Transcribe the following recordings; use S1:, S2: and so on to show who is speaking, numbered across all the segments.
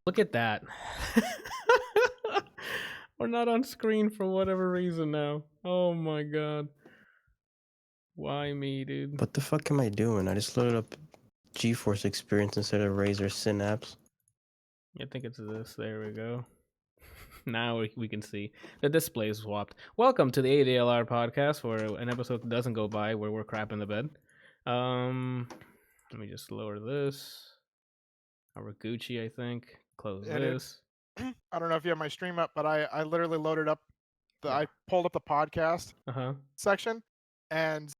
S1: Look at that. We're not on screen for whatever reason now. Oh my god. Why me, dude?
S2: What the fuck am I doing? I just loaded up GeForce Experience instead of Razer Synapse.
S1: I think it's this. There we go. Now we can see the display is swapped. Welcome to the ADLR Podcast, where an episode doesn't go by where we're crap in the bed. Let me just lower this. Our Gucci, I think. Close this.
S3: I don't know if you have my stream up, but I literally loaded up I pulled up the podcast section, and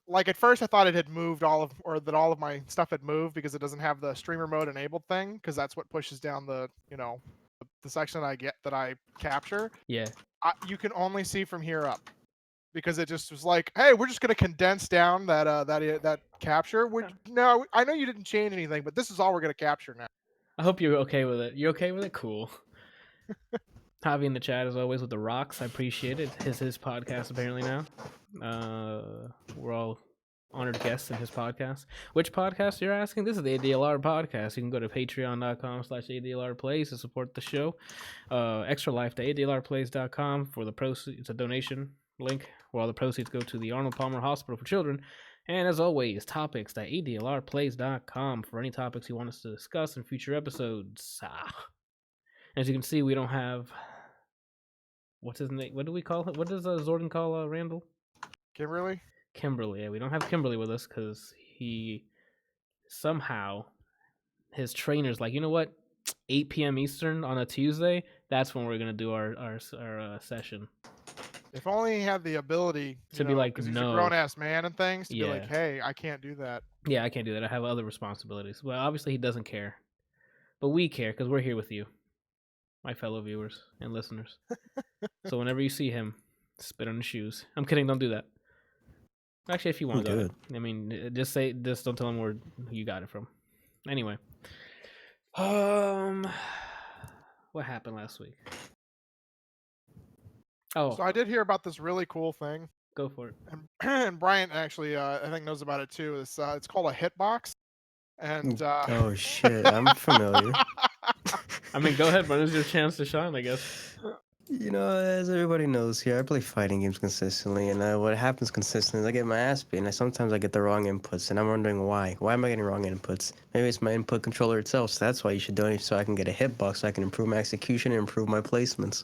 S3: like at first I thought it had moved that all of my stuff had moved because it doesn't have the streamer mode enabled thing, because that's what pushes down the the section that I capture.
S1: Yeah.
S3: You can only see from here up, because it just was like, hey, we're just gonna condense down that capture. No, I know you didn't change anything, but this is all we're gonna capture now.
S1: I hope you're okay with it. You okay with it? Cool. Javi in the chat as always with the rocks. I appreciate it. His podcast apparently now. We're all honored guests in his podcast. Which podcast you're asking? This is the ADLR Podcast. You can go to patreon.com/ADLRplays to support the show. Extra Life to ADLRplays.com for the proceeds. It's a donation link where all the proceeds go to the Arnold Palmer Hospital for Children. And as always, topics.adlrplays.com for any topics you want us to discuss in future episodes. As you can see, we don't have... What's his name? What do we call it? What does Zordon call Randall?
S3: Kimberly?
S1: Kimberly, yeah. We don't have Kimberly with us because he... Somehow, his trainer's like, you know what? 8 p.m. Eastern on a Tuesday, that's when we're going to do our session.
S3: If only he had the ability
S1: to be like,
S3: because
S1: no.
S3: He's a grown-ass man and things, to be like, hey, I can't do that.
S1: Yeah, I can't do that. I have other responsibilities. Well, obviously he doesn't care. But we care because we're here with you, my fellow viewers and listeners. So whenever you see him, spit on his shoes. I'm kidding, don't do that. Actually, if you want to do it. I mean, just don't tell him where you got it from. Anyway. What happened last week? Oh.
S3: So I did hear about this really cool thing.
S1: Go for it.
S3: And Brian actually, I think, knows about it too. It's called a hitbox. And
S2: oh shit, I'm familiar.
S1: I mean, go ahead, Brian. It's your chance to shine, I guess.
S2: You know, as everybody knows here, I play fighting games consistently, and what happens consistently is I get my ass beat, and sometimes I get the wrong inputs, and I'm wondering why. Why am I getting wrong inputs? Maybe it's my input controller itself, so that's why you should donate, so I can get a hitbox, so I can improve my execution and improve my placements.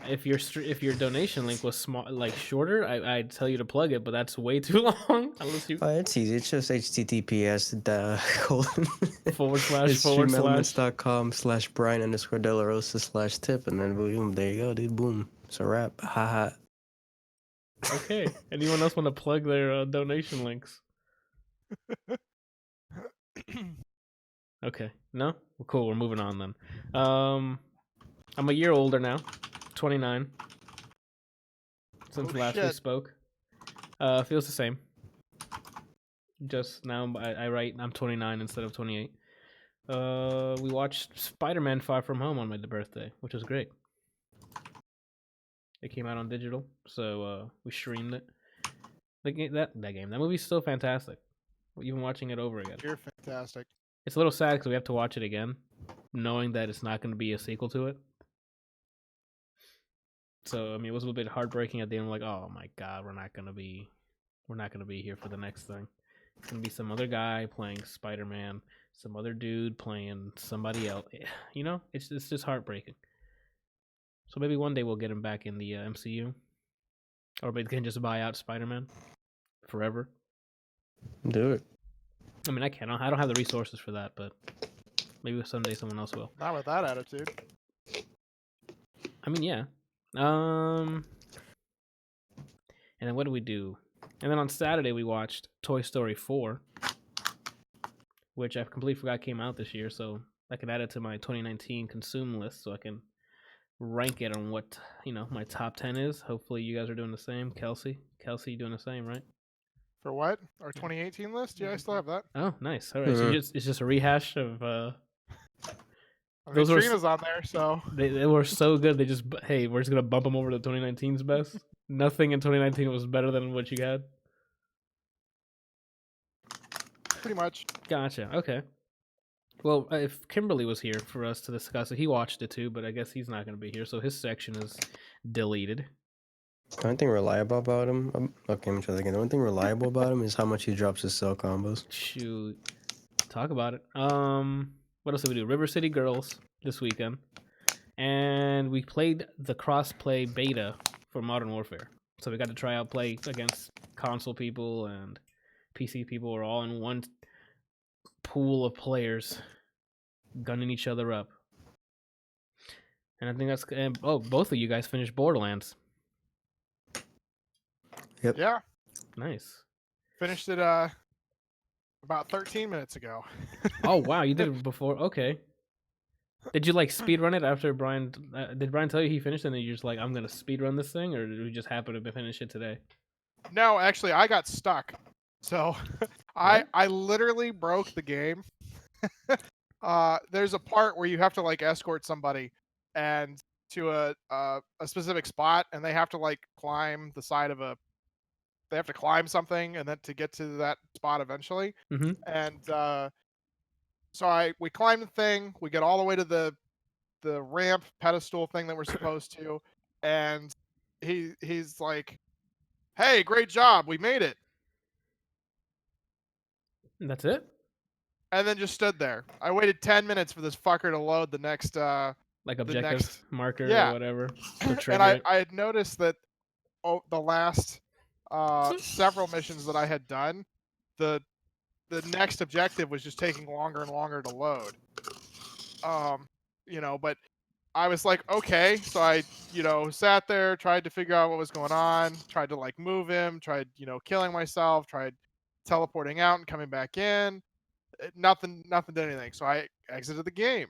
S1: If your donation link was small, like shorter, I'd tell you to plug it, but that's way too long. Unless you.
S2: It's easy. It's just https://Brian_Delarosa/tip, and then boom, there you go, dude. Boom, it's a wrap. Haha.
S1: Okay. Anyone else want to plug their donation links? Okay. No. Well, cool. We're moving on then. I'm a year older now. 29 since last we spoke. Feels the same. Just now I write I'm 29 instead of 28. We watched Spider-Man Far From Home on my birthday, which was great. It came out on digital, so we streamed it. That movie's still fantastic. Even watching it over again.
S3: You're fantastic.
S1: It's a little sad because we have to watch it again, knowing that it's not going to be a sequel to it. So I mean, it was a little bit heartbreaking at the end. Like, oh my god, we're not gonna be here for the next thing. It's gonna be some other guy playing Spider-Man, some other dude playing somebody else. You know, it's just heartbreaking. So maybe one day we'll get him back in the MCU, or maybe they can just buy out Spider-Man forever.
S2: Do it.
S1: I mean, I can't. I don't have the resources for that, but maybe someday someone else will.
S3: Not with that attitude.
S1: I mean, yeah. And then what did we do? And then on Saturday we watched Toy Story 4, which I completely forgot came out this year, so I can add it to my 2019 consume list so I can rank it on what, my top 10 is. Hopefully you guys are doing the same. Kelsey, you doing the same, right?
S3: For what? Our 2018 list? Yeah, I still have that.
S1: Oh, nice. All right, so it's just a rehash of...
S3: Those Trina's on there, so
S1: they were so good. They just we're just gonna bump them over to 2019's best. Nothing in 2019 was better than what you had.
S3: Pretty much.
S1: Gotcha. Okay. Well, if Kimberly was here for us to discuss it, he watched it too, but I guess he's not going to be here, so his section is deleted.
S2: The only thing reliable about him, okay, let me try that again. The only thing reliable about him is how much he drops his cell combos.
S1: Shoot, talk about it. What else did we do? River City Girls this weekend, and we played the cross-play beta for Modern Warfare. So we got to try out play against console people and PC people. We're all in one pool of players, gunning each other up. And I think that's both of you guys finished Borderlands.
S2: Yep.
S3: Yeah.
S1: Nice.
S3: Finished it about 13 minutes ago.
S1: Oh wow, you did it before. Okay. Did you like speed run it after Brian? Did Brian tell you he finished, and then you're just like, I'm gonna speed run this thing, or did we just happen to finish it today?
S3: No, actually, I got stuck. So I literally broke the game. There's a part where you have to like escort somebody and to a specific spot, and they have to like climb the side of a. They have to climb something, and then to get to that spot eventually.
S1: Mm-hmm.
S3: And so we climb the thing. We get all the way to the ramp pedestal thing that we're supposed to, and he's like, "Hey, great job, we made it."
S1: That's it.
S3: And then just stood there. I waited 10 minutes for this fucker to load the next
S1: like objective marker or whatever.
S3: And I had noticed that the last several missions that I had done, the next objective was just taking longer and longer to load. But I was like, okay, so I, sat there, tried to figure out what was going on, tried to like move him, tried, killing myself, tried teleporting out and coming back in. Nothing did anything. So I exited the game,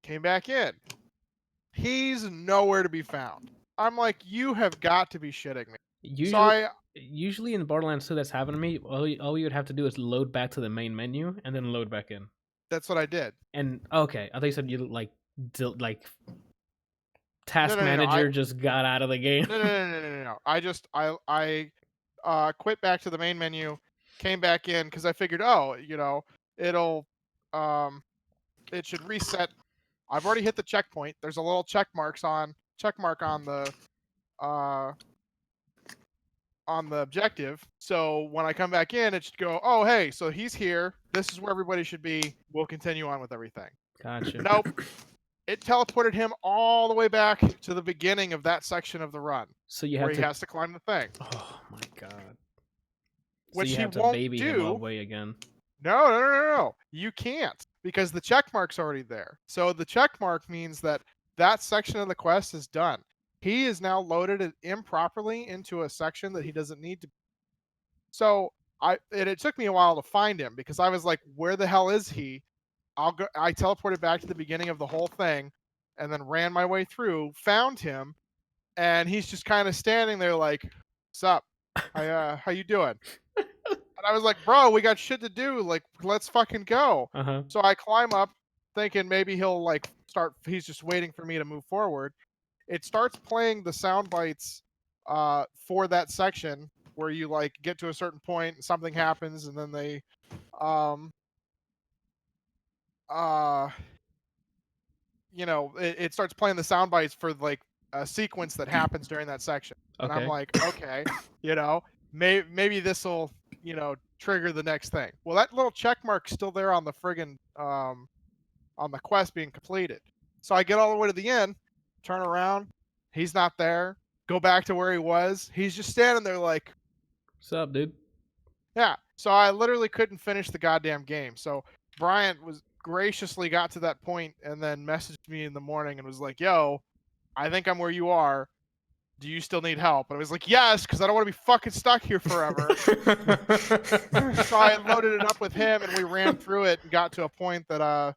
S3: came back in. He's nowhere to be found. I'm like, you have got to be shitting me.
S1: Usually in Borderlands 2, that's happened to me. All you would have to do is load back to the main menu and then load back in.
S3: That's what I did.
S1: And okay, I thought you said you like task manager just got out of the game.
S3: No. I quit back to the main menu, came back in because I figured, it'll it should reset. I've already hit the checkpoint. There's a little check mark on the objective. So when I come back in, it should go, oh hey, so he's here. This is where everybody should be. We'll continue on with everything.
S1: Gotcha.
S3: Nope. It teleported him all the way back to the beginning of that section of the run.
S1: So he has to climb the thing. Oh my god.
S3: Which
S1: so you have
S3: he
S1: to
S3: won't
S1: baby
S3: do.
S1: him all the way again.
S3: No. You can't, because the check mark's already there. So the check mark means that section of the quest is done. He is now loaded it improperly into a section that he doesn't need to. So it took me a while to find him, because I was like, where the hell is he? I teleported back to the beginning of the whole thing and then ran my way through, found him, and he's just kind of standing there like, what's up? How you doing? And I was like, bro, we got shit to do. Like, let's fucking go.
S1: Uh-huh.
S3: So I climb up thinking maybe he'll like start. He's just waiting for me to move forward. It starts playing the sound bites for that section where you like get to a certain point and something happens, and then they it starts playing the sound bites for like a sequence that happens during that section. And I'm like, okay, maybe this will, trigger the next thing. Well, that little check mark's still there on the friggin' on the quest being completed. So I get all the way to the end, turn around, he's not there, go back to where he was. He's just standing there like,
S1: what's up, dude?
S3: Yeah. So I literally couldn't finish the goddamn game. So Bryant was graciously got to that point and then messaged me in the morning and was like, yo, I think I'm where you are. Do you still need help? And I was like, yes, because I don't want to be fucking stuck here forever. So I loaded it up with him and we ran through it and got to a point that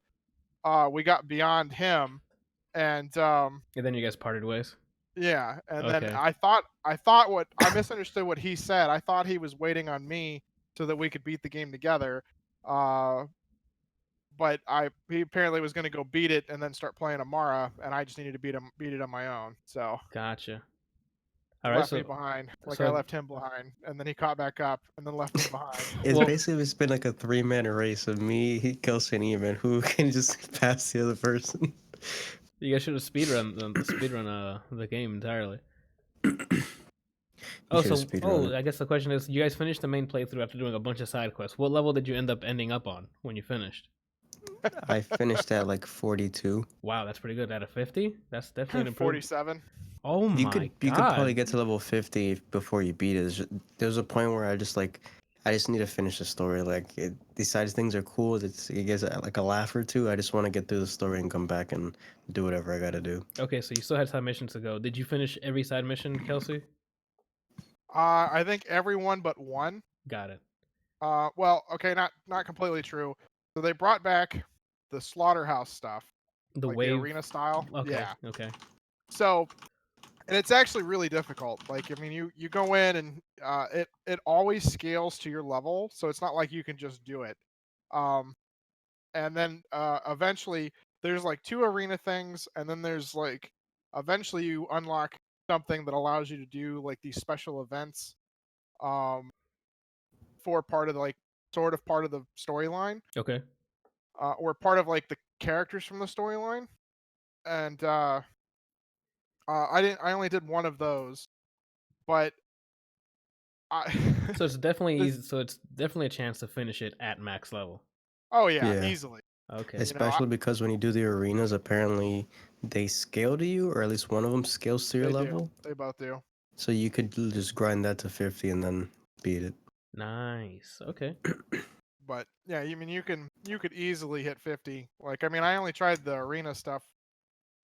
S3: we got beyond him. And
S1: then you guys parted ways.
S3: Yeah, and then I thought I misunderstood what he said. I thought he was waiting on me so that we could beat the game together. But he apparently was going to go beat it and then start playing Amara, and I just needed to beat it on my own. So
S1: gotcha.
S3: left me behind. Like I left him behind, and then he caught back up, and then left me behind.
S2: It's basically it's been like a 3-man race of me, Kelsey, and Evan, who can just pass the other person.
S1: You guys should have speedrun the game entirely. I guess the question is, you guys finished the main playthrough after doing a bunch of side quests. What level did you end up ending up on when you finished?
S2: I finished at like 42.
S1: Wow, that's pretty good. Out of 50? That's definitely an improvement.
S3: 47.
S1: Oh my god.
S2: You could probably get to level 50 before you beat it. There was a point where I just need to finish the story. Like, besides things are cool, it gets like a laugh or two. I just want to get through the story and come back and do whatever I gotta do.
S1: Okay, so you still had side missions to go. Did you finish every side mission, Kelsey?
S3: I think everyone but one.
S1: Got it.
S3: Well, okay, not completely true. So they brought back the slaughterhouse stuff.
S1: The
S3: like
S1: wave
S3: the arena style.
S1: Okay.
S3: Yeah.
S1: Okay.
S3: So, and it's actually really difficult. Like, I mean, you go in and it always scales to your level, so it's not like you can just do it. And then eventually there's like 2 arena things, and then there's like eventually you unlock something that allows you to do like these special events for part of sort of part of the storyline.
S1: Okay.
S3: Or part of like the characters from the storyline. And I only did one of those. But
S1: so it's definitely easy, so it's definitely a chance to finish it at max level.
S3: Oh yeah. Easily.
S1: Okay.
S2: Especially because when you do the arenas, apparently they scale to you, or at least one of them scales to your level.
S3: They both do.
S2: So you could just grind that to 50 and then beat it.
S1: Nice. Okay.
S3: But yeah, I mean, you could easily hit 50. Like, I mean, I only tried the arena stuff,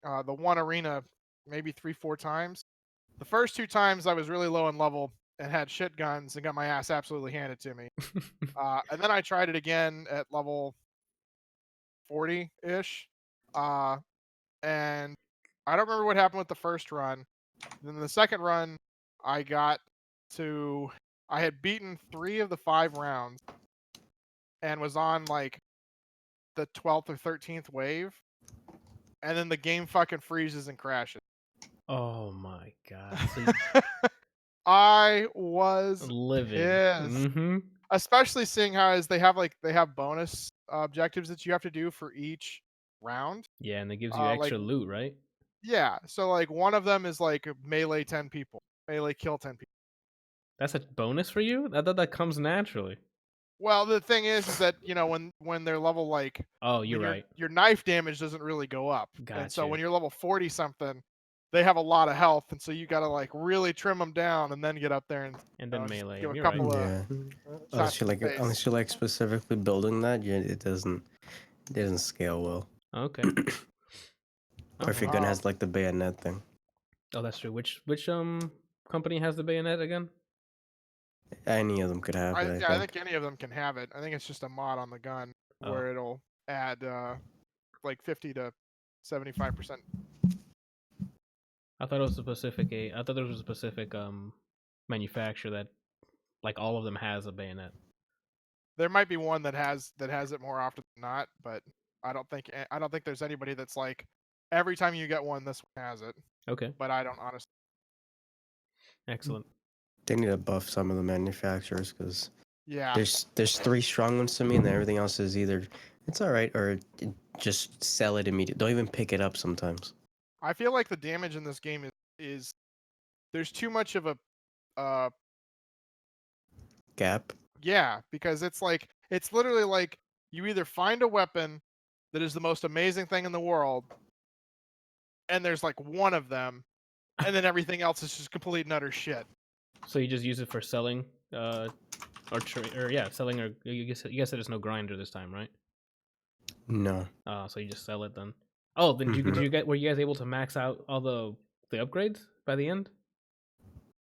S3: the one arena, maybe 3-4 times. The first 2 times I was really low in level and had shit guns and got my ass absolutely handed to me. And then I tried it again at level 40-ish. And I don't remember what happened with the first run. Then the second run, I had beaten 3 of the 5 rounds and was on like the 12th or 13th wave. And then the game fucking freezes and crashes.
S1: Oh my god.
S3: So I was
S1: livid.
S3: Pissed. Especially seeing how they have bonus objectives that you have to do for each round.
S1: Yeah, and it gives you extra loot, right?
S3: Yeah. So like one of them is like melee 10 people. Melee kill 10 people.
S1: That's a bonus for you? I thought that comes naturally.
S3: Well, the thing is that, you know, when they're level like...
S1: Oh, you're right.
S3: Your knife damage doesn't really go up.
S1: Gotcha.
S3: And so when you're level 40 something, they have a lot of health, and so you got to like really trim them down and then get up there and
S1: then melee.
S3: Give a couple of
S2: unless you're like specifically building that, it doesn't scale well.
S1: Okay.
S2: Or if your gun has like the bayonet thing.
S1: Oh, that's true. Which company has the bayonet again?
S2: Any of them could have it.
S3: I think any of them can have it. I think it's just a mod on the gun where it'll add like 50 to 75%.
S1: I thought it was I thought there was a specific manufacturer that like all of them has a bayonet.
S3: There might be one that has it more often than not, but I don't think there's anybody that's like every time you get one, this one has it.
S1: Okay.
S3: But I don't honestly.
S1: Excellent.
S2: They need to buff some of the manufacturers because
S3: there's
S2: 3 strong ones to me, and then everything else is either it's all right or just sell it immediately. Don't even pick it up sometimes.
S3: I feel like the damage in this game is there's too much of a
S2: gap.
S3: Yeah, because it's literally like you either find a weapon that is the most amazing thing in the world, and there's like one of them, and then everything else is just complete and utter shit.
S1: So you just use it for selling, selling, or you guess there's no grinder this time, right?
S2: No.
S1: So you just sell it then. Oh, then were you guys able to max out all the upgrades by the end?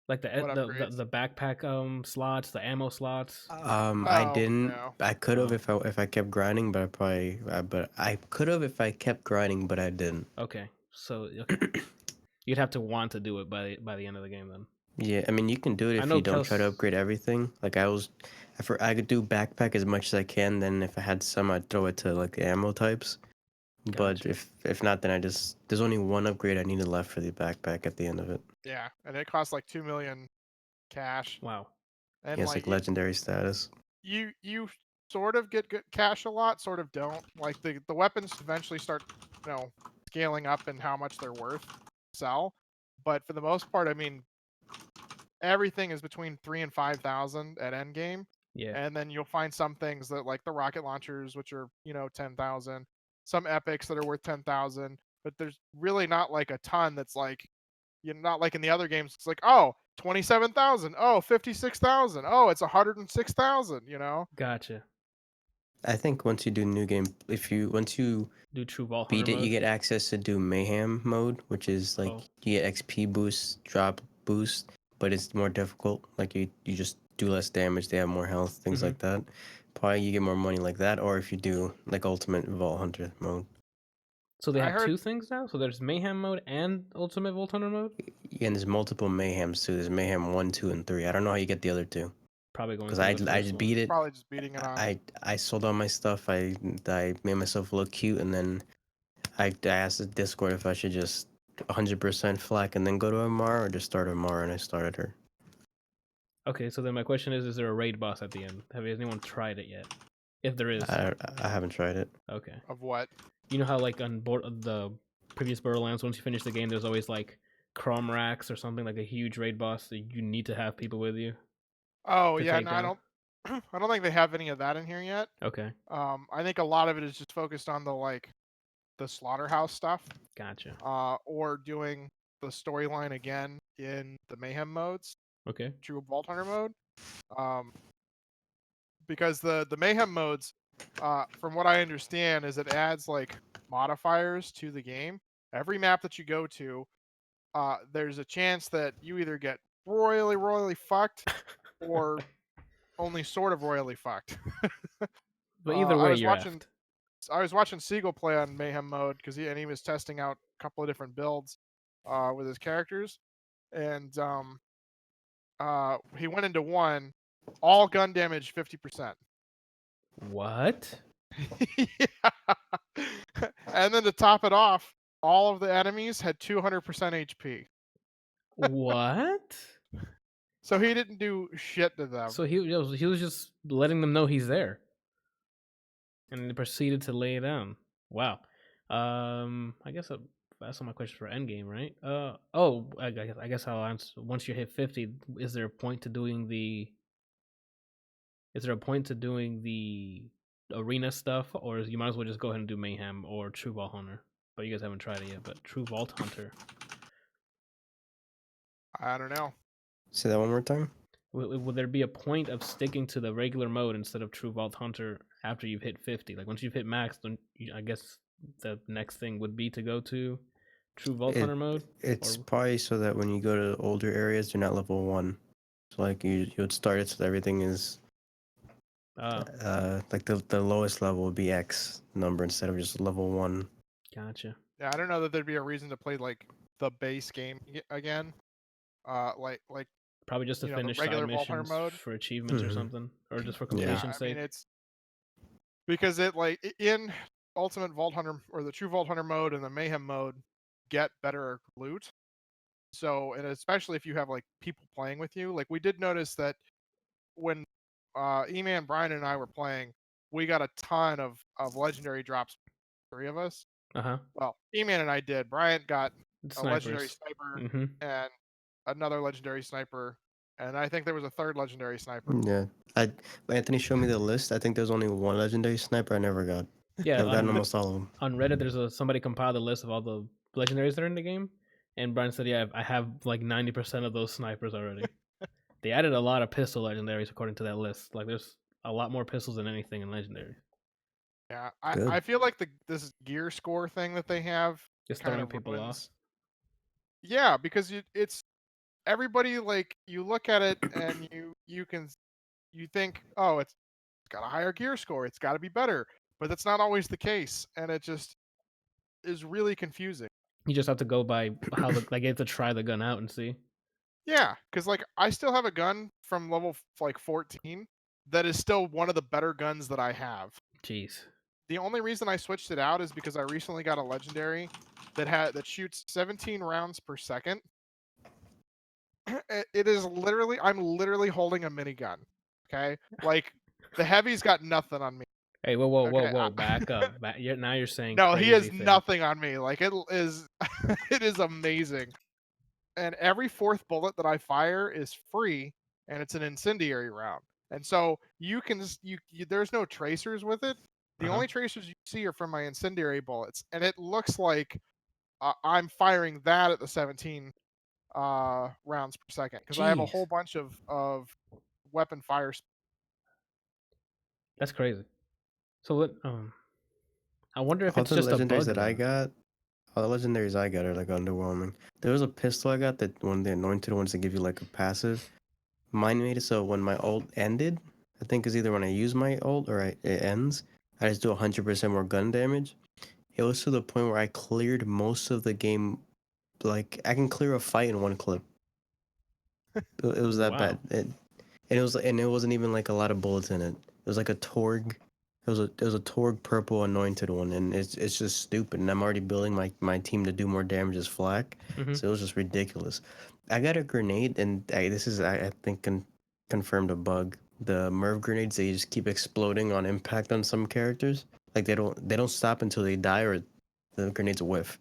S1: Like the backpack slots, the ammo slots.
S2: I didn't. No. I could have if I kept grinding, but I could have if I kept grinding, but I didn't.
S1: Okay, so you'd have to want to do it by the end of the game then.
S2: Yeah, I mean you can do it if you don't try to upgrade everything. Like I could do backpack as much as I can. Then if I had some, I'd throw it to like the ammo types. But
S1: Gotcha.
S2: if not, then there's only one upgrade I needed left for the backpack at the end of it.
S3: Yeah, and it costs like 2 million cash.
S1: Wow.
S3: And
S2: Yeah, it's like legendary status.
S3: you sort of get good cash a lot, sort of don't. Like the weapons eventually start, scaling up in how much they're worth sell. But for the most part, I mean, everything is between 3 and 5,000 at endgame.
S1: Yeah.
S3: And then you'll find some things that like the rocket launchers, which are 10,000. Some epics that are worth 10,000. But there's really not like a ton that's like, not like in the other games. It's like, oh, 27,000. Oh, 56,000. Oh, it's 106,000.
S1: Gotcha.
S2: I think once you do new game, once you
S1: do True Vault
S2: beat
S1: Hunter
S2: it,
S1: mode?
S2: you get access to do Mayhem mode, which is like you get XP boost, drop boost, but it's more difficult. Like you just do less damage, they have more health, things like that. Probably you get more money like that, or if you do like Ultimate Vault Hunter mode.
S1: So they have two things now? So there's Mayhem mode and Ultimate Vault Hunter mode?
S2: Yeah, and there's multiple Mayhems too. There's Mayhem 1, 2, and 3. I don't know how you get the other two.
S1: Probably going
S2: because I just beat it.
S3: Probably just beating it on.
S2: I sold all my stuff. I made myself look cute, and then I asked the Discord if I should just 100% flak and then go to Amara or just start Amara, and I started her.
S1: Okay, so then my question is there a raid boss at the end? Have anyone tried it yet? If there is.
S2: I haven't tried it.
S1: Okay.
S3: Of what?
S1: You know how like on the previous Borderlands, once you finish the game, there's always like Chrome Racks or something, like a huge raid boss that you need to have people with you.
S3: Oh yeah, no, I don't think they have any of that in here yet.
S1: Okay.
S3: I think a lot of it is just focused on the slaughterhouse stuff.
S1: Gotcha.
S3: Or doing the storyline again in the Mayhem modes.
S1: Okay.
S3: True Vault Hunter mode. Because the Mayhem modes, from what I understand, is it adds like modifiers to the game. Every map that you go to, there's a chance that you either get royally fucked or only sort of royally fucked.
S1: But either way,
S3: I was watching Siegel play on Mayhem mode because he was testing out a couple of different builds with his characters, and he went into one, all gun damage 50%.
S1: What?
S3: Yeah. And then to top it off, all of the enemies had 200% HP.
S1: What?
S3: So he didn't do shit to them.
S1: So he was just letting them know he's there, and they proceeded to lay it down. Wow. I guess that's all my questions for Endgame, right? I guess I'll answer. Once you hit 50, is there a point to doing the? Is there a point to doing the arena stuff, or you might as well just go ahead and do Mayhem or True Vault Hunter? But you guys haven't tried it yet. But True Vault Hunter.
S3: I don't know.
S2: Say that one more time.
S1: Will there be a point of sticking to the regular mode instead of True Vault Hunter after you've hit 50? Like once you've hit max, then I guess the next thing would be to go to True Vault Hunter mode?
S2: It's probably so that when you go to older areas, you're not level 1. So like you would start it so that everything is like the lowest level would be X number instead of just level 1.
S1: Gotcha.
S3: Yeah, I don't know that there'd be a reason to play like the base game again. Like
S1: probably just to finish side missions mode for achievements or something, or just for completion's sake.
S3: I mean, it's because it like in Ultimate Vault Hunter or the True Vault Hunter mode and the Mayhem mode get better loot. So, and especially if you have like people playing with you, like we did notice that when E-Man, Brian, and I were playing, we got a ton of legendary drops. 3 of us. Well, E-Man and I did. Brian got a legendary sniper and another legendary sniper, and I think there was a third legendary sniper.
S2: Yeah, Anthony showed me the list. I think there's only one legendary sniper I never got.
S1: Yeah,
S2: I've gotten almost all of them.
S1: On Reddit, there's somebody compiled a list of all the legendaries that are in the game, and Brian said, "Yeah, I have like 90% of those snipers already." They added a lot of pistol legendaries according to that list. Like, there's a lot more pistols than anything in legendary.
S3: Yeah, I feel like this gear score thing that they have
S1: just throwing people off.
S3: Yeah, because it's everybody, like you look at it and you think, oh, it's got a higher gear score, it's got to be better, but that's not always the case, and it just is really confusing.
S1: You just have to go by how you have to try the gun out and see.
S3: Yeah, because like I still have a gun from level like 14 that is still one of the better guns that I have.
S1: Jeez.
S3: The only reason I switched it out is because I recently got a legendary that shoots 17 rounds per second. It is literally, I'm literally holding a minigun. Okay, like the heavy's got nothing on me.
S1: Hey, whoa,
S3: Okay,
S1: back up. Now you're saying
S3: no, he has
S1: crazy things.
S3: nothing on me. Like it is, it is amazing. And every fourth bullet that I fire is free, and it's an incendiary round. And so you can there's no tracers with it. The only tracers you see are from my incendiary bullets, and it looks like I'm firing that at the 17 rounds per second because I have a whole bunch of weapon fire.
S1: That's crazy. So what? I wonder if
S2: All
S1: it's
S2: the
S1: just a
S2: legendaries
S1: bug.
S2: that I got, all the legendaries I got are like underwhelming. There was a pistol I got that one of the anointed ones that give you like a passive. Mine made it so when my ult ended, I think is either when I use my ult or it ends, I just do 100% more gun damage. It was to the point where I cleared most of the game. Like I can clear a fight in one clip. It was that bad. And it wasn't even like a lot of bullets in it. It was like a Torg. It was a Torg purple anointed one, and it's just stupid. And I'm already building my team to do more damage as flak, so it was just ridiculous. I got a grenade, and this is I think confirmed a bug. The Merv grenades, they just keep exploding on impact on some characters. Like they don't stop until they die or the grenades whiff.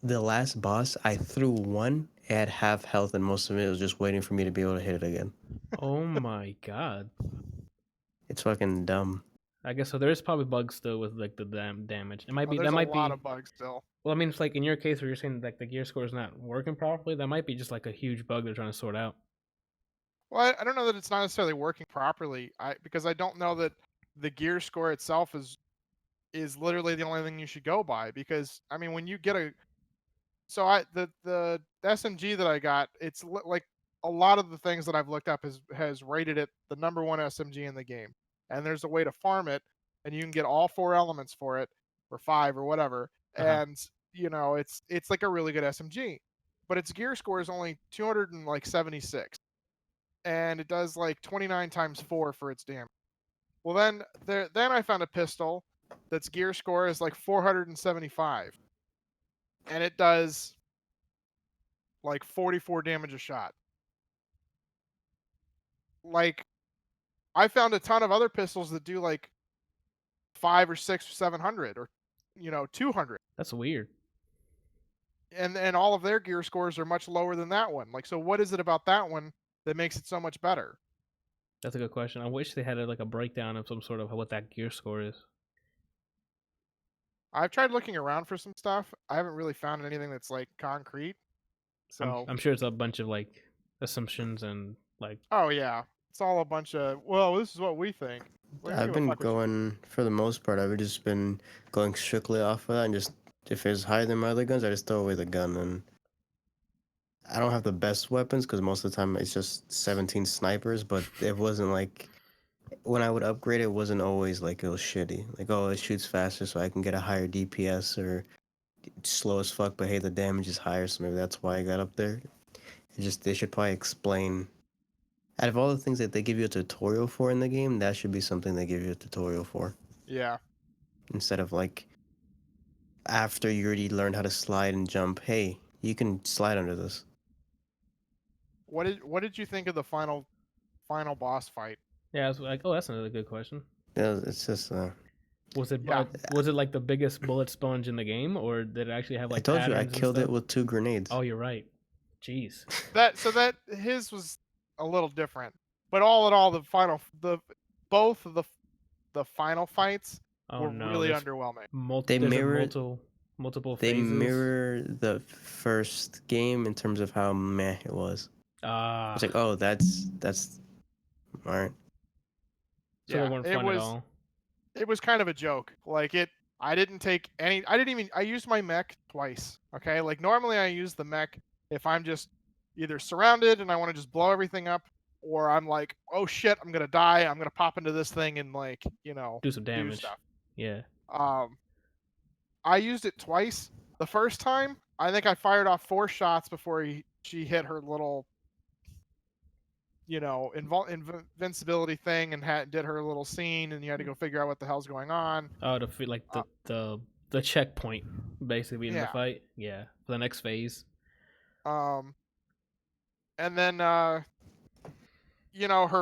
S2: The last boss, I threw one at half health, and most of it was just waiting for me to be able to hit it again.
S1: Oh my god.
S2: It's fucking dumb.
S1: I guess so. There is probably bugs still with like the damage. It might be
S3: There's
S1: that might
S3: a lot
S1: be.
S3: of bugs still.
S1: Well, I mean, it's like in your case where you're saying like the gear score is not working properly. That might be just like a huge bug they're trying to sort out.
S3: Well, I don't know that it's not necessarily working properly. Because I don't know that the gear score itself is literally the only thing you should go by. Because I mean, when you get the SMG that I got, it's like a lot of the things that I've looked up has rated it the number one SMG in the game. And there's a way to farm it, and you can get all 4 elements for it, or 5 or whatever. And it's like a really good SMG, but its gear score is only 276, and it does like 29 times 4 for its damage. Well, then I found a pistol that's gear score is like 475, and it does like 44 damage a shot. Like, I found a ton of other pistols that do like 5 or 6 or 700 or 200.
S1: That's weird.
S3: And all of their gear scores are much lower than that one. Like, so what is it about that one that makes it so much better?
S1: That's a good question. I wish they had like a breakdown of some sort of what that gear score is.
S3: I've tried looking around for some stuff. I haven't really found anything that's like concrete. So
S1: I'm sure it's a bunch of like assumptions and like.
S3: Oh yeah, it's all a bunch of, well, this is what we think.
S2: I've been going, for the most part, I've just been going strictly off of that, and just if it's higher than my other guns, I just throw away the gun. And I don't have the best weapons because most of the time it's just 17 snipers, but it wasn't like, when I would upgrade, it wasn't always like it was shitty. Like, oh, it shoots faster so I can get a higher DPS, or it's slow as fuck, but hey, the damage is higher, so maybe that's why I got up there. They should probably explain. Out of all the things that they give you a tutorial for in the game, that should be something they give you a tutorial for.
S3: Yeah.
S2: Instead of like, after you already learned how to slide and jump, hey, you can slide under this.
S3: What did you think of the final boss fight?
S1: Yeah, I was like, oh, that's another good question.
S2: Yeah, it's just.
S1: Was it like the biggest bullet sponge in the game, or did it actually have like?
S2: I told you I killed it with 2 grenades.
S1: Oh, you're right. Jeez.
S3: That his was a little different, but all in all, both of the final fights were really underwhelming.
S1: Multiple
S2: They
S1: phases.
S2: mirror the first game in terms of how meh it was. It's like, oh, that's all right.
S1: So they weren't fun at all.
S3: It was kind of a joke. Like I used my mech twice. Okay, like normally I use the mech if I'm just either surrounded and I want to just blow everything up, or I'm like, oh shit, I'm gonna die. I'm gonna pop into this thing and like
S1: do some damage.
S3: Do stuff.
S1: Yeah.
S3: I used it twice. The first time, I think I fired off 4 shots before she hit her little, invincibility thing and did her little scene, and you had to go figure out what the hell's going on.
S1: Oh, to feel like the checkpoint basically in the fight. Yeah, for the next phase.
S3: And then her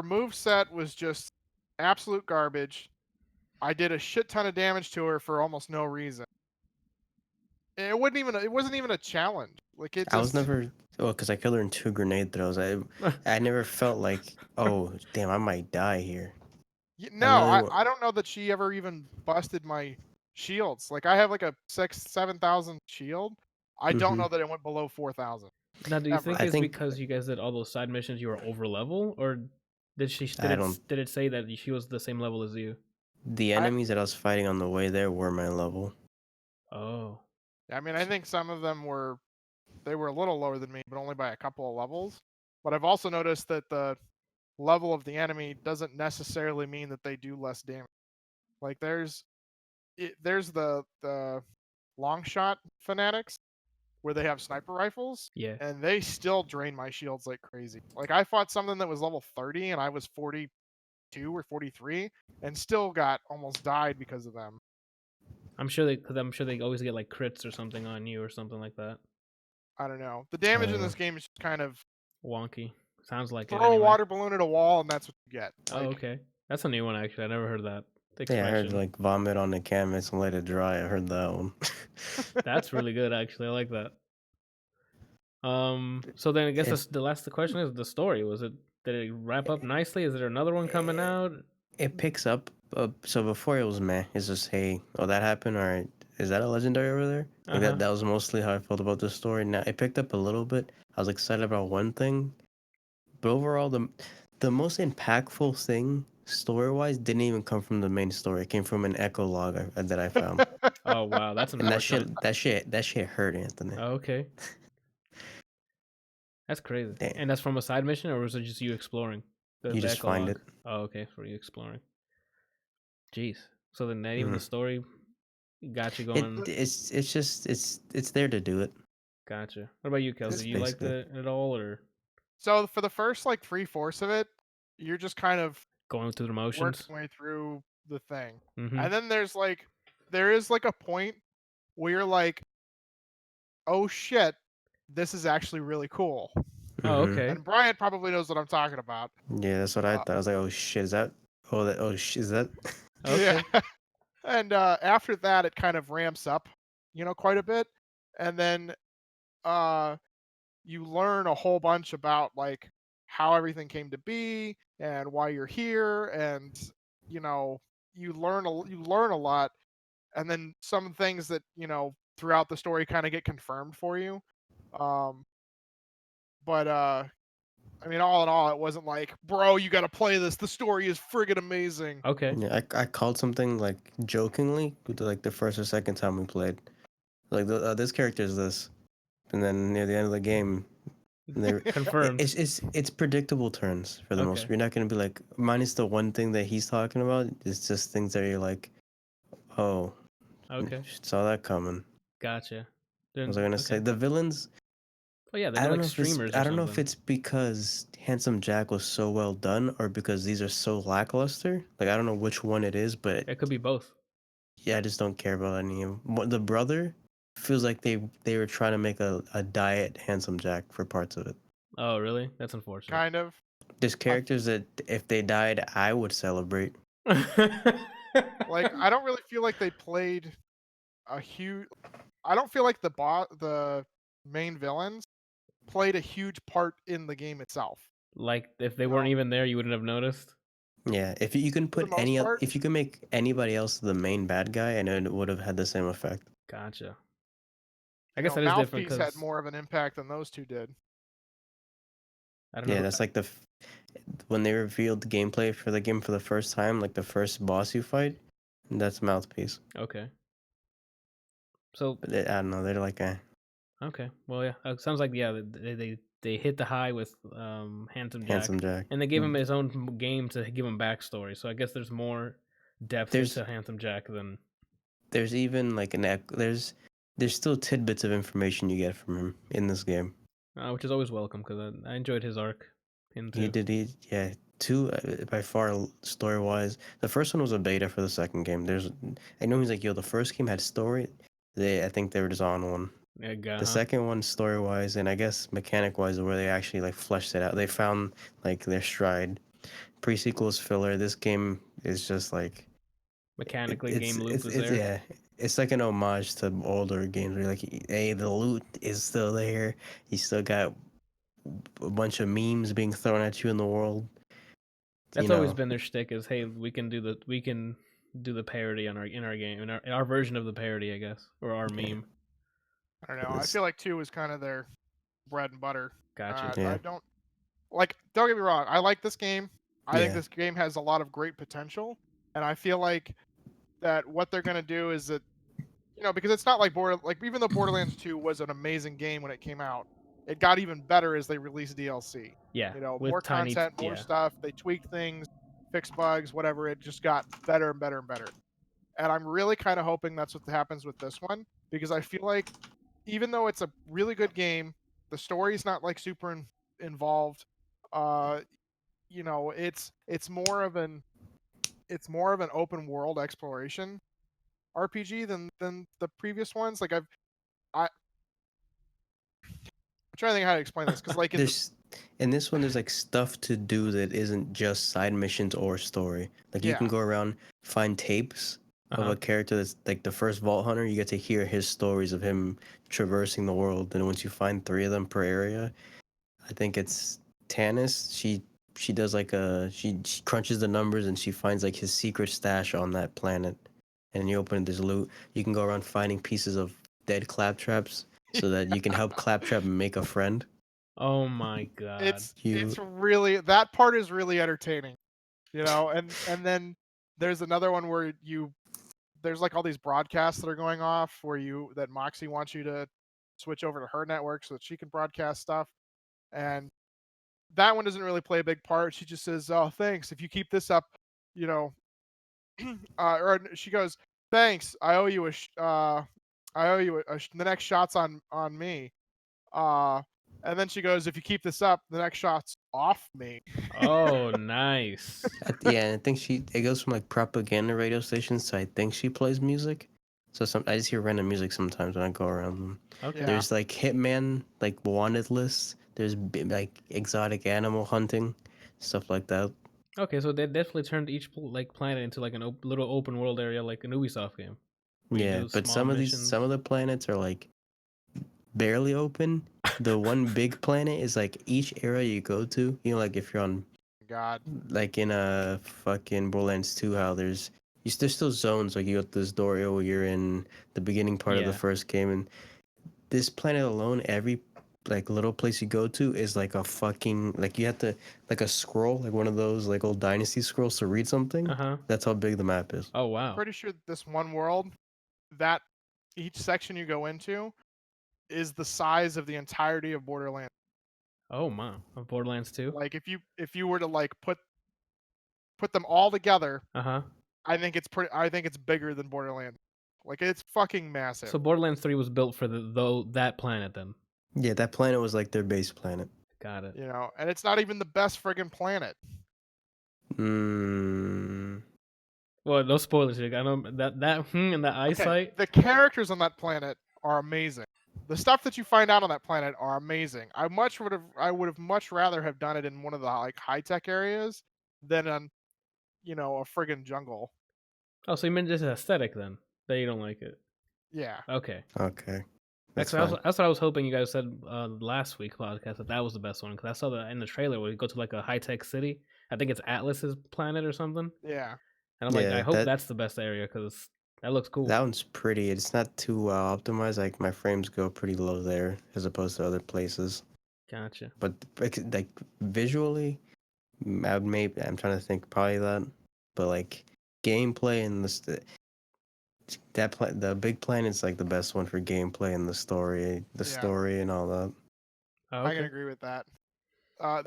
S3: move set was just absolute garbage. I did a shit ton of damage to her for almost no reason. It wasn't even a challenge. Like it just...
S2: I was never because I killed her in 2 grenade throws. I never felt like, oh damn, I might die here.
S3: No, I don't know that she ever even busted my shields. Like I have like a 7,000 shield. I don't know that it went below 4,000.
S1: Now, do you think it's because you guys did all those side missions you were over level, or did it say that she was the same level as you?
S2: The enemies that I was fighting on the way there were my level.
S1: Oh.
S3: I mean, I think some of them were a little lower than me, but only by a couple of levels. But I've also noticed that the level of the enemy doesn't necessarily mean that they do less damage. Like there's the long shot fanatics where they have sniper rifles, and they still drain my shields like crazy. Like I fought something that was level 30 and I was 42 or 43 and still got almost died because of them.
S1: I'm sure they always get like crits or something on you or something like that.
S3: I don't know. The damage in this game is kind of
S1: wonky. Sounds like
S3: throw a water balloon at a wall and that's what you get.
S1: Like, oh, okay. That's a new one actually. I never heard that.
S2: Yeah, I heard like vomit on the canvas and let it dry. I heard that one.
S1: That's really good actually. I like that. So then I guess the question is the story. Did it wrap up nicely? Is there another one coming out?
S2: It picks up. So before it was meh. It's just, hey, that happened. All right, is that a legendary over there? Like that was mostly how I felt about the story. Now it picked up a little bit. I was excited about one thing, but overall the most impactful thing story-wise didn't even come from the main story. It came from an echo log that I found.
S1: Oh wow, that's unfortunate.
S2: And that shit hurt, Anthony.
S1: Oh, okay. That's crazy.
S2: Damn.
S1: And that's from a side mission, or was it just you exploring?
S2: You just find it.
S1: Oh, okay, for you exploring. Jeez. So then, not even the story got you going.
S2: It's there to do it.
S1: Gotcha. What about you, Kelsey? You liked it at all, or?
S3: So for the first like 3/4 of it, you're just kind of
S1: going through the motions,
S3: working way through the thing, and then there is like a point where you're like, oh shit, this is actually really cool.
S1: Oh, okay.
S3: And Brian probably knows what I'm talking about.
S2: Yeah, that's what I thought. I was like, oh shit, is that? Is that?
S1: Okay.
S3: Yeah. And after that, it kind of ramps up, quite a bit, and then you learn a whole bunch about like how everything came to be and why you're here, and you learn a lot, and then some things that throughout the story kind of get confirmed for you. But I mean, all in all, it wasn't like, bro, you got to play this. The story is friggin' amazing.
S1: Okay.
S2: Yeah, I called something like jokingly, like the first or second time we played, like this character is this, and then near the end of the game, they
S1: confirmed.
S2: It's predictable turns for the most part. You're not gonna be like, minus the one thing that he's talking about. It's just things that you're like, oh,
S1: okay,
S2: saw that coming.
S1: Gotcha.
S2: What was I gonna say? The villains.
S1: Oh yeah, they're like streamers.
S2: I don't know if it's because Handsome Jack was so well done or because these are so lackluster. Like I don't know which one it is, but
S1: it could be both.
S2: Yeah, I just don't care about any of them. The brother feels like they were trying to make a diet Handsome Jack for parts of it.
S1: Oh really? That's unfortunate.
S3: Kind of.
S2: There's characters that if they died, I would celebrate.
S3: Like I don't really feel like they played a huge. I don't feel like the main villains played a huge part in the game itself.
S1: Like if they weren't even there, you wouldn't have noticed.
S2: Yeah, if you can put if you can make anybody else the main bad guy, and it would have had the same effect.
S1: Gotcha. I guess that is different because
S3: had more of an impact than those two did.
S1: I don't know.
S2: Yeah, that's like when they revealed the gameplay for the game for the first time, like the first boss you fight, that's Mouthpiece.
S1: Okay. So
S2: I don't know. They're like
S1: Okay. Well, yeah. It sounds like they hit the high with Handsome Jack. And they gave him his own game to give him backstory. So I guess there's more depth to Handsome Jack than.
S2: There's even like there's still tidbits of information you get from him in this game.
S1: Which is always welcome because I enjoyed his arc into.
S2: Yeah, 2 by far story wise. The first one was a beta for the second game. I know he's like, yo, the first game had story. I think they were just on one. The second one story wise, and I guess mechanic wise, where they actually like fleshed it out. They found like their stride. Pre-sequel is filler. This game is just like
S1: mechanically game loop is there.
S2: Yeah, it's like an homage to older games where like, hey, the loot is still there. You still got a bunch of memes being thrown at you in the world.
S1: That's always been their shtick is, hey, we can do the parody in our game, in our version of the parody, I guess, or our meme.
S3: I don't know. I feel like 2 was kind of their bread and butter.
S1: Gotcha.
S3: I don't get me wrong. I like this game. I think this game has a lot of great potential, and I feel like that what they're gonna do is that, because it's not like even though Borderlands 2 was an amazing game when it came out, it got even better as they released DLC.
S1: Yeah.
S3: More content, more stuff. They tweaked things, fixed bugs, whatever. It just got better and better and better. And I'm really kind of hoping that's what happens with this one, because I feel like even though it's a really good game, the story's not like super involved. It's more of an open world exploration RPG than the previous ones. Like I'm trying to think how to explain this, because like
S2: in this one there's like stuff to do that isn't just side missions or story. Like you can go around, find tapes of a character that's like the first Vault Hunter. You get to hear his stories of him traversing the world, and once you find 3 of them per area, I think it's Tannis. She does like she crunches the numbers and she finds like his secret stash on that planet, and you open this loot. You can go around finding pieces of dead Claptraps so that you can help Claptrap make a friend.
S1: Oh my god!
S3: It's really, that part is really entertaining, and then there's another one where there's like all these broadcasts that are going off that Moxie wants you to switch over to her network so that she can broadcast stuff, and that one doesn't really play a big part. She just says, "Oh, thanks. If you keep this up, or she goes, "Thanks. I owe you the next shot's on me." And then she goes, "If you keep this up, the next shot's off me."
S1: Oh, nice.
S2: Yeah, I think it goes from like propaganda radio stations, so I think she plays music. So I just hear random music sometimes when I go around them.
S1: Okay.
S2: There's like Hitman, like wanted lists. There's like exotic animal hunting, stuff like that.
S1: Okay, so they definitely turned each like planet into like a little open world area, like an Ubisoft game.
S2: Yeah, but some of the planets are like barely open. The one big planet is like each area you go to, like if you're on like in a fucking Borderlands 2, how there's still zones, like you got this door where you're in the beginning part of the first game, and this planet alone, every like little place you go to is like a fucking, like you have to, like a scroll, like one of those like old Dynasty scrolls to read something. That's how big the map is.
S1: Oh wow.
S3: I'm pretty sure this one world, that each section you go into is the size of the entirety of Borderlands.
S1: Oh my, of Borderlands 2.
S3: Like if you were to like put them all together, I think it's bigger than Borderlands. Like it's fucking massive.
S1: So Borderlands 3 was built for that planet then.
S2: Yeah, that planet was like their base planet.
S1: Got it.
S3: And it's not even the best friggin' planet.
S1: Well, no spoilers here. I know that and the eyesight.
S3: The characters on that planet are amazing. The stuff that you find out on that planet are amazing. I would have much rather have done it in one of the like high tech areas than on, a friggin' jungle.
S1: Oh, so you meant just aesthetic then? That you don't like it?
S3: Yeah.
S1: Okay.
S2: That's
S1: what I was hoping you guys said last week podcast that was the best one, because I saw that in the trailer where you go to like a high tech city. I think it's Atlas's planet or something.
S3: Yeah.
S1: And I'm like, I hope that's the best area because that looks cool.
S2: That one's pretty. It's not too well optimized. Like my frames go pretty low there as opposed to other places.
S1: Gotcha.
S2: But like visually, I'm trying to think probably that. But like gameplay and the big planet's like the best one for gameplay and the story and all that.
S1: Oh, okay.
S3: I can agree with that. Sorry,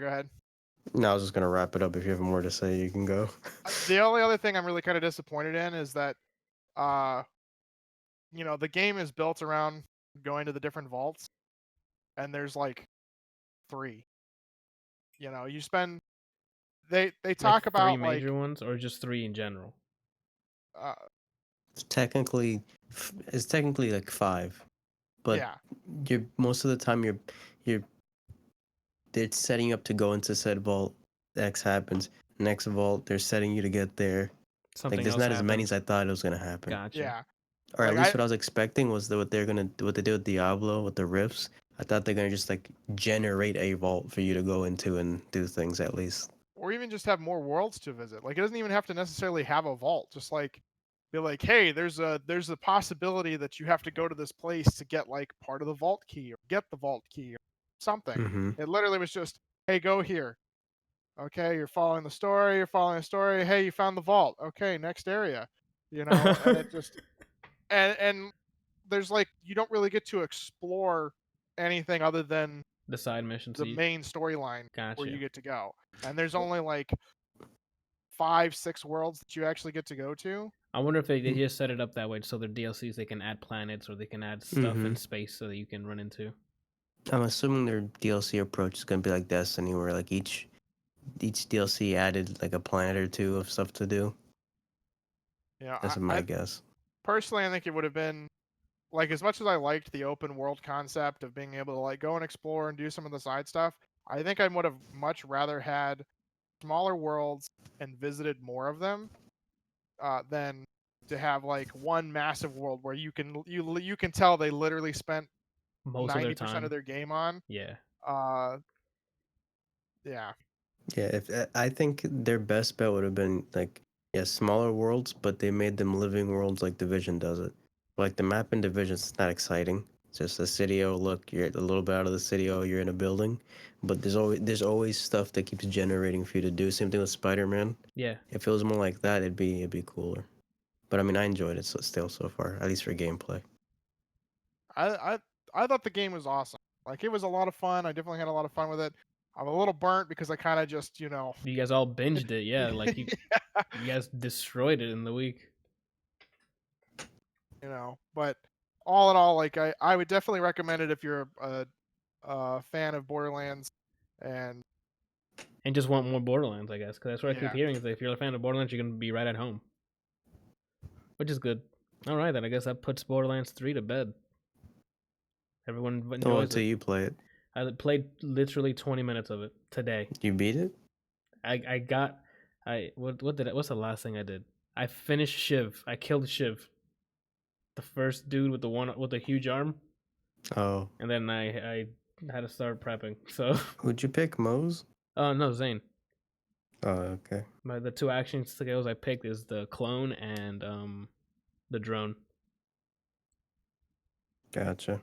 S3: go ahead.
S2: No, I was just gonna wrap it up. If you have more to say, you can go.
S3: The only other thing I'm really kind of disappointed in is that, the game is built around going to the different vaults, and there's like 3. You know, you spend. They talk
S1: like
S3: about
S1: 3 major ones, or just 3 in general.
S2: It's technically like 5, but
S3: yeah.
S2: you're most of the time you're they're setting you up to go into said vault. X happens. Next vault, they're setting you to get there.
S1: Something
S2: like there's
S1: else
S2: not
S1: happens.
S2: as many as I thought it was gonna happen.
S1: Gotcha.
S3: Yeah.
S2: Or at least what I was expecting was what they did with Diablo with the rifts. I thought they're gonna just like generate a vault for you to go into and do things at least.
S3: Or even just have more worlds to visit. Like it doesn't even have to necessarily have a vault. Just like be like, hey, there's a possibility that you have to go to this place to get like part of the vault key or get the vault key or something.
S2: Mm-hmm.
S3: It literally was just, hey, go here. Okay, you're following the story. Hey, you found the vault. Okay, next area. You know, and it just and there's like you don't really get to explore anything other than
S1: the side missions,
S3: the main storyline where you get to go. And there's only like 5-6 worlds that you actually get to go to.
S1: I wonder if they just set it up that way so their DLCs they can add planets or they can add stuff in space so that you can run into.
S2: I'm assuming their DLC approach is gonna be like Destiny, where like each DLC added like a planet or 2 of stuff to do.
S3: Yeah,
S2: that's my guess.
S3: Personally, I think it would have been like, as much as I liked the open world concept of being able to like go and explore and do some of the side stuff, I think I would have much rather had smaller worlds and visited more of them than to have like one massive world where you can tell they literally spent
S1: most
S3: 90% of their game on.
S1: Yeah.
S3: Yeah.
S2: Yeah, I think their best bet would have been like smaller worlds, but they made them living worlds like Division does it. Like the map in Division is not exciting. It's just a city. Oh, look, you're a little bit out of the city. Oh, you're in a building. But there's always stuff that keeps generating for you to do. Same thing with Spider-Man.
S1: Yeah.
S2: If it was more like that, it'd be cooler. But I mean, I enjoyed it still so far, at least for gameplay.
S3: I thought the game was awesome. Like it was a lot of fun. I definitely had a lot of fun with it. I'm a little burnt because I kind of just,
S1: You guys all binged it, yeah. Like you guys destroyed it in the week.
S3: But all in all, like I would definitely recommend it if you're a fan of Borderlands and
S1: just want more Borderlands, I guess, because that's what I keep hearing is that if you're a fan of Borderlands, you're gonna be right at home, which is good. All right, then I guess that puts Borderlands 3 to bed. Everyone enjoys
S2: until you play it.
S1: I played literally 20 minutes of it today.
S2: You beat it?
S1: What's the last thing I did? I finished Shiv. I killed Shiv. The first dude with the huge arm.
S2: Oh.
S1: And then I had to start prepping. So
S2: who'd you pick, Mose?
S1: No, Zane.
S2: Oh, okay.
S1: The 2 action skills I picked is the clone and the drone.
S2: Gotcha.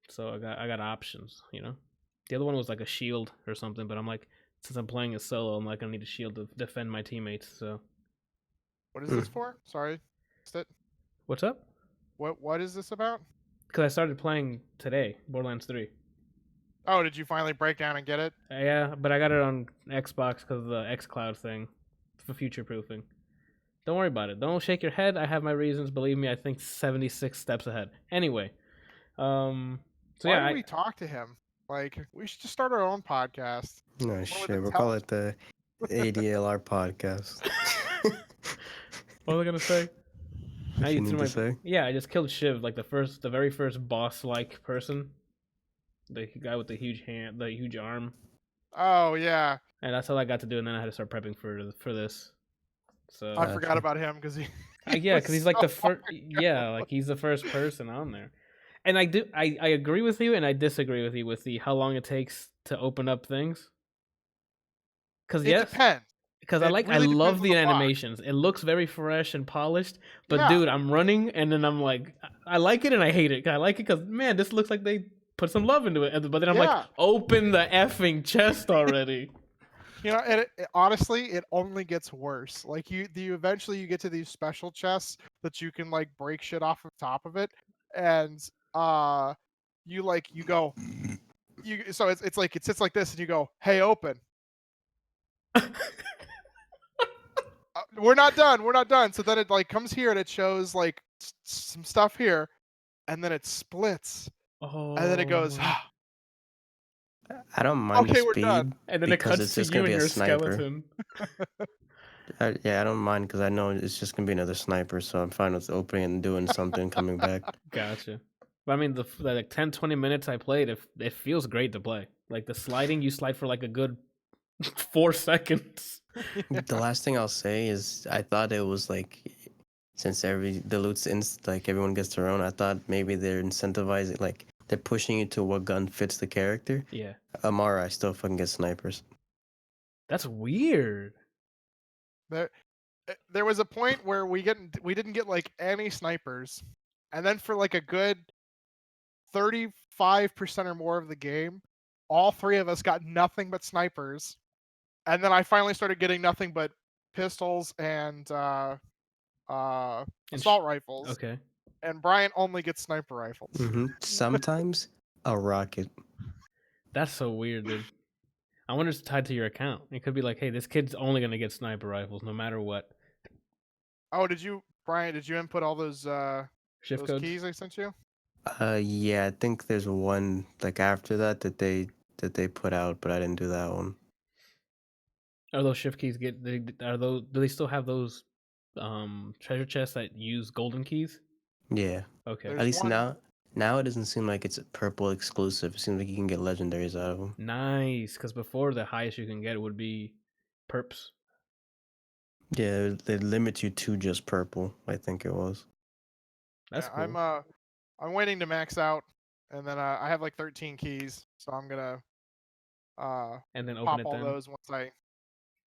S1: So I got options, The other one was like a shield or something, but I'm like, since I'm playing a solo, I'm like, I need a shield to defend my teammates. So,
S3: what is this for? Sorry,
S1: what's up?
S3: What is this about?
S1: Because I started playing today, Borderlands 3.
S3: Oh, did you finally break down and get it?
S1: Yeah, but I got it on Xbox because of the xCloud thing for future proofing. Don't worry about it. Don't shake your head. I have my reasons. Believe me, I think 76 steps ahead. Anyway,
S3: so why did we talk to him? Like, we should just start our own podcast.
S2: No shit, we'll call it the ADLR Podcast.
S1: What was I gonna say?
S2: What you need to say?
S1: Yeah, I just killed Shiv, like the very first boss-like person, the guy with the huge hand, the huge arm.
S3: Oh yeah.
S1: And that's all I got to do, and then I had to start prepping for this. So
S3: I forgot about him because he.
S1: Because he's like the first. Yeah, like he's the first person on there. And I agree with you, and I disagree with you with the how long it takes to open up things. Because
S3: it depends.
S1: Because I love the animations. It looks very fresh and polished. But dude, I'm running, and then I'm like, I like it and I hate it. I like it because man, this looks like they put some love into it. But then I'm like, open the effing chest already.
S3: And honestly, it only gets worse. Like you eventually you get to these special chests that you can like break shit off the top of it, and you go, so it's like it sits like this, and you go, hey, open. We're not done. So then it like comes here and it shows like some stuff here, and then it splits, and then it goes.
S2: I don't mind
S3: Okay,
S2: the
S3: we're done.
S2: speed
S1: And then it
S2: because
S1: cuts
S2: it's
S1: to
S2: just
S1: you
S2: gonna be
S1: and
S2: a
S1: your
S2: sniper.
S1: skeleton.
S2: Yeah, I don't mind because I know it's just gonna be another sniper, so I'm fine with opening and doing something, coming back.
S1: Gotcha. But I mean, the like 10, 20 minutes I played, it feels great to play. Like the sliding, you slide for like a good 4 seconds.
S2: The last thing I'll say is I thought it was like, since the loot's like everyone gets their own, I thought maybe they're incentivizing, like they're pushing you to what gun fits the character.
S1: Yeah.
S2: Amara, I still fucking get snipers.
S1: That's weird.
S3: There was a point where we didn't get like any snipers, and then for like a good 35% or more of the game, all three of us got nothing but snipers, and then I finally started getting nothing but pistols and assault rifles.
S1: Okay.
S3: And Brian only gets sniper rifles.
S2: Mm-hmm. Sometimes a rocket.
S1: That's so weird, dude. I wonder if it's tied to your account. It could be like, hey, this kid's only gonna get sniper rifles no matter what.
S3: Oh, Brian? Did you input all those
S1: Shift
S3: those
S1: codes?
S3: keys I sent you?
S2: Yeah, I think there's one like after that they put out, but I didn't do that one.
S1: Are those shift keys do they still have those treasure chests that use golden keys?
S2: Yeah.
S1: Okay.
S2: At least now it doesn't seem like it's a purple exclusive. It seems like you can get legendaries out of them.
S1: Nice, because before the highest you can get would be perps.
S2: Yeah, they limit you to just purple, I think it was.
S1: That's cool.
S3: I'm waiting to max out, and then I have like 13 keys, so I'm gonna
S1: and then open
S3: pop
S1: it
S3: all
S1: then.
S3: those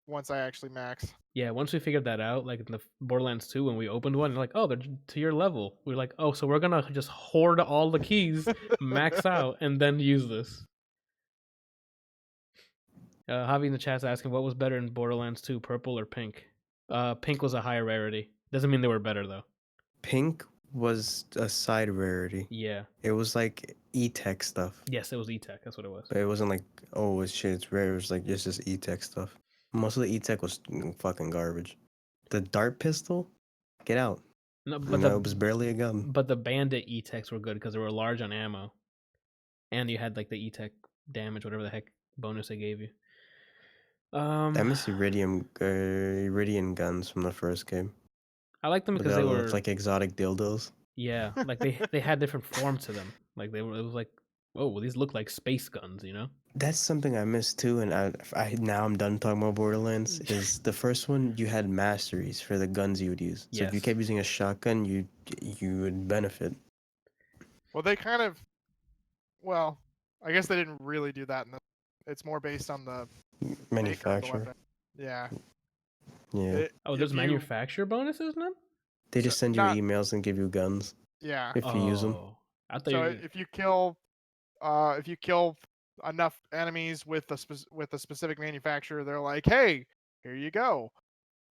S3: once I actually max.
S1: Yeah, once we figured that out, like in the Borderlands 2, when we opened one, like, oh, they're to your level. We're like, oh, so we're gonna just hoard all the keys, max out, and then use this. Javi in the chat's asking, what was better in Borderlands 2, purple or pink? Pink was a higher rarity. Doesn't mean they were better though.
S2: Pink was a side rarity.
S1: Yeah.
S2: It was like E-Tech stuff.
S1: Yes, it was E-Tech. That's what it was.
S2: But it wasn't like, oh, it's shit, it's rare. It was like, it's just E-Tech stuff. Most of the E-Tech was fucking garbage. The dart pistol? Get out.
S1: No, but
S2: it was barely a gun.
S1: But the bandit E-Techs were good because they were large on ammo. And you had like the E-Tech damage, whatever the heck bonus they gave you.
S2: I miss Iridium guns from the first game.
S1: I like them because they were
S2: like exotic dildos.
S1: Yeah, like they had different forms to them. Like it was like, whoa, well, these look like space guns, you know?
S2: That's something I miss too, and I now I'm done talking about Borderlands. Is the first one you had masteries for the guns you would use. So if you kept using a shotgun, you would benefit.
S3: Well, I guess they didn't really do that. It's more based on the
S2: manufacturer.
S3: Yeah.
S2: Yeah.
S1: There's manufacturer bonuses now?
S2: They just send you emails and give you guns.
S3: Yeah.
S2: If you use them.
S3: If you kill enough enemies with a specific manufacturer, they're like, "Hey, here you go."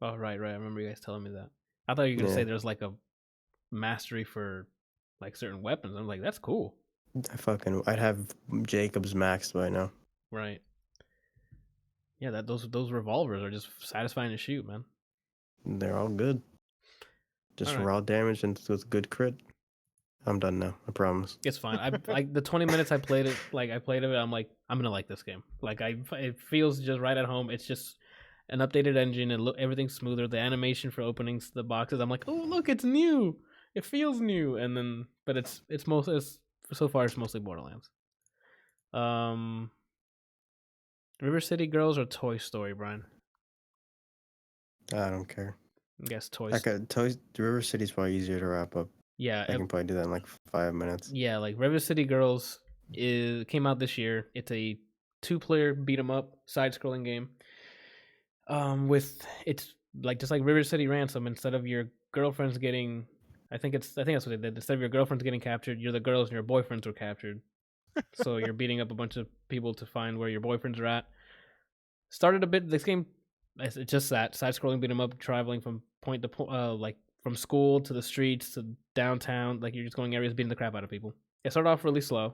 S1: Oh, right. I remember you guys telling me that. I thought you were gonna say there's like a mastery for like certain weapons. I'm like, that's cool.
S2: I'd have Jacob's maxed by now.
S1: Right. Yeah, those revolvers are just satisfying to shoot, man.
S2: They're all good. Just raw damage and with good crit. I'm done now. I promise.
S1: It's fine. I like the 20 minutes I played it. I'm like, I'm gonna like this game. Like it feels just right at home. It's just an updated engine and everything's smoother. The animation for opening the boxes, I'm like, oh look, it's new. It feels new. And then, but it's so far it's mostly Borderlands. River City Girls or Toy Story, Brian?
S2: I don't care.
S1: I guess Toy Story.
S2: River City's probably easier to wrap up.
S1: Yeah,
S2: I can probably do that in like 5 minutes.
S1: Yeah, like River City Girls came out this year. It's a 2-player beat 'em up side-scrolling game. It's like just like River City Ransom. Instead of your girlfriends getting, I think that's what they did. Instead of your girlfriends getting captured, you're the girls and your boyfriends were captured. So you're beating up a bunch of people to find where your boyfriends are at. Started a bit. This game, it's just that side-scrolling beat 'em up, traveling from point to point, like from school to the streets to downtown. Like you're just going areas beating the crap out of people. It started off really slow.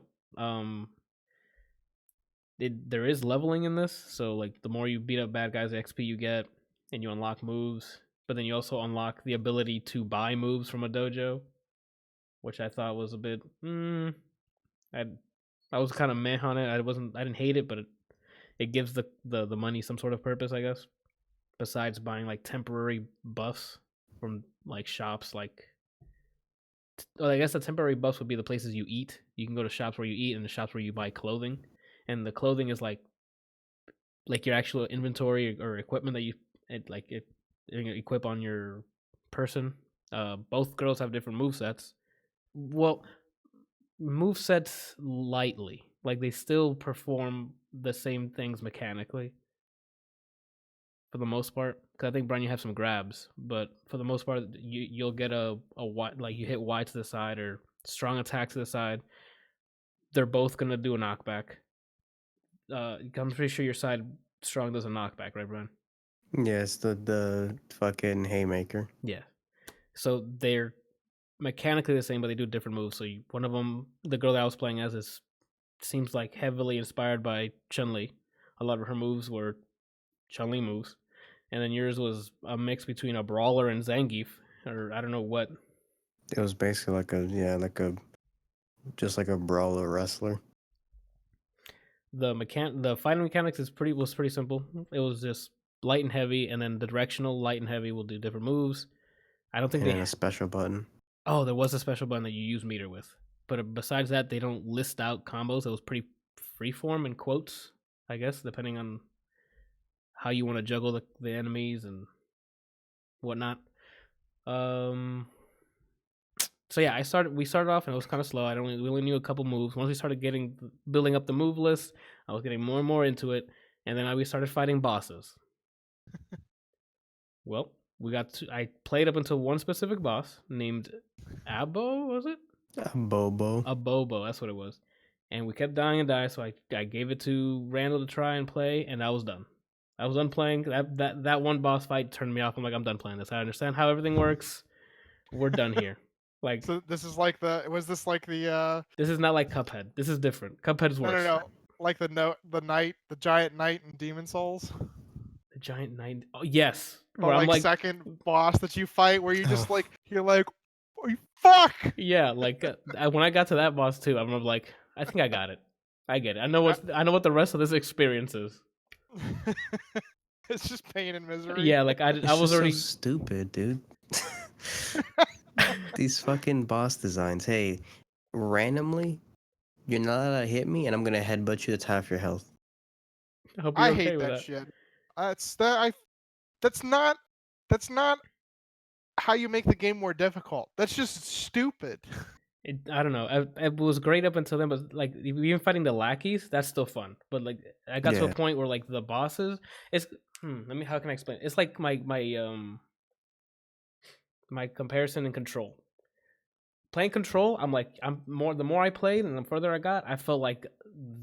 S1: There is leveling in this, so like the more you beat up bad guys, the XP you get, and you unlock moves. But then you also unlock the ability to buy moves from a dojo, which I thought was a bit. I was kind of meh on it. I didn't hate it, but it gives the money some sort of purpose, I guess. Besides buying like temporary buffs from like shops, like I guess the temporary buffs would be the places you eat. You can go to shops where you eat and the shops where you buy clothing, and the clothing is like your actual inventory or equipment that you equip on your person. Both girls have different move sets. Well, move sets lightly, like they still perform the same things mechanically for the most part. Because I think Brian, you have some grabs, but for the most part, you'll get a wide, like you hit wide to the side or strong attack to the side. They're both gonna do a knockback. I'm pretty sure your side strong does a knockback, right, Brian?
S2: Yes, the fucking haymaker.
S1: Yeah. So they're mechanically the same, but they do different moves. So one of them, the girl that I was playing as, seems like heavily inspired by Chun-Li. A lot of her moves were Chun-Li moves, and then yours was a mix between a brawler and Zangief, or I don't know what.
S2: It was basically just like a brawler wrestler.
S1: The fighting mechanics was pretty simple. It was just light and heavy, and then the directional light and heavy will do different moves. I don't think
S2: they had a special button.
S1: Oh, there was a special button that you use meter with, but besides that, they don't list out combos. It was pretty freeform in quotes, I guess, depending on how you want to juggle the enemies and whatnot. So yeah, we started off and it was kind of slow. We only knew a couple moves. Once we started building up the move list, I was getting more and more into it, and then we started fighting bosses. Well, I played up until one specific boss named Abo, was it?
S2: A Bobo,
S1: that's what it was. And we kept dying and dying, so I gave it to Randall to try and play, and I was done. I was done playing. That one boss fight turned me off. I'm like, I'm done playing this. I understand how everything works. We're done here. Like,
S3: so this is like This is
S1: not like Cuphead. This is different. Cuphead is worse.
S3: No. Like the giant knight in Demon Souls.
S1: The giant knight. Oh yes.
S3: Where I'm like second boss that you fight, where you just like you're like, oh, fuck.
S1: Yeah, like when I got to that boss too, I'm like, I think I got it. I get it. I know what the rest of this experience is.
S3: It's just pain and misery.
S1: Yeah, like I was already
S2: so stupid, dude. These fucking boss designs. Hey, randomly, you're not allowed to hit me, and I'm gonna headbutt you to half your health.
S3: I hate that shit. That's not how you make the game more difficult. That's just stupid.
S1: I don't know. It was great up until then, but like even fighting the lackeys, that's still fun. But like I got to a point where like the bosses, it's how can I explain? It's like my comparison in Control. Playing Control, the more I played and the further I got, I felt like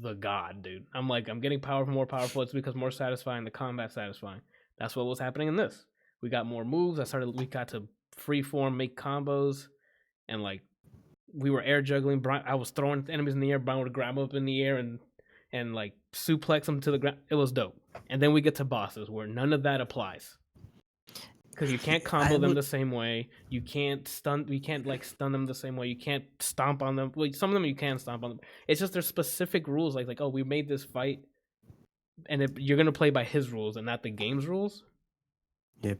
S1: the god, dude. I'm getting more powerful. It's because more satisfying, the combat satisfying. That's what was happening in this. We got more moves. We got to freeform, make combos, and like we were air juggling. I was throwing enemies in the air. Brian would grab them up in the air and like suplex them to the ground. It was dope. And then we get to bosses where none of that applies. Because you can't combo them the same way. You can't stun them the same way. You can't stomp on them. Well, some of them you can stomp on them. It's just there's specific rules. Like oh, we made this fight, and you're gonna play by his rules and not the game's rules.
S2: Yep.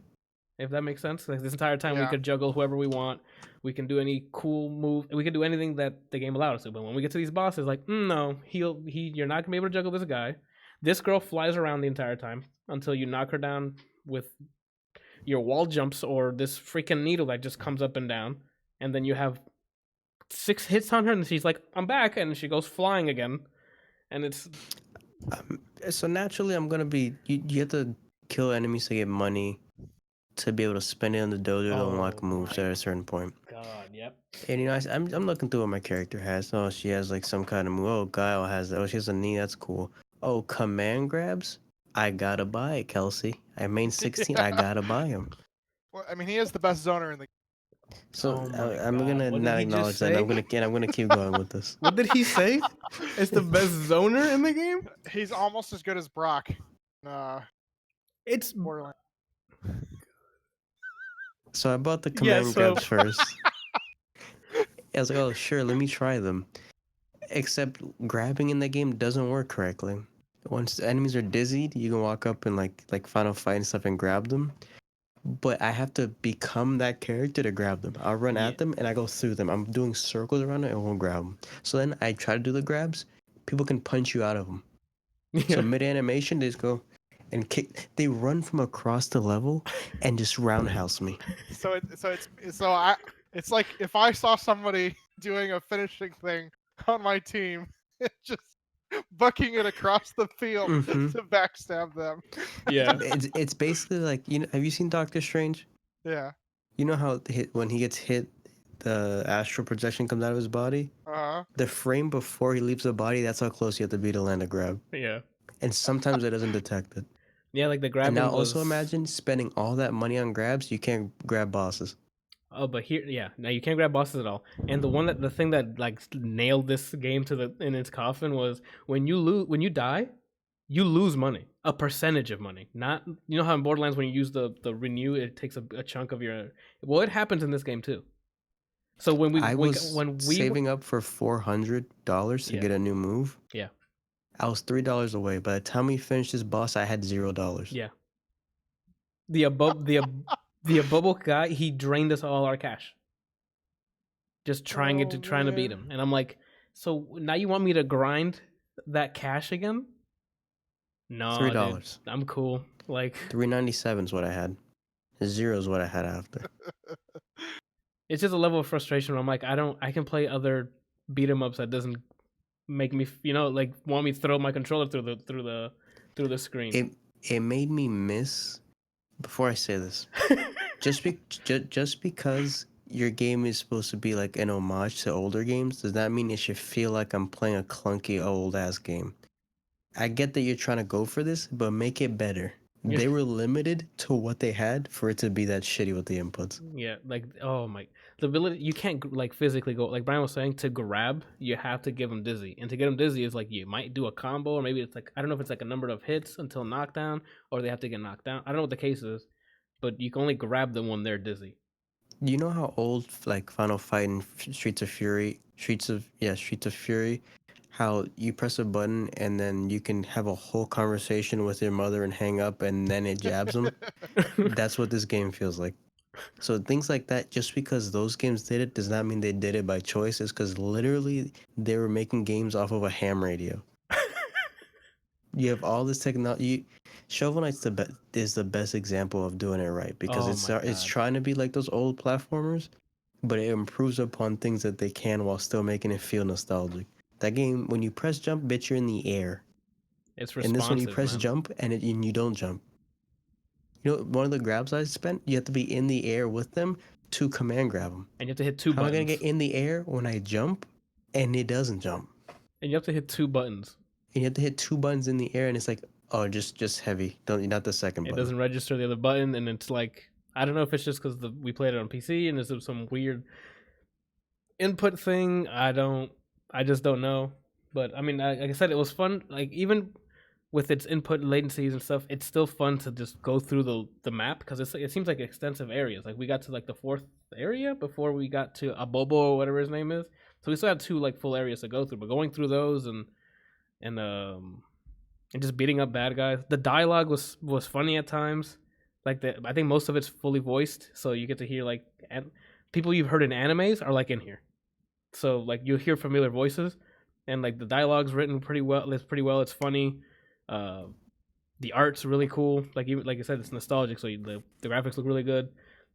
S1: If that makes sense. Like this entire time we could juggle whoever we want. We can do any cool move. We can do anything that the game allowed us to. But when we get to these bosses, like no, you're not gonna be able to juggle this guy. This girl flies around the entire time until you knock her down with your wall jumps or this freaking needle that just comes up and down, and then you have 6 hits on her, and she's like, "I'm back," and she goes flying again, and it's.
S2: So naturally, I'm gonna be. You have to kill enemies to get money, to be able to spend it on the dojo to unlock moves at a certain point.
S1: God, yep.
S2: And I'm looking through what my character has. Oh, she has like some kind of move. Oh, Guile has that. Oh, she has a knee. That's cool. Oh, command grabs. I gotta buy it, Kelsey. I main 16. I gotta buy him.
S3: Well, I mean, he is the best zoner in the.
S2: So I'm gonna not acknowledge that. I'm gonna keep going with this.
S1: What did he say? It's the best zoner in the game.
S3: He's almost as good as Brock.
S1: It's
S3: Borderlands.
S2: So I bought the command grabs first. I was like, oh sure, let me try them. Except grabbing in the game doesn't work correctly. Once the enemies are dizzied, you can walk up and like Final Fight and stuff and grab them. But I have to become that character to grab them. I'll run at them and I go through them. I'm doing circles around it and won't grab them. So then I try to do the grabs. People can punch you out of them. So mid animation, they just go and kick. They run from across the level and just roundhouse me.
S3: It's like if I saw somebody doing a finishing thing on my team, just bucking it across the field to backstab them.
S1: Yeah.
S2: It's basically like, you know, have you seen Doctor Strange?
S3: Yeah.
S2: You know how when he gets hit, the astral projection comes out of his body?
S3: Uh-huh.
S2: The frame before he leaves the body, that's how close you have to be to land a grab.
S1: Yeah.
S2: And sometimes it doesn't detect it.
S1: Yeah, like the grabbing.
S2: And now also imagine spending all that money on grabs, you can't grab bosses.
S1: Oh, but here, yeah, now you can't grab bosses at all. And the thing that like nailed this game in its coffin was when you die, you lose money, a percentage of money. Not, you know how in Borderlands when you use the renew, it takes a chunk of your. Well, it happens in this game too. So when we
S2: saving up for $400 to get a new move.
S1: Yeah.
S2: I was $3 away. By the time we finished this boss, I had $0.
S1: Yeah. The Abobo guy, he drained us all our cash. Just trying to beat him. And I'm like, so now you want me to grind that cash again? No,
S2: $3.
S1: Dude, I'm cool. Like
S2: $3.97 is what I had. 0 is what I had after.
S1: It's just a level of frustration where I'm like, I can play other beat 'em ups that doesn't make me, like want me to throw my controller through the screen.
S2: It made me miss. Before I say this, just because your game is supposed to be like an homage to older games, does that mean it should feel like I'm playing a clunky old ass game? I get that you're trying to go for this, but make it better. Yeah. They were limited to what they had for it to be that shitty with the inputs.
S1: Yeah, like the ability, you can't like physically go, like Brian was saying, to grab you have to give them dizzy, and to get them dizzy is like you might do a combo, or maybe it's like, I don't know if it's like a number of hits until knockdown, or they have to get knocked down. I don't know what the case is, but you can only grab them when they're dizzy.
S2: You know how old like Final Fight and Streets of Fury, how you press a button and then you can have a whole conversation with your mother and hang up and then it jabs them? That's what this game feels like. So things like that, just because those games did it does not mean they did it by choice. It's because literally they were making games off of a ham radio. You have all this technology. Shovel Knight's is the best example of doing it right, because it's trying to be like those old platformers, but it improves upon things that they can while still making it feel nostalgic. That game, when you press jump, bitch, you're in the air.
S1: It's responsive,
S2: and this one, you press jump, and you don't jump. You know, one of the grabs I spent, you have to be in the air with them to command grab them.
S1: And you have to hit two buttons.
S2: How am I going to get in the air when I jump, and it doesn't jump?
S1: And you have to hit two buttons.
S2: And you have to hit two buttons in the air, and it's like, oh, just heavy. Not the second button.
S1: It doesn't register the other button, and it's like, I don't know if it's just because we played it on PC, and there's some weird input thing. I just don't know. But I mean, like I said, it was fun. Like even with its input latencies and stuff, it's still fun to just go through the map, because it seems like extensive areas. Like we got to like the 4th area before we got to Abobo or whatever his name is. So we still had 2 like full areas to go through. But going through those and just beating up bad guys. The dialogue was funny at times. Like I think most of it's fully voiced, so you get to hear like people you've heard in animes are like in here. So like you hear familiar voices, and like the dialogue's written pretty well. It's funny. The art's really cool. Like I said, it's nostalgic, so the graphics look really good.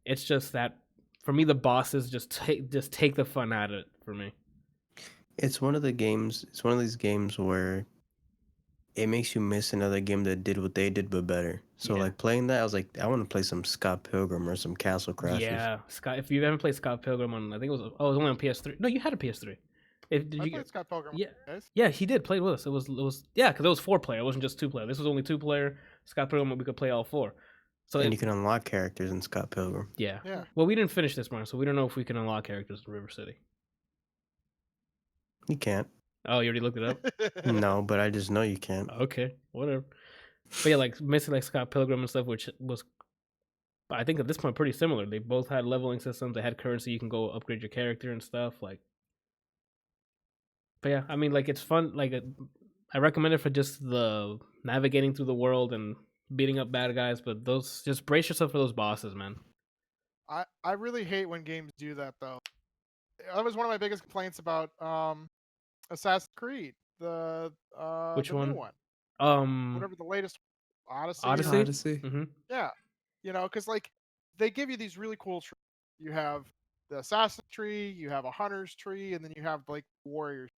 S1: It's just that for me, the bosses just take the fun out of it for me.
S2: It's one of these games where it makes you miss another game that did what they did but better. So like playing that, I was like, I want to play some Scott Pilgrim or some Castle Crashers.
S1: Yeah, Scott. If you haven't played Scott Pilgrim on, I think it was only on PS3. No, you had a PS3.
S3: I played Scott Pilgrim.
S1: Yeah, he did play with us. It was because it was 4-player. It wasn't just 2-player. This was only 2-player. Scott Pilgrim, we could play all 4. So
S2: you can unlock characters in Scott Pilgrim.
S1: Yeah. Well, we didn't finish this one, so we don't know if we can unlock characters in River City.
S2: You can't.
S1: Oh, you already looked it up?
S2: No, but I just know you can't.
S1: Okay, whatever. But yeah, like missing like Scott Pilgrim and stuff, which was, I think at this point, pretty similar. They both had leveling systems. They had currency. You can go upgrade your character and stuff. Like, But yeah, I mean, like it's fun. Like I recommend it for just the navigating through the world and beating up bad guys. But those, just brace yourself for those bosses, man.
S3: I really hate when games do that though. That was one of my biggest complaints about Assassin's Creed,
S1: Which
S3: the new
S1: one?
S3: one, whatever the latest Odyssey.
S2: Odyssey.
S1: Mm-hmm.
S3: Yeah, because like they give you these really cool trees. You have the assassin tree, you have a hunter's tree, and then you have like warriors.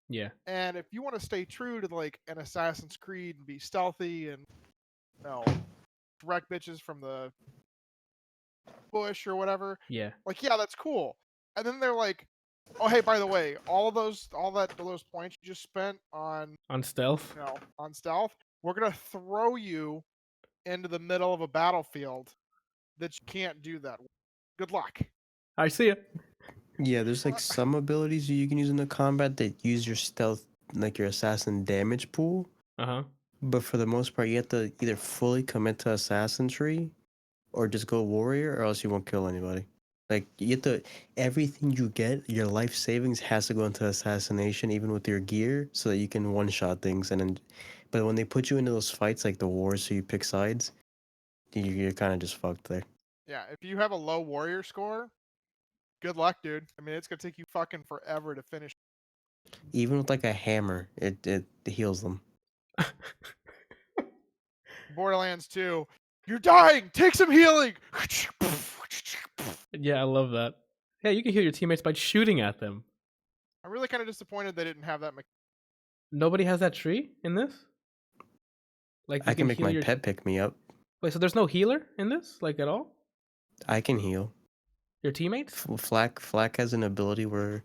S1: Yeah.
S3: And if you want to stay true to like an Assassin's Creed and be stealthy and wreck bitches from the bush or whatever,
S1: Yeah.
S3: like yeah, that's cool. And then they're like, oh hey, by the way, all those points you just spent on
S1: stealth,
S3: on stealth, we're gonna throw you into the middle of a battlefield that you can't do that with. Good luck.
S1: I see it.
S2: Yeah, there's like some abilities you can use in the combat that use your stealth, like your assassin damage pool. But for the most part, you have to either fully commit to assassin tree, or just go warrior, or else you won't kill anybody. Like you have to, everything you get, your life savings has to go into assassination, even with your gear, so that you can one shot things. And then, but when they put you into those fights, like the wars, so you pick sides, you're kind of just fucked there.
S3: Yeah, if you have a low warrior score, good luck, dude. I mean, it's gonna take you fucking forever to finish.
S2: Even with like a hammer, it heals them.
S3: Borderlands 2, you're dying. Take some healing.
S1: Yeah, I love that. Yeah, you can heal your teammates by shooting at them.
S3: I'm really kind of disappointed they didn't have that.
S1: Nobody has that tree in this. Like
S2: I can make my pet pick me up.
S1: Wait, so there's no healer in this, like at all?
S2: I can heal
S1: your teammates.
S2: Flak has an ability where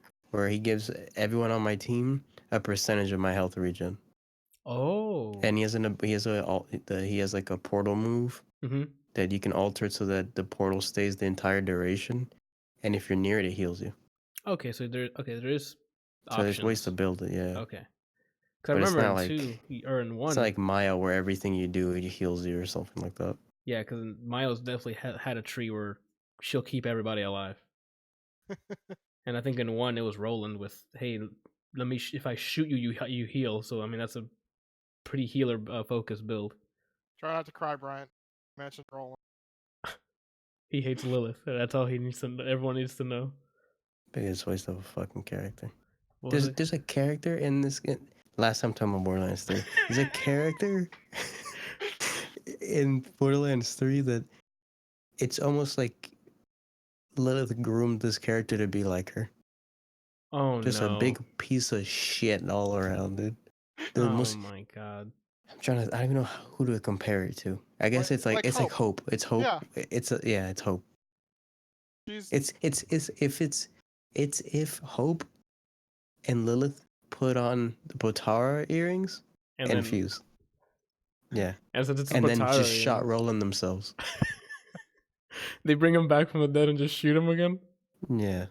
S2: he gives everyone on my team a percentage of my health regen.
S1: Oh.
S2: And he has like a portal move that you can alter so that the portal stays the entire duration, and if you're near it, it heals you.
S1: Okay, so there is.
S2: So there's ways to build it, yeah.
S1: Okay. Because I remember in 2 or in 1.
S2: It's not like Maya where everything you do it heals you or something like that.
S1: Yeah, because Maya's definitely had a tree where she'll keep everybody alive. And I think in 1 it was Roland with, hey, let me if I shoot you, you heal. So I mean that's a pretty healer focused build.
S3: Try not to cry, Bryant. Mention Roland.
S1: He hates Lilith. That's all he needs to. Everyone needs to know.
S2: Biggest waste of a fucking character. There's a character in this. Last time talking about Borderlands 3, there's a character in Borderlands 3 that it's almost like Lilith groomed this character to be like her.
S1: Oh,
S2: just a big piece of shit all around, dude.
S1: My god.
S2: I don't even know who to compare it to. I guess it's like Hope. It's Hope.
S3: Yeah.
S2: It's Hope. It's if Hope and Lilith put on the Botara earrings and fuse. Yeah.
S1: And
S2: then just shot Roland themselves.
S1: They bring him back from the dead and just shoot him again?
S2: Yeah.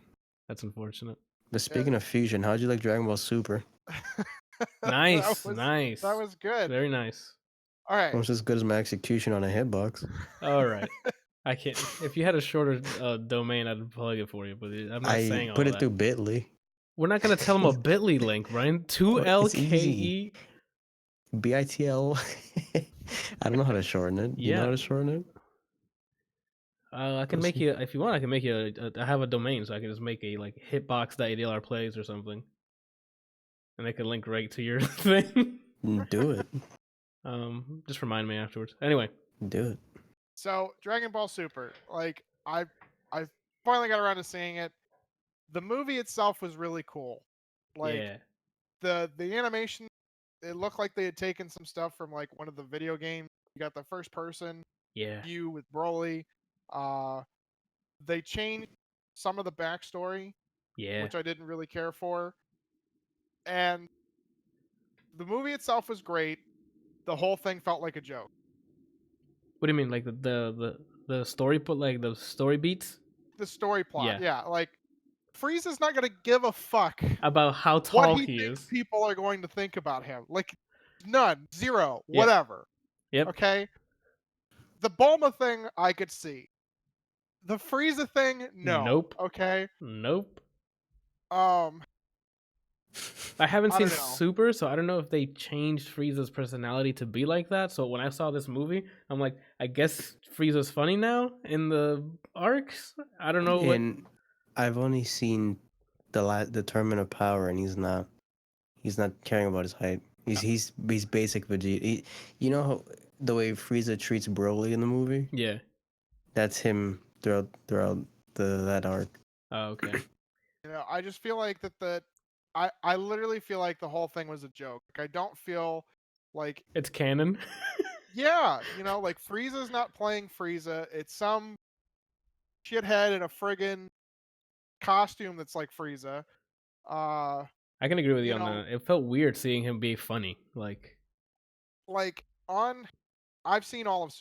S1: That's unfortunate.
S2: But speaking of fusion, how'd you like Dragon Ball Super?
S1: Nice.
S3: That was good.
S1: Very nice.
S3: All right.
S2: Almost as good as my execution on a hitbox.
S1: All right. I can't. If you had a shorter domain, I'd plug it for you. But I'm not saying all that.
S2: I put it through Bitly.
S1: We're not gonna tell them a Bitly link, Ryan. 2LKE.
S2: BITL. I don't know how to shorten it. You know how to shorten it?
S1: I can make you, if you want, I can make you I have a domain, so I can just make a like hitbox.ADLR plays or something. And they can link right to your thing.
S2: Do it.
S1: Just remind me afterwards. Anyway.
S2: Do it.
S3: So Dragon Ball Super, like I finally got around to seeing it. The movie itself was really cool. Like the animation, it looked like they had taken some stuff from like one of the video games. You got the first person view with Broly. They changed some of the backstory, which I didn't really care for. And the movie itself was great. The whole thing felt like a joke.
S1: What do you mean, like the story put like the story beats?
S3: The story plot, yeah. Like Frieza's not gonna give a fuck
S1: about how tall
S3: he
S1: is.
S3: People are going to think about him. Like none, zero, whatever.
S1: Yep.
S3: Okay. The Bulma thing I could see. The Frieza thing, no.
S1: Nope.
S3: Okay.
S1: Nope. I haven't
S3: I
S1: seen
S3: don't know.
S1: Super, so I don't know if they changed Frieza's personality to be like that. So when I saw this movie, I'm like, I guess Frieza's funny now in the arcs. I don't know what.
S2: And I've only seen the Tournament of Power, and he's not caring about his height. He's basic Vegeta. You know how, the way Frieza treats Broly in the movie?
S1: Yeah.
S2: That's him throughout that arc.
S1: Oh, okay.
S3: You know, I just feel like I literally feel like the whole thing was a joke. Like, I don't feel like
S1: It's canon.
S3: yeah, you know, like Frieza's not playing Frieza. It's some shithead in a friggin' costume that's like Frieza.
S1: I can agree with you on
S3: know,
S1: that. It felt weird seeing him be funny. Like
S3: I've seen all of,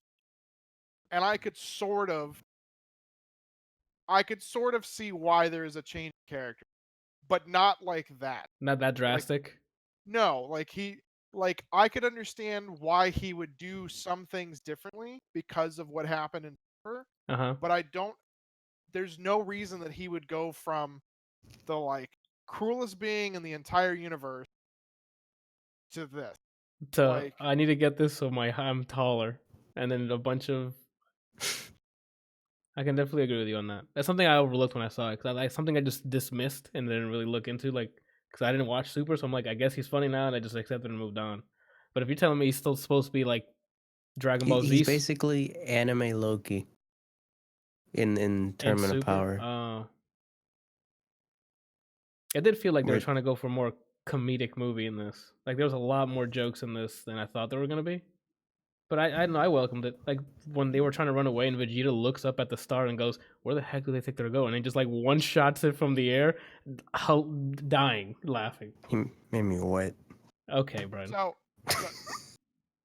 S3: and I could sort of see why there is a change in character, but not like that.
S1: Not that drastic.
S3: Like, no, like I could understand why he would do some things differently because of what happened in Super, but I don't. There's no reason that he would go from the like cruelest being in the entire universe to this. Like,
S1: I need to get this so I'm taller, and then a bunch of. I can definitely agree with you on that. That's something I overlooked when I saw it, because something I just dismissed and didn't really look into, like, because I didn't watch Super, so I'm like, I guess he's funny now, and I just accepted and moved on. But if you're telling me he's still supposed to be like Dragon Ball Z,
S2: he's basically anime Loki in Tournament of Power.
S1: It did feel like they were trying to go for a more comedic movie in this. Like, there was a lot more jokes in this than I thought there were gonna be. But I know I welcomed it. Like when they were trying to run away, and Vegeta looks up at the star and goes, "Where the heck do they think they're going?" And he just like one shots it from the air, dying laughing.
S2: He made me wet.
S1: Okay, Brian.
S3: So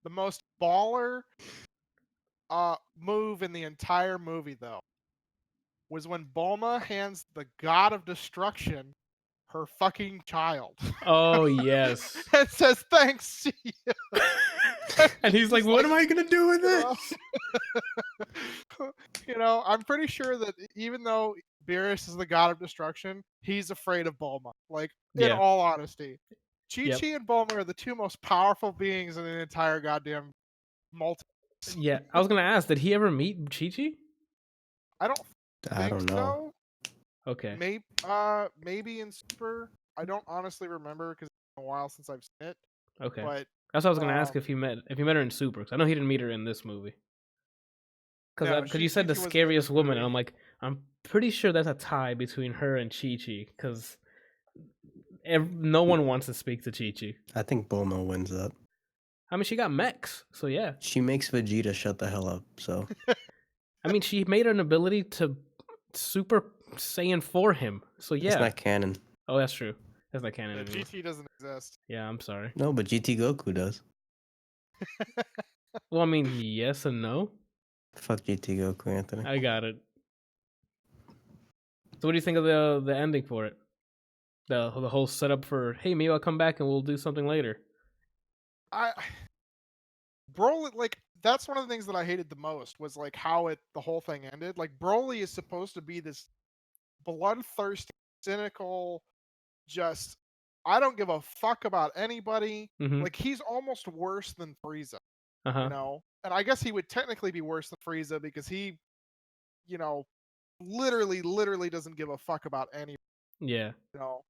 S3: the most baller move in the entire movie, though, was when Bulma hands the God of Destruction her fucking child.
S1: Oh yes.
S3: And says, "Thanks, see ya."
S1: And he's like, "What am I gonna do with it?"
S3: You know, I'm pretty sure that even though Beerus is the God of Destruction, he's afraid of Bulma. Like, in all honesty, Chi-Chi and Bulma are the two most powerful beings in the entire goddamn multiverse.
S1: Yeah, I was gonna ask, did he ever meet Chi-Chi?
S3: I don't know.
S1: So. Okay.
S3: Maybe in Super. I don't honestly remember because it's been a while since I've seen it.
S1: Okay.
S3: But
S1: that's what I was gonna ask, if he met her in Super, because I know he didn't meet her in this movie. Because you said the scariest woman, and I'm like, I'm pretty sure that's a tie between her and Chi-Chi, because no one wants to speak to Chi-Chi.
S2: I think Bulma wins that.
S1: I mean, she got mechs, so yeah.
S2: She makes Vegeta shut the hell up, so.
S1: I mean, she made an ability to Super Saiyan for him, so yeah.
S2: It's not canon.
S1: Oh, that's true. That's not canon
S3: anymore. GT doesn't exist.
S1: Yeah, I'm sorry.
S2: No, but GT Goku does.
S1: Well, I mean, yes and no.
S2: Fuck GT Goku, Anthony.
S1: I got it. So what do you think of the ending for it? The whole setup for, hey, maybe I'll come back and we'll do something later.
S3: Broly, like, that's one of the things that I hated the most, was like how the whole thing ended. Like, Broly is supposed to be this bloodthirsty, cynical, just, I don't give a fuck about anybody.
S1: Mm-hmm.
S3: Like, he's almost worse than Frieza. You know? And I guess he would technically be worse than Frieza because he, you know, literally doesn't give a fuck about anybody.
S1: Yeah.
S3: You know?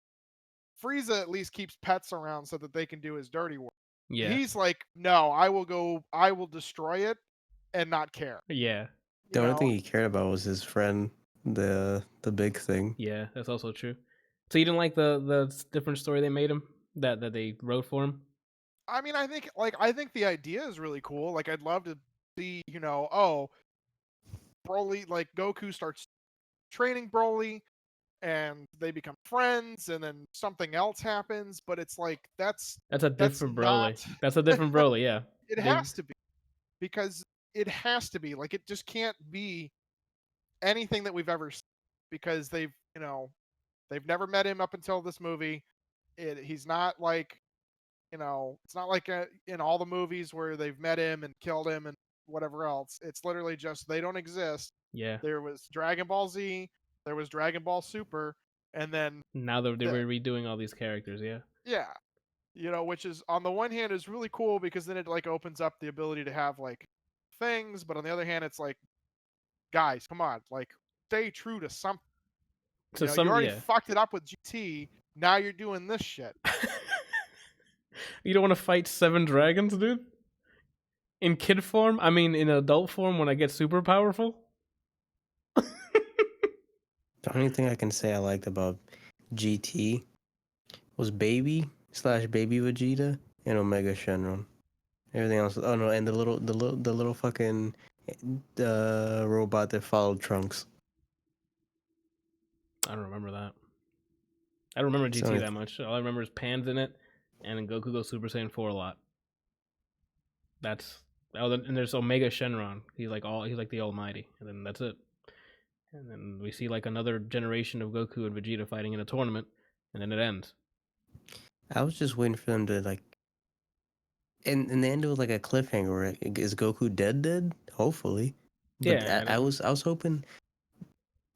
S3: Frieza at least keeps pets around so that they can do his dirty work.
S1: Yeah.
S3: He's like, no, I will destroy it and not care.
S1: Yeah.
S2: The only thing he cared about was his friend, the big thing.
S1: Yeah, that's also true. So you didn't like the different story they made him, that they wrote for him?
S3: I mean, I think the idea is really cool. Like, I'd love to see, Broly, like, Goku starts training Broly and they become friends, and then something else happens, but it's like that's
S1: a different Broly. That's a different Broly, yeah.
S3: It has to be. Because it has to be. Like, it just can't be anything that we've ever seen, because they've never met him up until this movie. He's not like, it's not like in all the movies where they've met him and killed him and whatever else. It's literally just they don't exist.
S1: Yeah.
S3: There was Dragon Ball Z, there was Dragon Ball Super, and then
S1: now they were redoing all these characters, yeah.
S3: Yeah. Which is on the one hand is really cool because then it like opens up the ability to have like things, but on the other hand, it's like, guys, come on, like stay true to something.
S1: So
S3: You already
S1: yeah.
S3: fucked it up with GT. Now you're doing this shit.
S1: You don't want to fight 7 dragons, dude? In kid form? I mean, in adult form when I get super powerful?
S2: The only thing I can say I liked about GT was Baby / Baby Vegeta and Omega Shenron. Everything else. Oh no, and the little fucking robot that followed Trunks.
S1: I don't remember that. I don't remember GT that much. All I remember is Pan's in it, and Goku goes Super Saiyan 4 a lot. And there's Omega Shenron. He's like the Almighty, and then that's it. And then we see like another generation of Goku and Vegeta fighting in a tournament, and then it ends.
S2: I was just waiting for them to like. And in the end, it was like a cliffhanger. Right? Is Goku dead? Hopefully. But
S1: Yeah,
S2: I was hoping.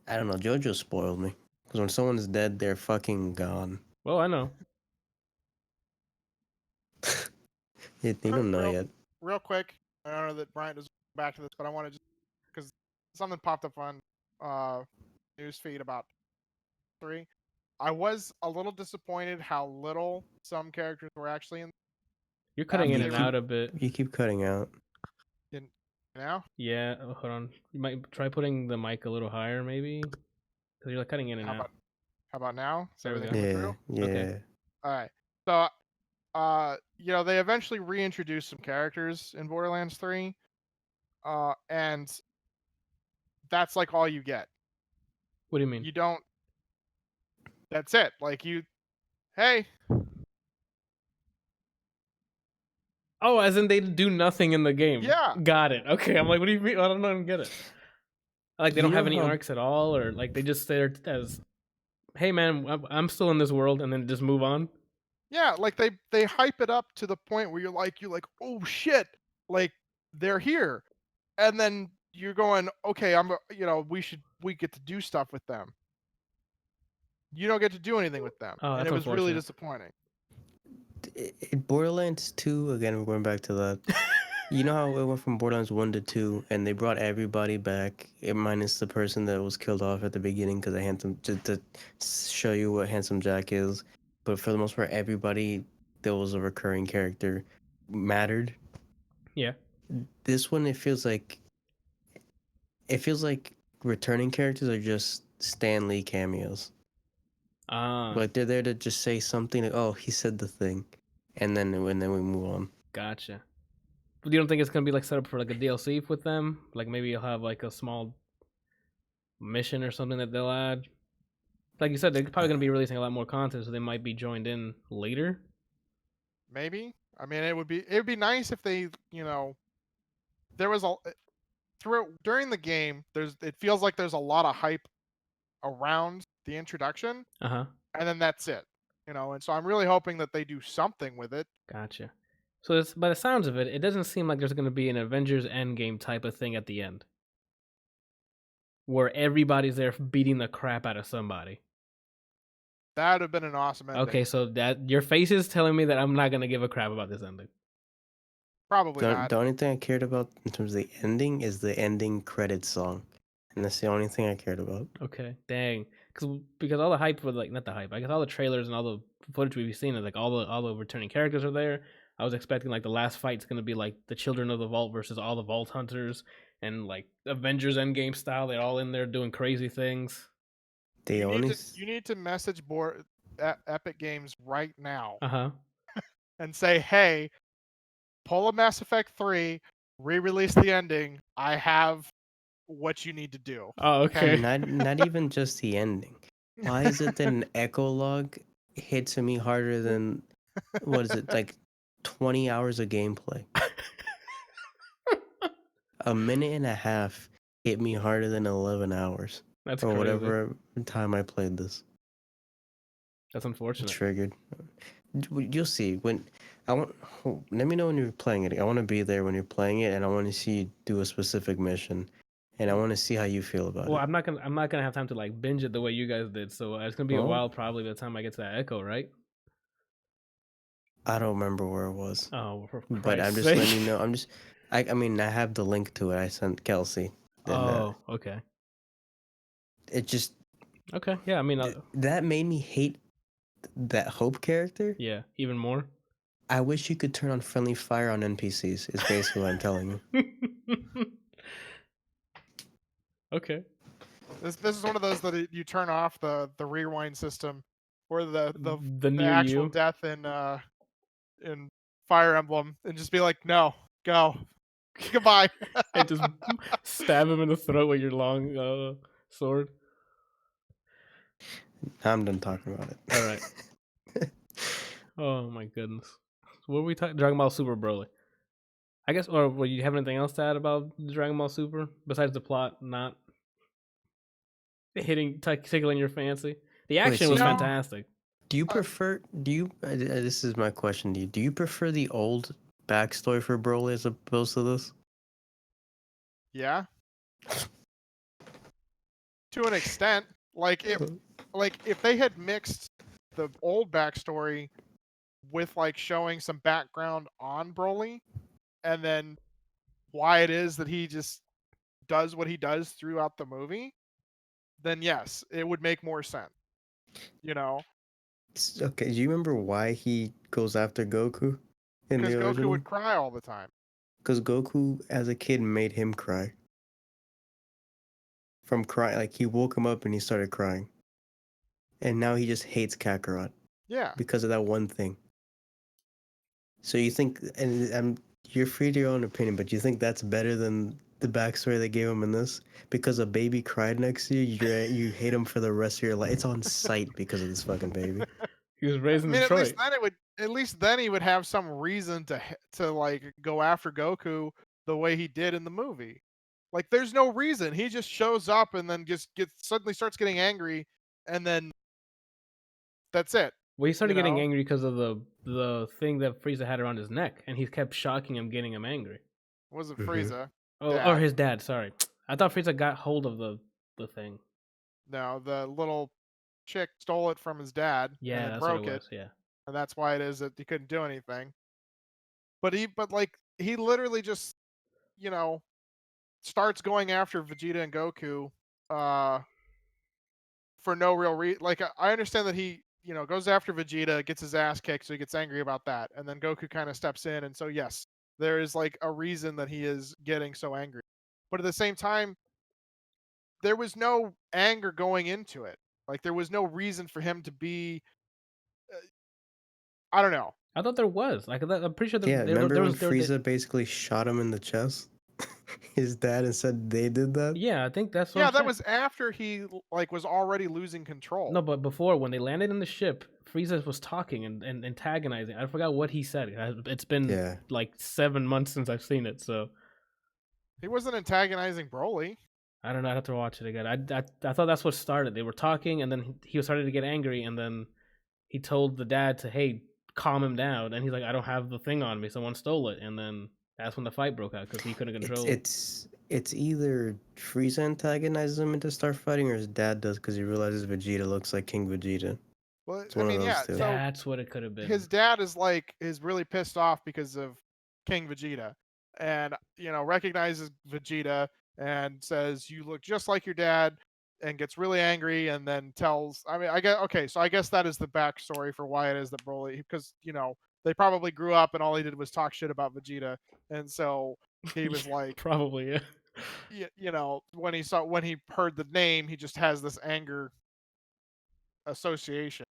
S2: I don't know. JoJo spoiled me because when someone's dead, they're fucking gone.
S1: Well, I know.
S2: They don't know yet.
S3: Real quick, I don't know that Bryant is back to this, but I want to just because something popped up on news feed about 3. I was a little disappointed how little some characters were actually in.
S1: You're cutting in and out a bit.
S2: You keep cutting out.
S3: Now?
S1: Yeah, hold on. You might try putting the mic a little higher, maybe, because you're like cutting in and out.
S3: How about now? Is
S1: there we
S3: everything
S2: go.
S3: through?
S2: Yeah.
S3: Okay. All right. So, they eventually reintroduced some characters in Borderlands 3, and that's like all you get.
S1: What do you mean?
S3: You don't. That's it. Like hey.
S1: Oh, as in they do nothing in the game.
S3: Yeah.
S1: Got it. Okay, I'm like, what do you mean? I don't get it. Like they don't have any arcs at all, or like they just stay there as, hey man, I'm still in this world, and then just move on.
S3: Yeah, like they hype it up to the point where you're like, oh shit, like they're here, and then you're going, okay, we get to do stuff with them. You don't get to do anything with them, and it was really disappointing.
S2: Borderlands 2, again, we're going back to that. You know how it went from Borderlands 1 to 2, and they brought everybody back, minus the person that was killed off at the beginning because they handsome to show you what Handsome Jack is. But for the most part, everybody that was a recurring character mattered.
S1: Yeah.
S2: This one, it feels like returning characters are just Stan Lee cameos. Like they're there to just say something like, "Oh, he said the thing," and then we move on.
S1: Gotcha. But you don't think it's gonna be like set up for like a DLC with them? Like maybe you'll have like a small mission or something that they'll add. Like you said, they're probably gonna be releasing a lot more content, so they might be joined in later.
S3: Maybe. I mean, it would be nice if they, there was during the game. It feels like there's a lot of hype around the introduction.
S1: And
S3: then that's it. And so I'm really hoping that they do something with it.
S1: Gotcha. So by the sounds of it, it doesn't seem like there's going to be an Avengers Endgame type of thing at the end, where everybody's there beating the crap out of somebody.
S3: That would have been an awesome ending.
S1: Okay, so that your face is telling me that I'm not going to give a crap about this ending.
S3: Probably not.
S2: The only thing I cared about in terms of the ending is the ending credits song. And that's the only thing I cared about.
S1: Okay, dang. Because all the hype was like, not the hype, I guess all the trailers and all the footage we've seen is like all the returning characters are there. I was expecting like the last fight's gonna be like the Children of the Vault versus all the Vault Hunters and like Avengers Endgame style. They're all in there doing crazy things.
S3: You need to message Epic Games right now. And say, hey, pull a Mass Effect 3, re-release the ending. I have what you need to do.
S1: Oh, okay.
S2: Not even just the ending. Why is it that an echo log hits me harder than what is it, like 20 hours of gameplay? A minute and a half hit me harder than 11 hours.
S1: That's
S2: or
S1: crazy.
S2: Whatever time I played this.
S1: That's unfortunate.
S2: Triggered. You'll see when let me know when you're playing it. I want to be there when you're playing it, and I want to see you do a specific mission, and I want to see how you feel about it.
S1: Well, I'm not gonna have time to like binge it the way you guys did, so it's gonna be a while probably by the time I get to that echo, right?
S2: I don't remember where it was.
S1: Oh, for
S2: but
S1: Christ's
S2: I'm just
S1: sake.
S2: letting you know. I mean, I have the link to it. I sent Kelsey.
S1: Oh, okay.
S2: It just.
S1: Okay, yeah. I mean,
S2: that made me hate that Hope character.
S1: Yeah, even more.
S2: I wish you could turn on friendly fire on NPCs. Is basically what I'm telling you.
S1: Okay.
S3: This is one of those that you turn off the rewind system, or the
S1: new
S3: actual
S1: you.
S3: death in Fire Emblem, and just be like, no, go, goodbye,
S1: and just stab him in the throat with your long sword.
S2: I'm done talking about it.
S1: All right. Oh my goodness. What were we talking? Dragon Ball Super Broly. I guess, or will you have anything else to add about Dragon Ball Super besides the plot not tickling your fancy? The action was fantastic.
S2: Do you prefer? This is my question to you. Do you prefer the old backstory for Broly as opposed to this?
S3: Yeah. To an extent, like if they had mixed the old backstory with like showing some background on Broly, and then why it is that he just does what he does throughout the movie, then yes, it would make more sense. You know?
S2: Okay, do you remember why he goes after Goku in the original?
S3: Because Goku would cry all the time.
S2: Because Goku, as a kid, made him cry. From crying, like he woke him up and he started crying. And now he just hates Kakarot.
S3: Yeah.
S2: Because of that one thing. So you think, and you're free to your own opinion, but you think that's better than the backstory they gave him in this? Because a baby cried next to you, you hate him for the rest of your life. It's on sight because of this fucking baby.
S1: He was raised in Detroit.
S3: At least then he would have some reason to like go after Goku the way he did in the movie. Like there's no reason. He just shows up and then just suddenly starts getting angry, and then that's it.
S1: Well, he started getting angry because of the thing that Frieza had around his neck, and he kept shocking him, getting him angry.
S3: It wasn't Frieza.
S1: Oh, or his dad. Sorry, I thought Frieza got hold of the thing.
S3: No, the little chick stole it from his dad.
S1: Yeah,
S3: and then
S1: that's
S3: broke
S1: what it was. Yeah,
S3: and that's why it is that he couldn't do anything. But he literally just, starts going after Vegeta and Goku, for no real reason. Like I understand that he, goes after Vegeta, gets his ass kicked, so he gets angry about that, and then Goku kind of steps in, and so yes, there is like a reason that he is getting so angry. But at the same time, there was no anger going into it. Like there was no reason for him to be. I don't know.
S1: I thought there was. Like I'm pretty sure.
S2: Remember when Frieza basically shot him in the chest? His dad, and said they did that.
S1: Yeah, I think that's what.
S3: Yeah, that was after he was already losing control.
S1: No, but before, when they landed in the ship, Frieza was talking and antagonizing. I forgot what he said. It's been like 7 months since I've seen it, so
S3: he wasn't antagonizing Broly.
S1: I don't know. I'd have to watch it again. I thought that's what started. They were talking, and then he started to get angry, and then he told the dad to, hey, calm him down, and he's like, I don't have the thing on me. Someone stole it, and then that's when the fight broke out because he couldn't control it.
S2: It's either Frieza antagonizes him into start fighting, or his dad does because he realizes Vegeta looks like King Vegeta.
S3: Well, I mean, yeah,
S1: so that's what it could have been.
S3: His dad is really pissed off because of King Vegeta, and recognizes Vegeta and says, "You look just like your dad," and gets really angry, and then tells. I mean, I guess that is the backstory for why it is that Broly, because they probably grew up and all he did was talk shit about Vegeta, and so he was like,
S1: probably,
S3: yeah. When he heard the name, he just has this anger association.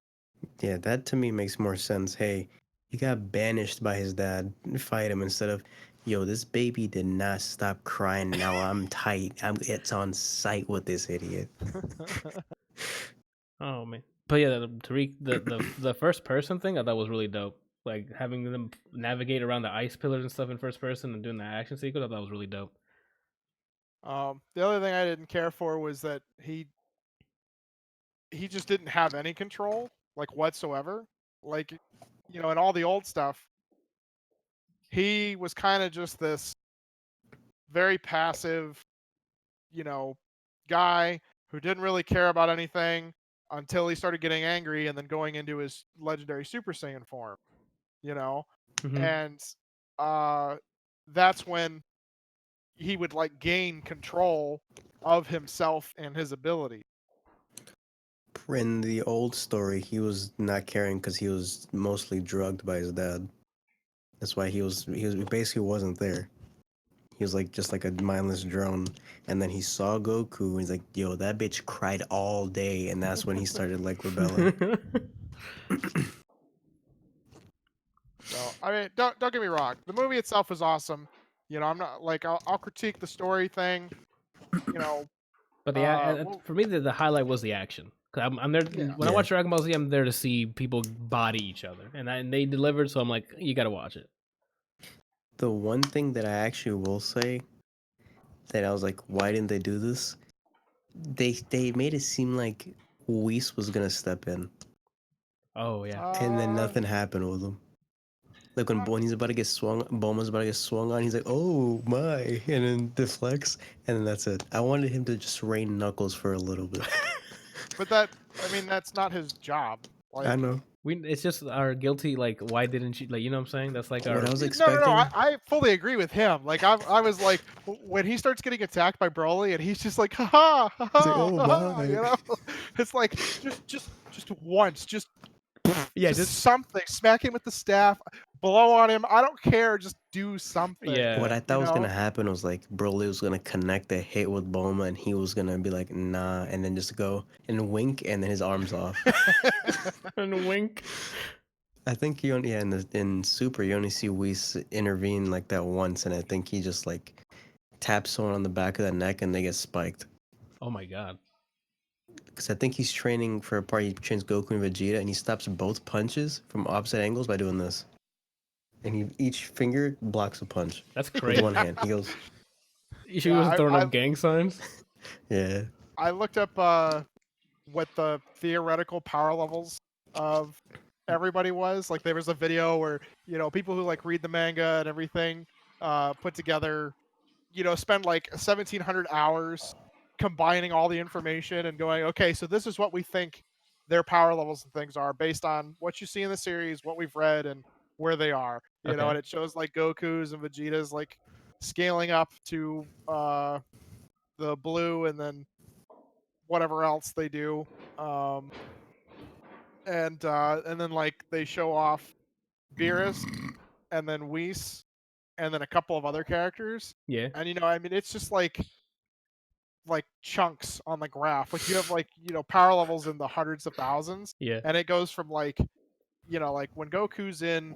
S2: Yeah, that to me makes more sense. Hey, he got banished by his dad. Fight him instead of, yo, this baby did not stop crying. Now I'm tight. It's on sight with this idiot.
S1: Oh man, but yeah, the first person thing I thought was really dope. Like having them navigate around the ice pillars and stuff in first person and doing the action sequence, I thought was really dope.
S3: The other thing I didn't care for was that he just didn't have any control, like whatsoever. Like, in all the old stuff, he was kind of just this very passive, guy who didn't really care about anything until he started getting angry and then going into his legendary Super Saiyan form. and that's when he would like gain control of himself and his ability.
S2: In the old story, he was not caring because he was mostly drugged by his dad. That's why he basically wasn't there. He was like just like a mindless drone. And then he saw Goku and he's like, yo, that bitch cried all day, and that's when he started like rebelling.
S3: So I mean, don't get me wrong. The movie itself is awesome. I'm not like I'll critique the story thing.
S1: But for me, the highlight was the action. Cause I'm there when I
S2: Yeah.
S1: watch Dragon Ball Z. I'm there to see people body each other, and they delivered. So I'm like, you gotta watch it.
S2: The one thing that I actually will say that I was like, why didn't they do this? They made it seem like Whis was gonna step in,
S1: Oh yeah.
S2: and then nothing happened with him. Like when he's about to get swung, Bulma's about to get swung on, he's like, oh my, and then deflects, and then that's it. I wanted him to just rain Knuckles for a little bit.
S3: But that's not his job. Like,
S2: I know.
S1: It's just our guilty. Like, why didn't you? Like, you know what I'm saying? That's like our.
S2: What I was expecting.
S3: No. I fully agree with him. Like, I was like, when he starts getting attacked by Broly, and he's just like, ha ha, ha ha,
S2: like, oh my.
S3: It's like just once, just something. Smack him with the staff, blow on him. I don't care. Just do something.
S1: Yeah.
S2: What I thought was gonna happen was like Broly was gonna connect a hit with Bulma, and he was gonna be like, nah, and then just go and wink, and then his arms off.
S1: And wink.
S2: I think you only in Super you only see Whis intervene like that once, and I think he just like taps someone on the back of the neck and they get spiked.
S1: Oh my god.
S2: Because I think he's training for a part. He trains Goku and Vegeta, and he stops both punches from opposite angles by doing this. And each finger blocks a punch.
S1: That's crazy.
S2: With one hand. He goes.
S1: He wasn't throwing up gang signs.
S2: Yeah.
S3: I looked up what the theoretical power levels of everybody was. Like, there was a video where people who like read the manga and everything put together, spend like 1,700 hours combining all the information and going, okay, so this is what we think their power levels and things are based on what you see in the series, what we've read, and where they are. And it shows like Goku's and Vegeta's like scaling up to the blue, and then whatever else they do. And then like they show off Beerus and then Whis and then a couple of other characters.
S1: Yeah.
S3: And I mean, it's just like chunks on the graph. Like, you have like power levels in the hundreds of thousands.
S1: Yeah.
S3: And it goes from like like when Goku's in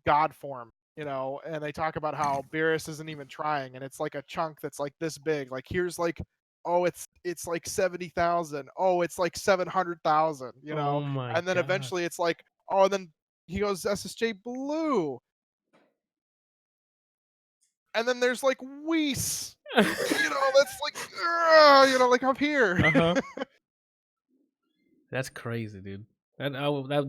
S3: God form, and they talk about how Beerus isn't even trying, and it's like a chunk that's like this big. Like, here's like, oh, it's like 70,000. Oh, it's like 700,000.
S1: Oh my
S3: and then
S1: god.
S3: eventually it's like, oh, and then he goes SSJ Blue, and then there's like Whis. That's like, like up here.
S1: Uh-huh. That's crazy, dude. I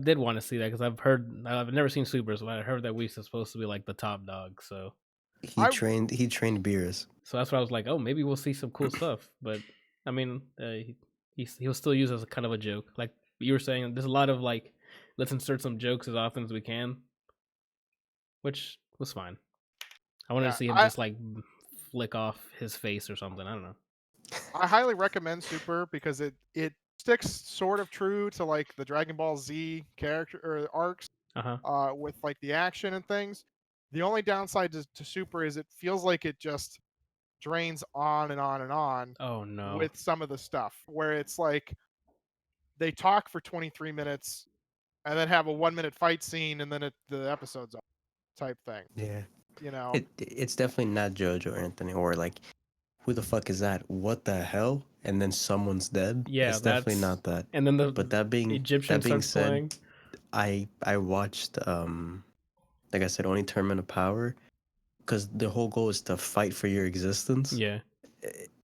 S1: did want to see that because I've never seen Super, so I heard that Whis is supposed to be like the top dog. So
S2: he trained Beerus.
S1: So that's why I was like, oh, maybe we'll see some cool stuff. But I mean, he'll still use as a kind of a joke. Like you were saying, there's a lot of like, let's insert some jokes as often as we can, which was fine. I wanted to see him just like flick off his face or something. I don't know.
S3: I highly recommend Super because it sticks sort of true to like the Dragon Ball Z character or arcs, with like the action and things. The only downside to Super is it feels like it just drains on and on and on.
S1: Oh no!
S3: With some of the stuff where it's like they talk for 23 minutes and then have a 1-minute fight scene and then the episode's up, type thing.
S2: Yeah. It's definitely not JoJo, Anthony, or like, who the fuck is that? What the hell? And then someone's dead.
S1: Yeah,
S2: it's definitely not that.
S1: And then
S2: that being
S1: Egyptian starts
S2: said,
S1: playing.
S2: I watched like I said, only Tournament of Power, because the whole goal is to fight for your existence.
S1: Yeah.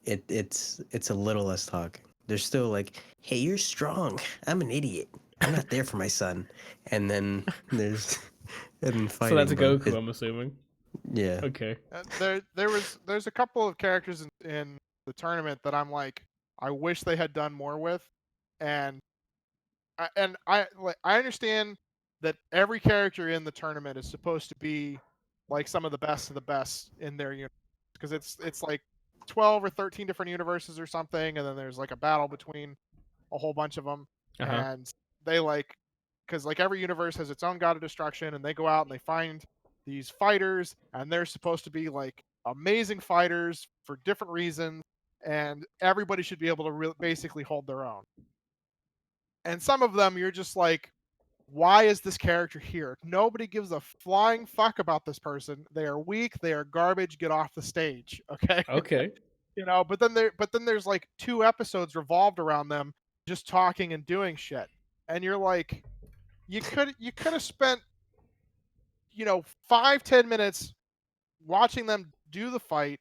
S2: It's a little less talking. They're still like, hey, you're strong. I'm an idiot. I'm not there for my son. And then there's and fighting.
S1: So that's a Goku, I'm assuming.
S2: Yeah.
S1: Okay.
S3: There's a couple of characters in the tournament that I'm like, I wish they had done more with, and I understand that every character in the tournament is supposed to be like some of the best of the best in their universe, because it's like 12 or 13 different universes or something, and then there's like a battle between a whole bunch of them, and they like, because like every universe has its own god of destruction, and they go out and they find these fighters, and they're supposed to be like amazing fighters for different reasons, and everybody should be able to basically hold their own. And some of them you're just like, why is this character here? Nobody gives a flying fuck about this person. They are weak. They are garbage. Get off the stage. Okay.
S1: Okay.
S3: But then there's like 2 episodes revolved around them just talking and doing shit. And you're like, you could have spent 5-10 minutes watching them do the fight,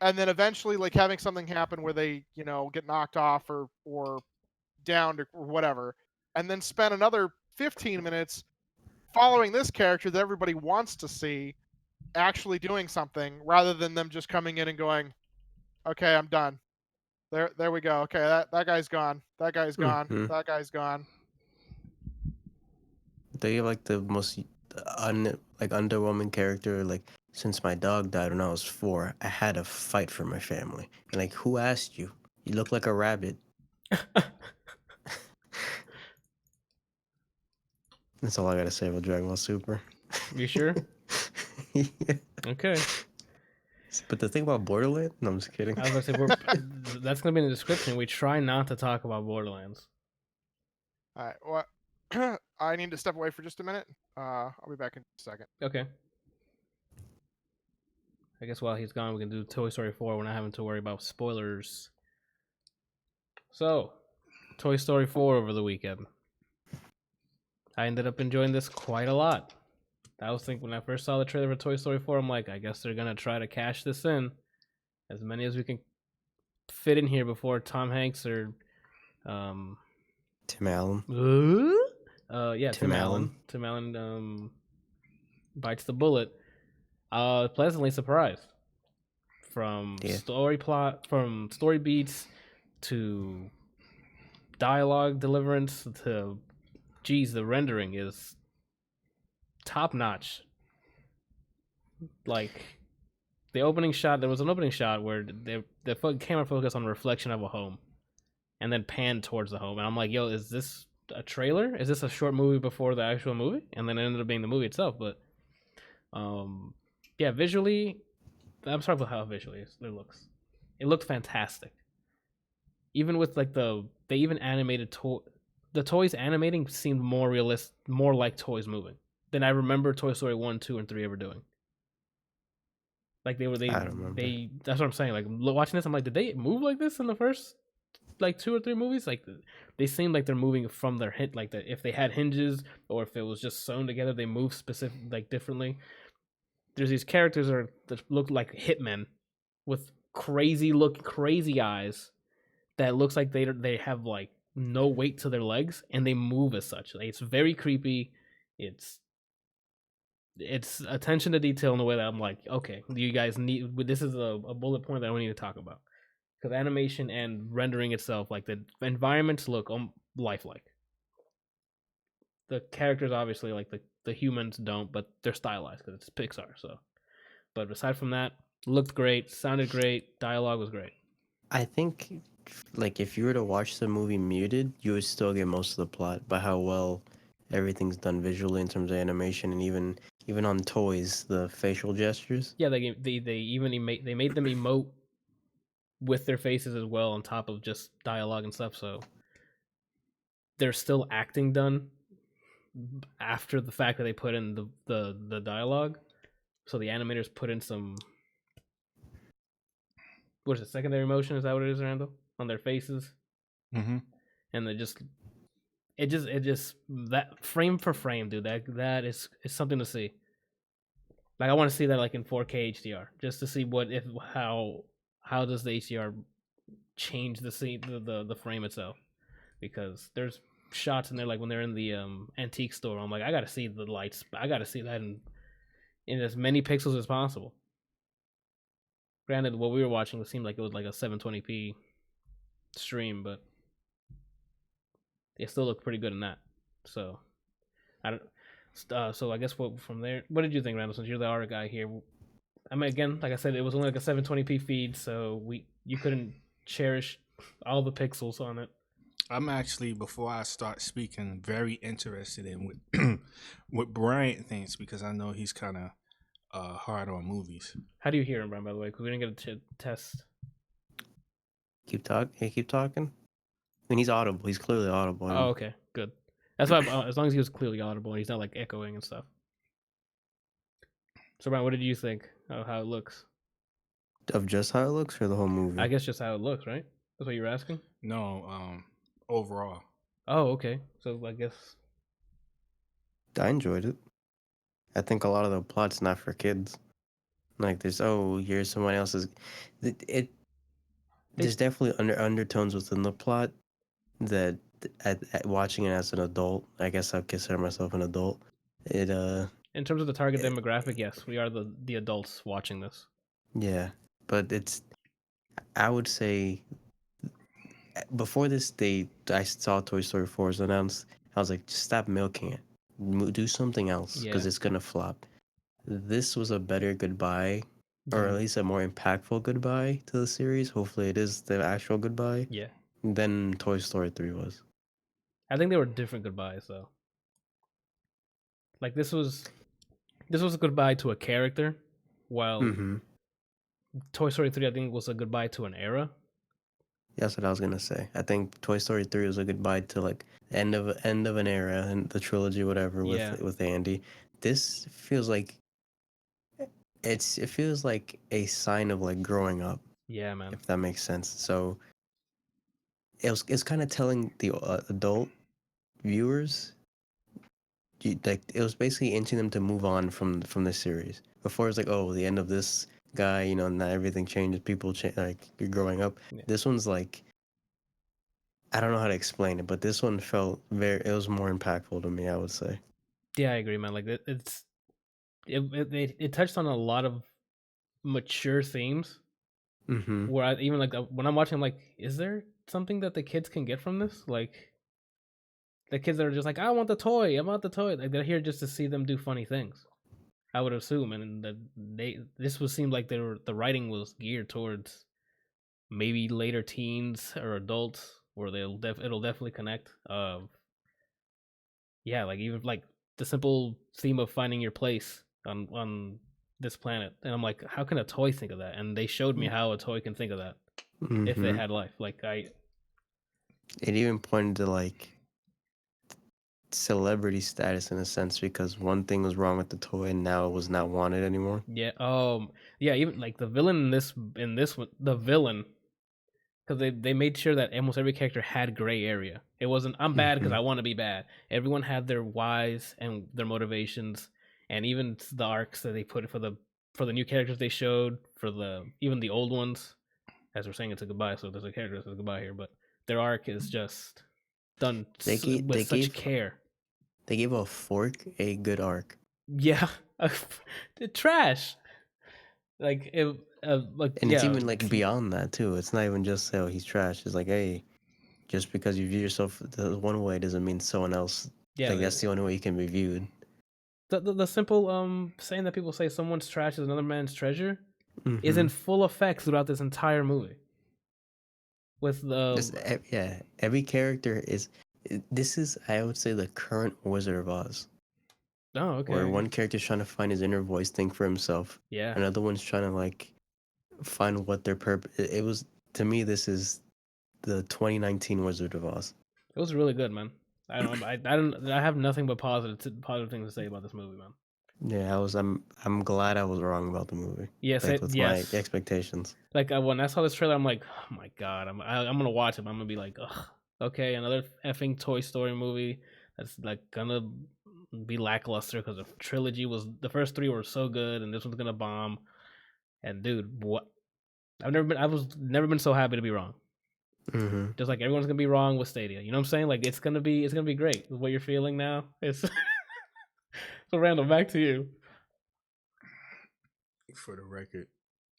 S3: and then eventually like having something happen where they, get knocked off or downed or whatever, and then spend another 15 minutes following this character that everybody wants to see actually doing something, rather than them just coming in and going, okay, I'm done. There we go. Okay, that guy's gone. That guy's gone.
S2: Mm-hmm.
S3: That guy's gone.
S2: They like the most underwhelming character. Like, since my dog died when I was 4, I had to fight for my family. And like, who asked you? You look like a rabbit. That's all I gotta say about Dragon Ball Super.
S1: You sure?
S2: Yeah.
S1: Okay.
S2: But the thing about Borderlands, no, I'm just kidding.
S1: I was gonna say that's gonna be in the description. We try not to talk about Borderlands.
S3: All right. Well, I need to step away for just a minute. I'll be back in a second.
S1: Okay. I guess while he's gone, we can do Toy Story 4 without having to worry about spoilers. So, Toy Story 4 over the weekend. I ended up enjoying this quite a lot. I was thinking when I first saw the trailer for Toy Story 4, I'm like, I guess they're gonna try to cash this in, as many as we can fit in here before Tom Hanks or
S2: Tim Allen.
S1: Tim Allen bites the bullet. Pleasantly surprised. From story beats to dialogue deliverance to, geez, the rendering is top notch. Like the opening shot, there was an opening shot where the camera focused on the reflection of a home, and then panned towards the home, and I'm like, yo, is this a trailer? Is this a short movie before the actual movie? And then it ended up being the movie itself. But yeah, visually, I'm sorry about how visually it looks. It looked fantastic. Even with like they even animated the toys animating seemed more realistic, more like toys moving than I remember Toy Story 1, 2, and 3 ever doing. Like I don't remember. That's what I'm saying. Like watching this, I'm like, did they move like this in the first like 2 or 3 movies? Like they seem like they're moving from their hint, like that if they had hinges or if it was just sewn together, they move specific like differently. There's these characters that look like hitmen with crazy eyes that looks like they have like no weight to their legs and they move as such. Like, it's very creepy. It's attention to detail in a way that I'm like, okay, you guys need. This is a bullet point that we need to talk about, because animation and rendering itself, like the environments look lifelike. The characters obviously, like the humans don't, but they're stylized because it's Pixar. So, but aside from that, looked great, sounded great, dialogue was great.
S2: I think, like, if you were to watch the movie muted, you would still get most of the plot by how well everything's done visually in terms of animation, and even on toys, the facial gestures.
S1: Yeah, they even made them emote with their faces as well, on top of just dialogue and stuff. So there's still acting done after the fact that they put in the dialogue. So the animators put in some, what is it, secondary motion? Is that what it is, Randall? On their faces.
S4: Mm-hmm.
S1: And it just that frame for frame, dude, that is something to see. Like I want to see that like in 4K HDR, just to see how does the HDR change the scene, the frame itself, because there's shots in there like when they're in the antique store. I'm like, I gotta see the lights. I gotta see that in as many pixels as possible. Granted, what we were watching, it seemed like it was like a 720p stream, but it still looked pretty good in that. So I don't. So I guess from there, what did you think, Randall? Since you're the art guy here, I mean, again, like I said, it was only like a 720p feed, so you couldn't cherish all the pixels on it.
S4: I'm actually, before I start speaking, very interested in what Bryant thinks, because I know he's kind of hard on movies.
S1: How do you hear him, Brian, by the way? Because we didn't get a test.
S2: Keep talking. I mean, he's audible. He's clearly audible.
S1: Oh, okay, good. That's why, as long as he was clearly audible and he's not like echoing and stuff. So, Brian, what did you think of how it looks?
S2: Of just how it looks, or the whole movie?
S1: I guess just how it looks, right? That's what you were asking?
S4: No, overall.
S1: Oh, okay. So I guess
S2: I enjoyed it. I think a lot of the plot's not for kids. Like here's someone else's. There's definitely undertones within the plot that at watching it as an adult, I guess I'd consider myself an adult. In
S1: terms of the target demographic, yes, we are the adults watching this.
S2: Yeah, but I would say before this date, I saw Toy Story 4 was announced. I was like, just stop milking it. Do something else, because it's going to flop. This was a better goodbye, or at least a more impactful goodbye to the series. Hopefully it is the actual goodbye.
S1: Yeah.
S2: Than Toy Story 3 was.
S1: I think they were different goodbyes, though. Like, this was a goodbye to a character, while Toy Story 3, I think, was a goodbye to an era.
S2: That's what I was gonna say. I think Toy Story 3 was a goodbye to like end of an era and the trilogy, whatever, with Andy. This feels like it feels like a sign of like growing up.
S1: Yeah, man.
S2: If that makes sense. So it's kind of telling the adult viewers, like it was basically inching them to move on from the series. Before it's like, oh, the end of this guy, you know, now everything changes. People change, like you're growing up. Yeah. This one's like, I don't know how to explain it, but this one felt it was more impactful to me, I would say.
S1: Yeah, I agree, man. Like it touched on a lot of mature themes. Where I even like when I'm watching, I'm like, is there something that the kids can get from this? Like, the kids that are just like, I want the toy. Like, they're here just to see them do funny things, I would assume. And this seemed like the writing was geared towards maybe later teens or adults, where it'll definitely connect. Yeah, like even like the simple theme of finding your place on this planet, and I'm like, how can a toy think of that? And they showed me how a toy can think of that if they had life. Like it
S2: even pointed to like celebrity status in a sense, because one thing was wrong with the toy and now it was not wanted anymore.
S1: Yeah. Yeah. Even like the villain in this one, the villain, because they made sure that almost every character had gray area. It wasn't I'm bad because I want to be bad. Everyone had their whys and their motivations, and even the arcs that they put for the new characters they showed, for even the old ones. As we're saying, it's a goodbye, so there's a character that says goodbye here, but their arc is just done with such care.
S2: They gave a fork a good arc.
S1: Yeah, trash. Like it.
S2: It's even like beyond that too. It's not even just he's trash. It's like, hey, just because you view yourself the one way doesn't mean someone else. Yeah, like that's the only way you can be viewed.
S1: The simple saying that people say someone's trash is another man's treasure is in full effect throughout this entire movie. With
S2: every character is. This is, I would say, the current Wizard of Oz.
S1: Oh, okay.
S2: Where one character's trying to find his inner voice, think for himself.
S1: Yeah.
S2: Another one's trying to like find what their purpose. It was, to me, this is the 2019 Wizard of Oz.
S1: It was really good, man. I have nothing but positive things to say about this movie, man.
S2: Yeah, I'm glad I was wrong about the movie.
S1: Yes,
S2: with my expectations.
S1: Like when I saw this trailer, I'm like, oh my god, I'm gonna watch it. I'm gonna be like, ugh, okay, another effing Toy Story movie that's like gonna be lackluster because the first three were so good, and this one's gonna bomb. And dude, what? I was never been so happy to be wrong. Just like everyone's gonna be wrong with Stadia. You know what I'm saying? Like it's gonna be great. What you're feeling now, it's so Randall. Back to you.
S4: For the record,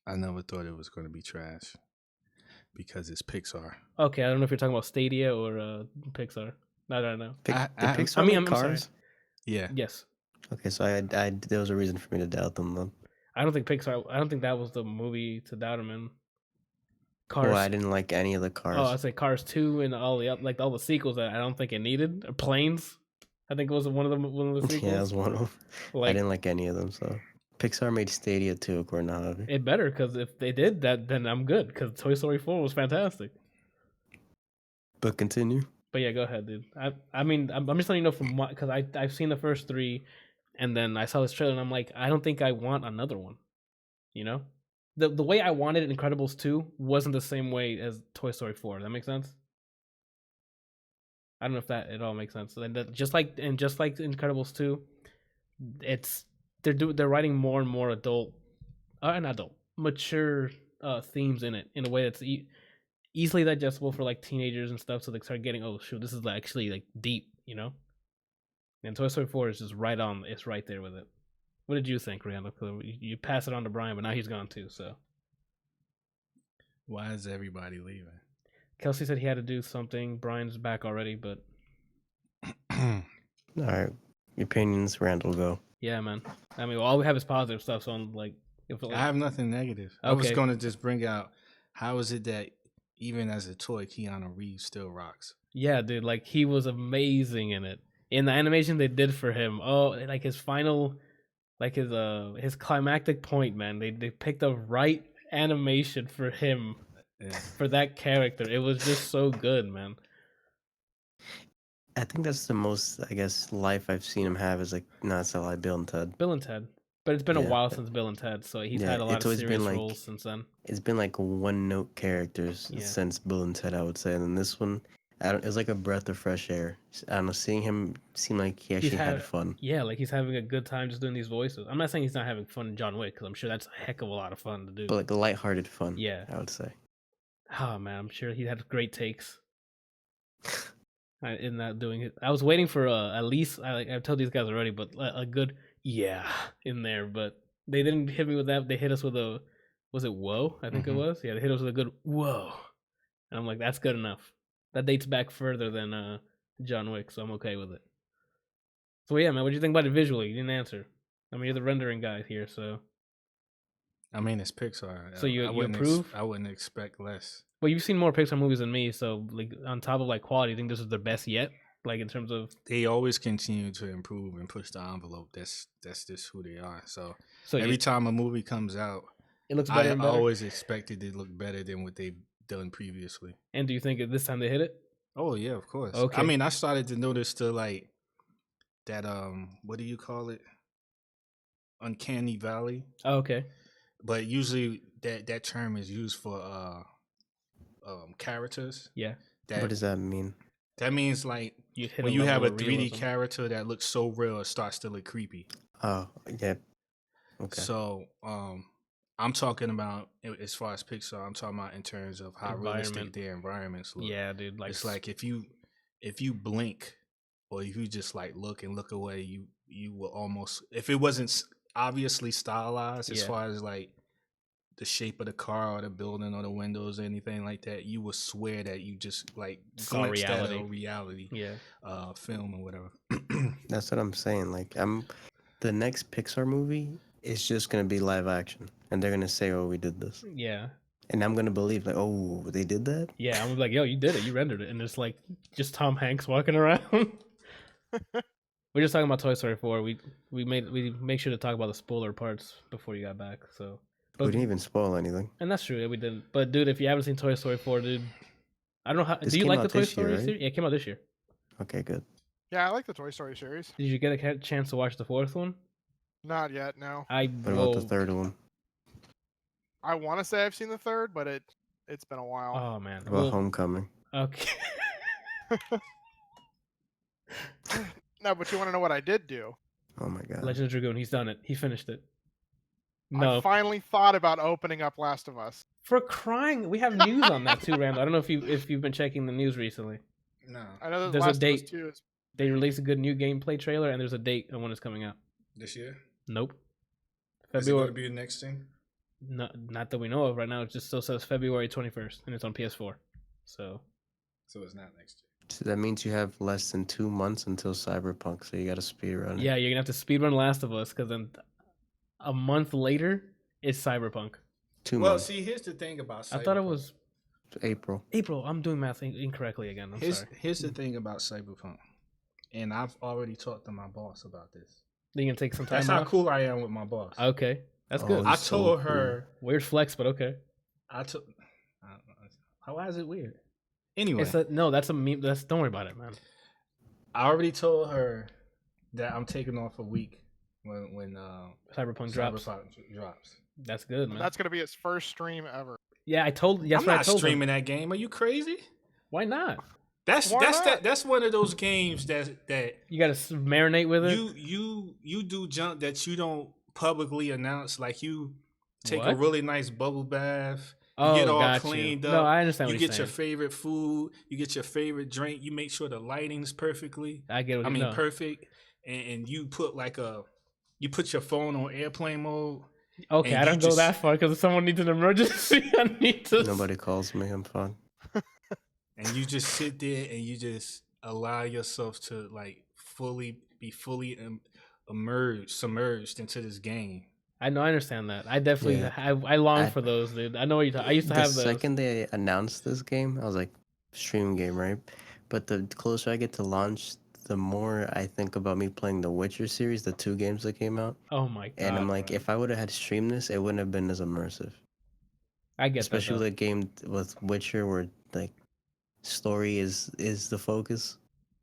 S4: I never thought it was gonna be trash because it's Pixar.
S1: Okay, I don't know if you're talking about Stadia or Pixar. I don't know.
S2: Pixar. I'm Cars.
S4: Yeah.
S1: Yes.
S2: Okay, so I there was a reason for me to doubt them then.
S1: I don't think Pixar. I don't think that was the movie to doubt him in. Cars.
S2: Well, I didn't like any of the Cars.
S1: Oh, I say Cars 2 and all the sequels that I don't think it needed. Or Planes. I think it was one of the sequels.
S2: Yeah, it was one of them. I didn't like any of them, so Pixar made Stadia too, according to Javi.
S1: It better, because if they did that, then I'm good. Because Toy Story 4 was fantastic.
S2: But continue.
S1: But yeah, go ahead, dude. I mean, I'm just letting you know from what, because I've seen the first 3, and then I saw this trailer, and I'm like, I don't think I want another one. You know, the way I wanted Incredibles 2 wasn't the same way as Toy Story 4. That makes sense. I don't know if that at all makes sense. And just like Incredibles 2, they're writing more and more mature themes in it in a way that's easily digestible for like teenagers and stuff. So they start getting, oh shoot, this is actually like deep, you know. And Toy Story 4 is just right on. It's right there with it. What did you think, Randall? You pass it on to Brian, but now he's gone too. So
S4: why is everybody leaving?
S1: Kelsey said he had to do something. Brian's back already, but
S2: all right, your opinions, Randall, go.
S1: Yeah, man. I mean, all we have is positive stuff. So I'm like,
S4: I have nothing negative. Okay. I was going to just bring out, how is it that even as a toy, Keanu Reeves still rocks?
S1: Yeah, dude. Like, he was amazing in it. In the animation they did for him, like his final, like his climactic point, man. They picked the right animation for him, for that character. It was just so good, man.
S2: I think that's the most, I guess, life I've seen him have is like, no, it's not like Bill and Ted.
S1: Bill and Ted. But it's been a while since Bill and Ted, so he's had a lot of serious roles since then.
S2: It's been like one-note characters since Bill and Ted, I would say. And then this one, it's like a breath of fresh air. I don't know, seeing him seemed like he actually had fun.
S1: Yeah, like he's having a good time just doing these voices. I'm not saying he's not having fun in John Wick, because I'm sure that's a heck of a lot of fun to do.
S2: But like a lighthearted fun,
S1: yeah,
S2: I would say.
S1: Oh, man, I'm sure he had great takes. In that doing it, I was waiting for at least I've told these guys already, but a good in there, but they didn't hit me with that. They hit us with was it whoa? I think it was. Yeah, they hit us with a good whoa, and I'm like, that's good enough. That dates back further than John Wick, so I'm okay with it. So yeah, man, what do you think about it visually? You didn't answer. I mean, you're the rendering guy here, so.
S4: I mean, it's Pixar.
S1: So you approve?
S4: I wouldn't expect less.
S1: Well, you've seen more Pixar movies than me, so like on top of like quality, you think this is the best yet? Like in terms of
S4: they always continue to improve and push the envelope. That's just who they are. So every time a movie comes out,
S1: it looks better.
S4: I always expected it to look better than what they've done previously.
S1: And do you think this time they hit it?
S4: Oh yeah, of course.
S1: Okay.
S4: I mean, I started to notice like that. What do you call it? Uncanny Valley.
S1: Oh, okay.
S4: But usually that term is used for characters.
S1: Yeah.
S2: What does that mean?
S4: That means like when you have a 3D character that looks so real, it starts to look creepy.
S2: Oh, yeah. Okay.
S4: So I'm talking about, as far as Pixar, I'm talking about in terms of how realistic their environments look.
S1: Yeah, dude. Like,
S4: it's like if you blink, or if you just like look away, you will almost, if it wasn't obviously stylized as far as like the shape of the car or the building or the windows or anything like that, you would swear that you just like glimpsed at a reality film or whatever.
S2: That's what I'm saying. Like the next Pixar movie is just gonna be live action, and they're gonna say, "Oh, we did this."
S1: Yeah.
S2: And I'm gonna believe like, "Oh, they did that."
S1: Yeah, I'm like, "Yo, you did it. You rendered it," and it's like just Tom Hanks walking around. We're just talking about Toy Story 4. We make sure to talk about the spoiler parts before you got back. So.
S2: But we didn't even spoil anything.
S1: And that's true. We didn't. But dude, if you haven't seen Toy Story 4, dude, I don't know how. Do you like the Toy Story series? Yeah, it came out this year.
S2: Okay, good.
S3: Yeah, I like the Toy Story series.
S1: Did you get a chance to watch the fourth one?
S3: Not yet, no.
S2: What about the third one?
S3: I want to say I've seen the third, but it's been a while.
S1: Oh man.
S2: What about Homecoming?
S1: Okay.
S3: No, but you want to know what I did do?
S2: Oh my god.
S1: Legend of Dragoon. He's done it. He finished it.
S3: No. I finally thought about opening up Last of Us.
S1: For crying, we have news on that too, Randall. I don't know if you've been checking the news recently.
S4: No.
S3: I know
S1: there's
S3: Last
S1: a date.
S3: Of Us 2 is...
S1: They released a good new gameplay trailer, and there's a date on when it's coming out.
S4: This year?
S1: Nope.
S4: February. Is it going to be the next thing?
S1: No, not that we know of right now. It just still says February 21st, and it's on PS4. So
S4: it's not next
S2: So that means you have less than 2 months until Cyberpunk, so you got to speed run it.
S1: Yeah, you're gonna have to speedrun Last of Us because then a month later it's Cyberpunk.
S2: 2 months.
S4: See, here's the thing about Cyberpunk.
S1: I thought it was
S2: April.
S1: I'm doing math incorrectly again. I'm sorry.
S4: Here's the thing about Cyberpunk, and I've already talked to my boss about this.
S1: You can take some time.
S4: That's
S1: off?
S4: how cool I am with my boss.
S1: Okay, that's good.
S4: I told her
S1: weird flex, but okay.
S4: Why is it weird? Anyway,
S1: that's a meme. Don't worry about it, man.
S4: I already told her that I'm taking off a week when
S1: Cyberpunk drops. That's good, man.
S3: That's gonna be his first stream ever.
S1: Yeah, I told.
S4: I'm not streaming that game. Are you crazy?
S1: Why not?
S4: That's one of those games that
S1: you gotta marinate with it.
S4: You do junk that you don't publicly announce. Like you take a really nice bubble bath. You get all cleaned up.
S1: No, I understand.
S4: You get your favorite food. You get your favorite drink. You make sure the lighting's perfectly. Perfect. And you put you put your phone on airplane mode.
S1: Okay, I don't go that far because if someone needs an emergency, I need to.
S2: Nobody calls me. I'm fine.
S4: And you just sit there and you just allow yourself to be fully submerged into this game.
S1: I know, I understand that. I definitely, I long for those, dude. I know what you're talking. I used to have those.
S2: The second they announced this game, I was like, stream game, right? But the closer I get to launch, the more I think about me playing the Witcher series, the 2 games that came out.
S1: Oh my god!
S2: And I'm like, if I would have had streamed this, it wouldn't have been as immersive.
S1: I get
S2: especially with a game with Witcher where like story is the focus,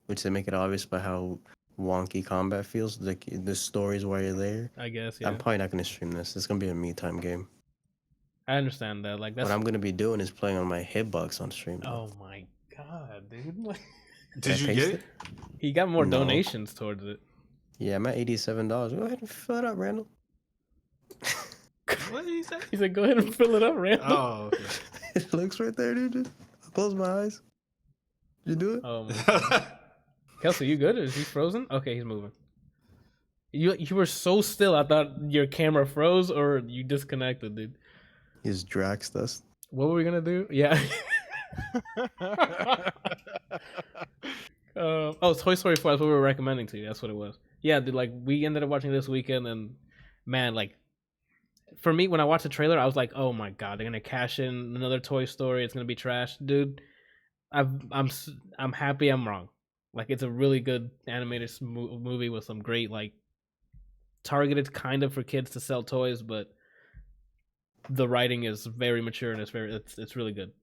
S2: which they make it obvious by how wonky combat feels. Like the stories while you're there.
S1: I guess. Yeah.
S2: I'm probably not gonna stream this. It's gonna be a me time game.
S1: I understand that. Like that's
S2: what I'm gonna be doing is playing on my hitbox on stream.
S1: Oh my god, dude!
S4: Did you get it?
S1: He got more donations towards it.
S2: Yeah, I'm at $87. Go ahead and fill it up, Randall.
S4: What did he say?
S1: He said, "Go ahead and fill it up, Randall."
S2: Oh, okay. It looks right there, dude. I'll close my eyes. Did you do it?
S1: Oh my god. Kelsey, you good? Is he frozen? Okay, he's moving. You were so still. I thought your camera froze or you disconnected, dude.
S2: He's Drax dust.
S1: What were we gonna do? Yeah. Toy Story 4. That's what we were recommending to you. That's what it was. Yeah, dude. Like we ended up watching this weekend, and man, like for me, when I watched the trailer, I was like, oh my god, they're gonna cash in another Toy Story. It's gonna be trash, dude. I'm happy I'm wrong. Like it's a really good animated movie with some great like targeted kind of for kids to sell toys, but the writing is very mature and it's really good.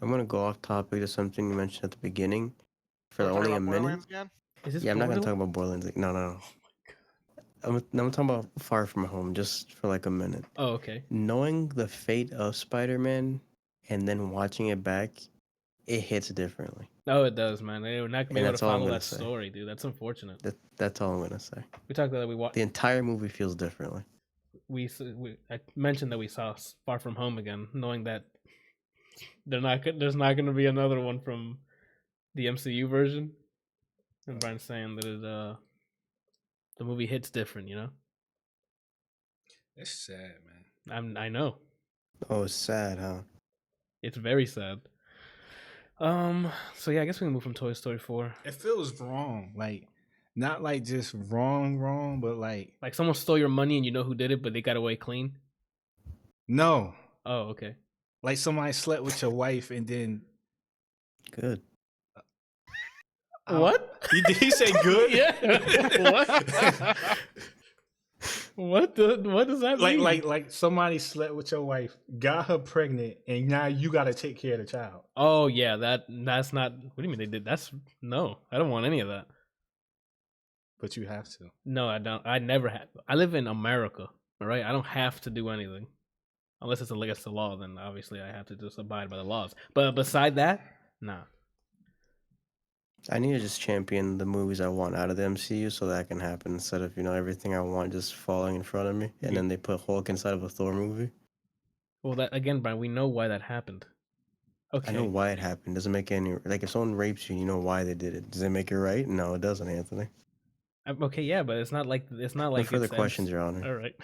S1: I'm
S2: gonna go off topic to something you mentioned at the beginning for only a minute. I'm not gonna talk about Borderlands. No. I'm talking about Far From Home just for like a minute.
S1: Oh, okay.
S2: Knowing the fate of Spider-Man and then watching it back, it hits differently.
S1: Oh, it does, man. They were not gonna be able to follow that story, dude. That's unfortunate.
S2: That's all I'm gonna say.
S1: We talked about that. We watched
S2: the entire movie feels differently.
S1: I mentioned that we saw Far From Home again, knowing that there's not gonna be another one from the MCU version. And Brian's saying that the movie hits different, you know.
S4: It's sad, man.
S1: I know.
S2: Oh, it's sad, huh?
S1: It's very sad. So yeah, I guess we can move from Toy Story 4.
S4: It feels wrong, like not like just wrong, but like
S1: someone stole your money and you know who did it, but they got away clean.
S4: No.
S1: Oh, okay.
S4: Like somebody slept with your wife and then.
S2: Good.
S1: What?
S4: Did he say good?
S1: Yeah. What? What does that mean?
S4: Like somebody slept with your wife, got her pregnant, and now you got to take care of the child.
S1: Oh yeah, that's not. What do you mean they did? No, I don't want any of that.
S4: But you have to.
S1: No, I don't. I never have. I live in America, all right? I don't have to do anything unless it's against the law. Then obviously I have to just abide by the laws. But beside that, nah.
S2: I need to just champion the movies I want out of the MCU so that can happen instead of, everything I want just falling in front of me. And then they put Hulk inside of a Thor movie.
S1: Well, that again, Brian, we know why that happened. Okay.
S2: I know why it happened. Doesn't make any... Like, if someone rapes you, you know why they did it. Does it make it right? No, it doesn't, Anthony.
S1: Okay, yeah, but it's not like... No
S2: further questions, Your Honor.
S1: All right.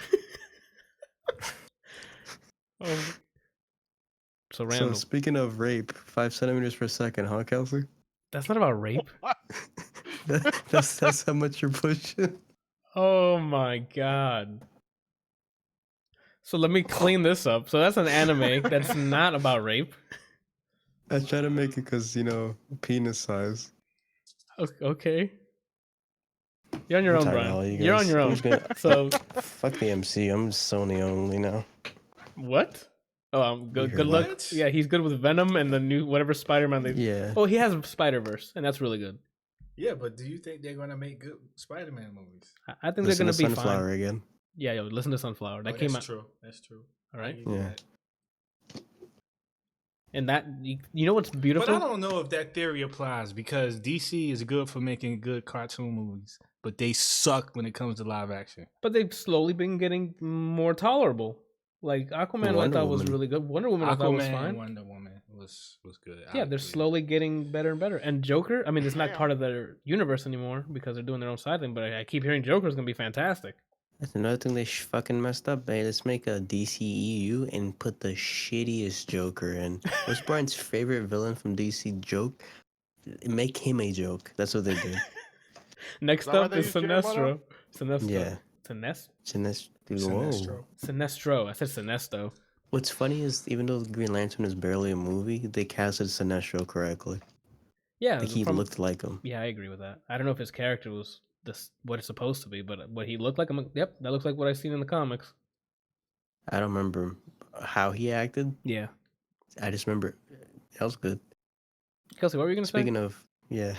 S1: So, Randall.
S2: So, speaking of rape, 5 centimeters per second, huh, Kelsey?
S1: That's not about rape.
S2: That's how much you're pushing.
S1: Oh my god. So let me clean this up. So that's an anime that's not about rape.
S2: I try to make it because, penis size.
S1: Okay. You're on your
S2: I'm
S1: own,
S2: tired of
S1: Brian.
S2: all you
S1: You're on
S2: guys.
S1: your
S2: I'm
S1: own.
S2: just gonna
S1: So
S2: fuck the MC. I'm Sony only now.
S1: what? Oh, good.
S2: You
S1: Good
S2: heard
S1: luck.
S4: what?
S1: Yeah, he's good with Venom and the new whatever Spider-Man.
S2: Yeah.
S1: Oh, he has Spider-Verse, and that's really good.
S4: Yeah, but do you think they're gonna make good Spider-Man movies?
S1: I think
S2: Listen
S1: they're
S2: to
S1: gonna be
S2: Sunflower
S1: fine.
S2: again.
S1: Yeah, yo, listen to Sunflower. That
S4: Oh,
S1: came
S4: that's
S1: out.
S4: true. That's true.
S1: All right.
S2: Yeah.
S1: And that you know what's beautiful?
S4: But I don't know if that theory applies because DC is good for making good cartoon movies, but they suck when it comes to live action.
S1: But they've slowly been getting more tolerable. Like Aquaman, I
S2: Wonder
S1: thought was
S2: Woman.
S1: really good. Wonder Woman, I thought was
S4: Aquaman
S1: fine.
S4: and Wonder Woman was good.
S1: Yeah, they're slowly getting better and better. And Joker, I mean, it's not
S3: Damn.
S1: part of their universe anymore because they're doing their own side thing. But I keep hearing Joker's gonna be fantastic.
S2: That's another thing they fucking messed up, man. Let's make a DCEU and put the shittiest Joker in. What's Brian's favorite villain from DC? Joke? Make him a joke. That's what they did.
S1: Next
S3: that why
S1: up
S3: they
S1: is
S3: use Jared Leto?
S1: Sinestro.
S2: Yeah.
S1: Sinestro.
S2: Whoa.
S1: Sinestro. I said Sinestro.
S2: What's funny is even though Green Lantern is barely a movie, they casted Sinestro correctly.
S1: Yeah,
S2: Like he looked like him.
S1: Yeah, I agree with that. I don't know if his character was what it's supposed to be, but what he looked like, I'm like, yep, that looks like what I've seen in the comics.
S2: I don't remember how he acted.
S1: Yeah.
S2: I just remember that was good.
S1: Kelsey, what were you going to say?
S2: Speaking of, yeah.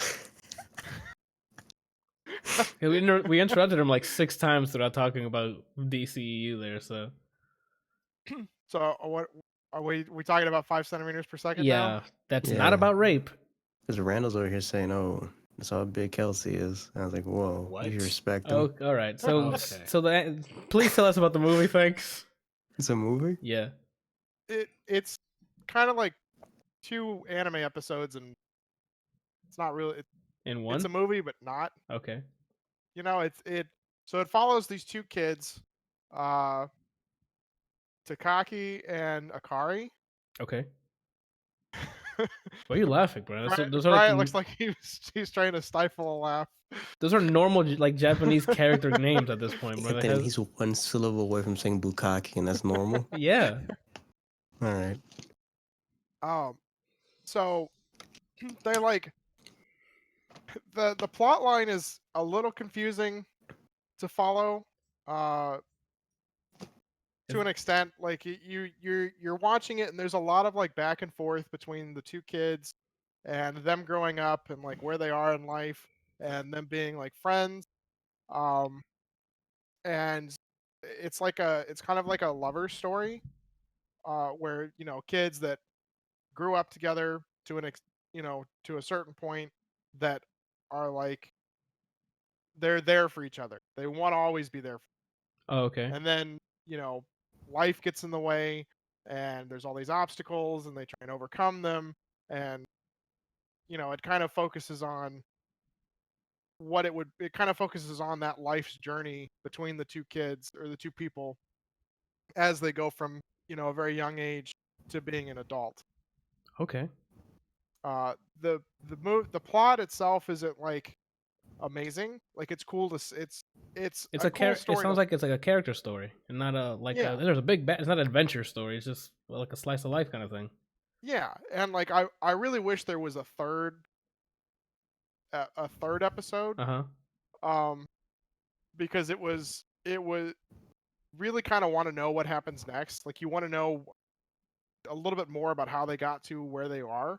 S1: We interrupted him like 6 times throughout talking about DCEU there, so.
S3: So what are we talking about 5 centimeters per second
S1: Yeah,
S3: now?
S1: that's
S2: Yeah.
S1: not about rape.
S2: Because Randall's over here saying, "Oh, that's how big Kelsey is." And I was like, "Whoa,
S4: What?
S2: you should respect him."
S1: Oh, all right. So,
S4: Okay.
S1: so please tell us about the movie, thanks.
S2: It's a movie.
S1: Yeah.
S3: It's kind of like 2 anime episodes, and it's not really.
S1: In one?
S3: It's a movie, but not.
S1: Okay.
S3: You know, so it follows these 2 kids, Takaki and Akari.
S1: Okay. Why are you laughing, bro? Those are
S3: Brian
S1: like,
S3: looks like he's trying to stifle a laugh.
S1: those are normal like Japanese character names at this point, bro.
S2: Anthony, he's one syllable away from saying Bukaki, and that's normal.
S1: Yeah.
S2: All right.
S3: So they like the plot line is a little confusing to follow. To an extent, like you're watching it, and there's a lot of like back and forth between the 2 kids and them growing up and like where they are in life and them being like friends. And it's kind of like a lover story, where kids that grew up together to a certain point that are like they're there for each other. They want to always be there.
S1: Oh, okay.
S3: And then life gets in the way, and there's all these obstacles, and they try and overcome them, and it kind of focuses on that life's journey between the 2 kids or the 2 people as they go from a very young age to being an adult.
S1: Okay.
S3: The plot itself isn't like amazing. Like it's cool to it's a cool story.
S1: It sounds like it's like a character story and not there's a big it's not an adventure story. It's just like a slice of life kind of thing.
S3: Yeah, and like I really wish there was a third episode. Because it was really kind of want to know what happens next. Like you want to know a little bit more about how they got to where they are.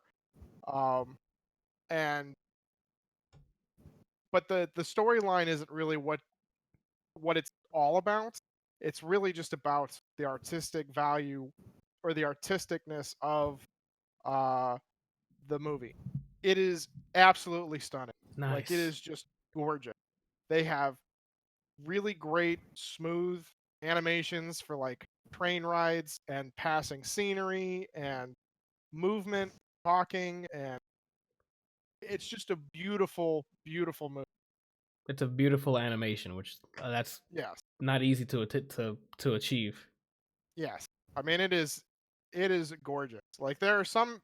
S3: But the storyline isn't really what it's all about. It's really just about the artistic value or the artisticness of the movie. It is absolutely stunning.
S1: Nice.
S3: Like it is just gorgeous. They have really great smooth animations for like train rides and passing scenery and movement, talking, and it's just a beautiful, beautiful movie.
S1: It's a beautiful animation, which that's not easy to achieve.
S3: Yes, I mean it is gorgeous. Like there are some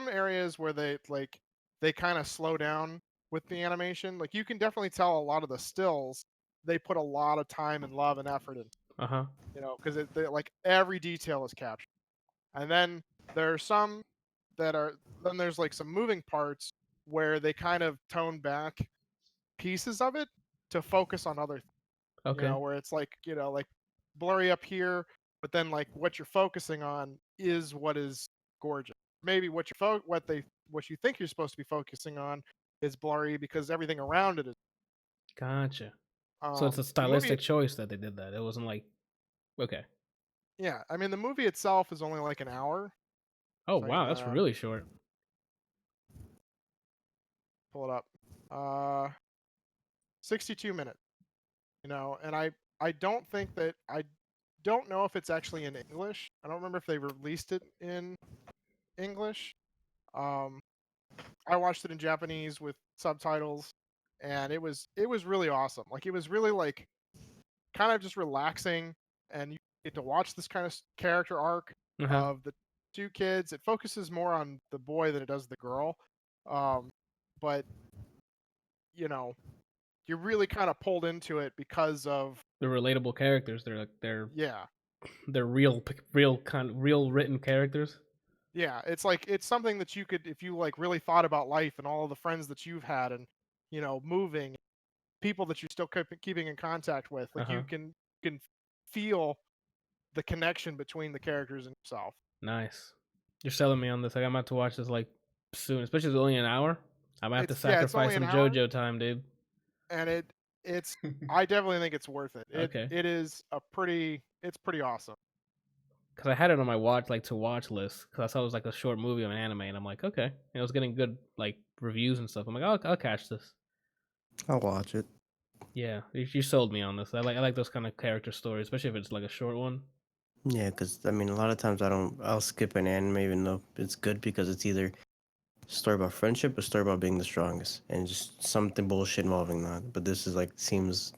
S3: areas where they like they kind of slow down with the animation. Like you can definitely tell a lot of the stills, they put a lot of time and love and effort in. You know, because like every detail is captured. And then there are some that are then there's like some moving parts where they kind of tone back pieces of it to focus on other things.
S1: Okay.
S3: You know, where it's like, you know, like blurry up here, but then like what you're focusing on is what is gorgeous. Maybe what you think you're supposed to be focusing on is blurry because everything around it is.
S1: Gotcha. So it's a
S3: The movie,
S1: stylistic choice that they did that. It wasn't like, okay.
S3: yeah, I mean the movie itself is only like an hour.
S1: Oh
S3: So I
S1: wow,
S3: can,
S1: that's really short.
S3: pull it up. 62 minutes. You know, and I don't think that I don't know if it's actually in English. I don't remember if they released it in English. I watched it in Japanese with subtitles, and it was really awesome. Like it was really like kind of just relaxing, and you get to watch this kind of character arc of the two kids. It focuses more on the boy than it does the girl, but you know, you're really kind of pulled into it because of
S1: the relatable characters. They're
S3: yeah.
S1: They're real written characters.
S3: Yeah, it's like it's something that you could, if you like really thought about life and all of the friends that you've had, and you know, moving people that you're still keeping in contact with, like you can feel the connection between the characters and yourself.
S1: Nice. You're selling me on this. Like, I'm about to watch this like soon, especially if it's only an hour. I might have to sacrifice some JoJo time, dude.
S3: And it's I definitely think it's worth it.
S1: Okay.
S3: It's pretty awesome.
S1: Because I had it on my to watch list because I saw it was like a short movie of an anime, and I'm like, okay, and it was getting good like reviews and stuff. I'm like, I'll catch this.
S2: I'll watch it.
S1: Yeah, you sold me on this. I like those kind of character stories, especially if it's like a short one.
S2: Yeah, because I mean, a lot of times I'll skip an anime even though it's good because it's either a story about friendship or a story about being the strongest, and just something bullshit involving that. But this is like seems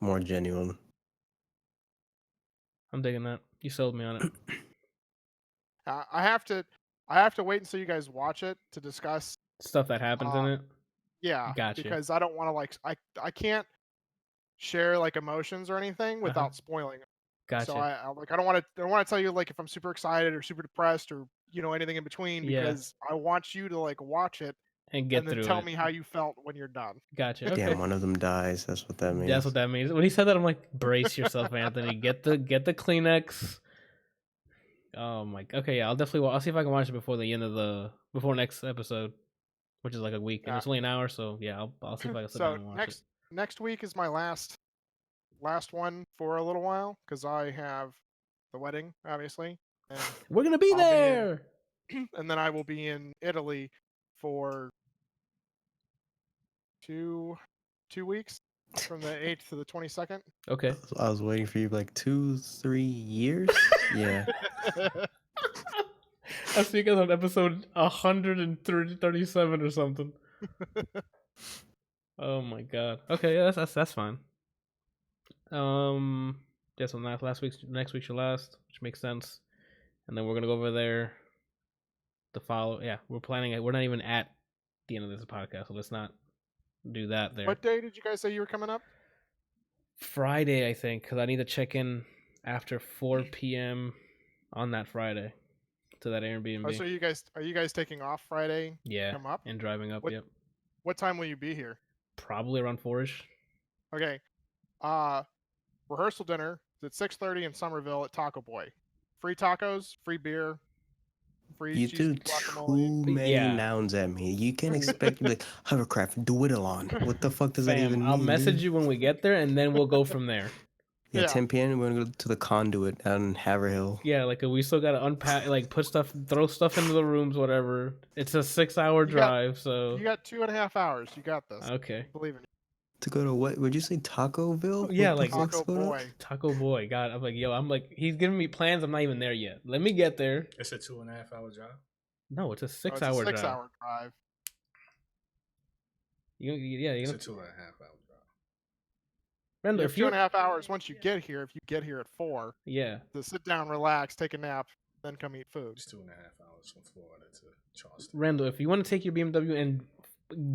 S2: more genuine.
S1: I'm digging that. You sold me on it.
S3: I have to wait until you guys watch it to discuss
S1: stuff that happens in it.
S3: Yeah,
S1: gotcha.
S3: Because I don't want to like I can't share like emotions or anything without spoiling it.
S1: Gotcha.
S3: So I don't want to tell you like if I'm super excited or super depressed or you know anything in between because I want you to like watch it
S1: and then
S3: tell me how you felt when you're done.
S1: Gotcha. Okay.
S2: Damn, one of them dies. That's what that means.
S1: That's what that means. When he said that, I'm like, brace yourself, Anthony. Get the Kleenex. Oh my. Okay, yeah, I'll see if I can watch it before next episode, which is like a week, and it's only an hour. So yeah, I'll see if I can sit down and watch it.
S3: Next week is my last one for a little while because I have the wedding, obviously. And
S1: we're gonna be there.
S3: And then I will be in Italy for two weeks from the 8th to the 22nd.
S1: Okay.
S2: I was waiting for you like 2-3 years. Yeah.
S1: I think it's on episode 137 or something. Oh my god. Okay, yeah, that's fine. Yeah, so next week's your last, which makes sense. And then we're gonna go over there to follow. Yeah, we're planning it. We're not even at the end of this podcast, so let's not do that there.
S3: What day did you guys say you were coming up?
S1: Friday, I think, because I need to check in after 4 p.m. on that Friday to that Airbnb.
S3: Oh, so are you guys taking off Friday?
S1: Yeah,
S3: come up
S1: and driving up. Yep.
S3: What time will you be here?
S1: Probably around 4ish.
S3: Okay. Rehearsal dinner is at 6:30 in Somerville at Taco Boy. Free tacos, free beer, free
S2: you
S3: cheese
S2: do
S3: guacamole.
S2: too many nouns at me. You can't expect me like hovercraft, Dwiddle-on. What the fuck does that even mean?
S1: I'll message you when we get there, and then we'll go from there.
S2: Yeah, 10 p.m. We're gonna go to the Conduit out in Haverhill.
S1: Yeah, like we still gotta unpack, like throw stuff into the rooms, whatever. It's a 6-hour drive, so
S3: you got 2.5 hours. You got this.
S1: Okay.
S3: Believe in you.
S2: To go to what? Would you say Tacoville?
S1: Yeah, like
S3: Taco Boy.
S1: Taco Boy. God, I'm like, he's giving me plans. I'm not even there yet. Let me get there.
S4: It's a 2.5 hour drive.
S1: No, it's a 6-hour drive.
S3: 6-hour drive.
S4: It's a 2.5 hour drive.
S1: Randall,
S3: if 2.5 hours once you get here. If you get here at 4,
S1: yeah,
S3: to sit down, relax, take a nap, then come eat food.
S4: It's 2.5 hours from Florida to Charleston.
S1: Randall, if you want to take your BMW and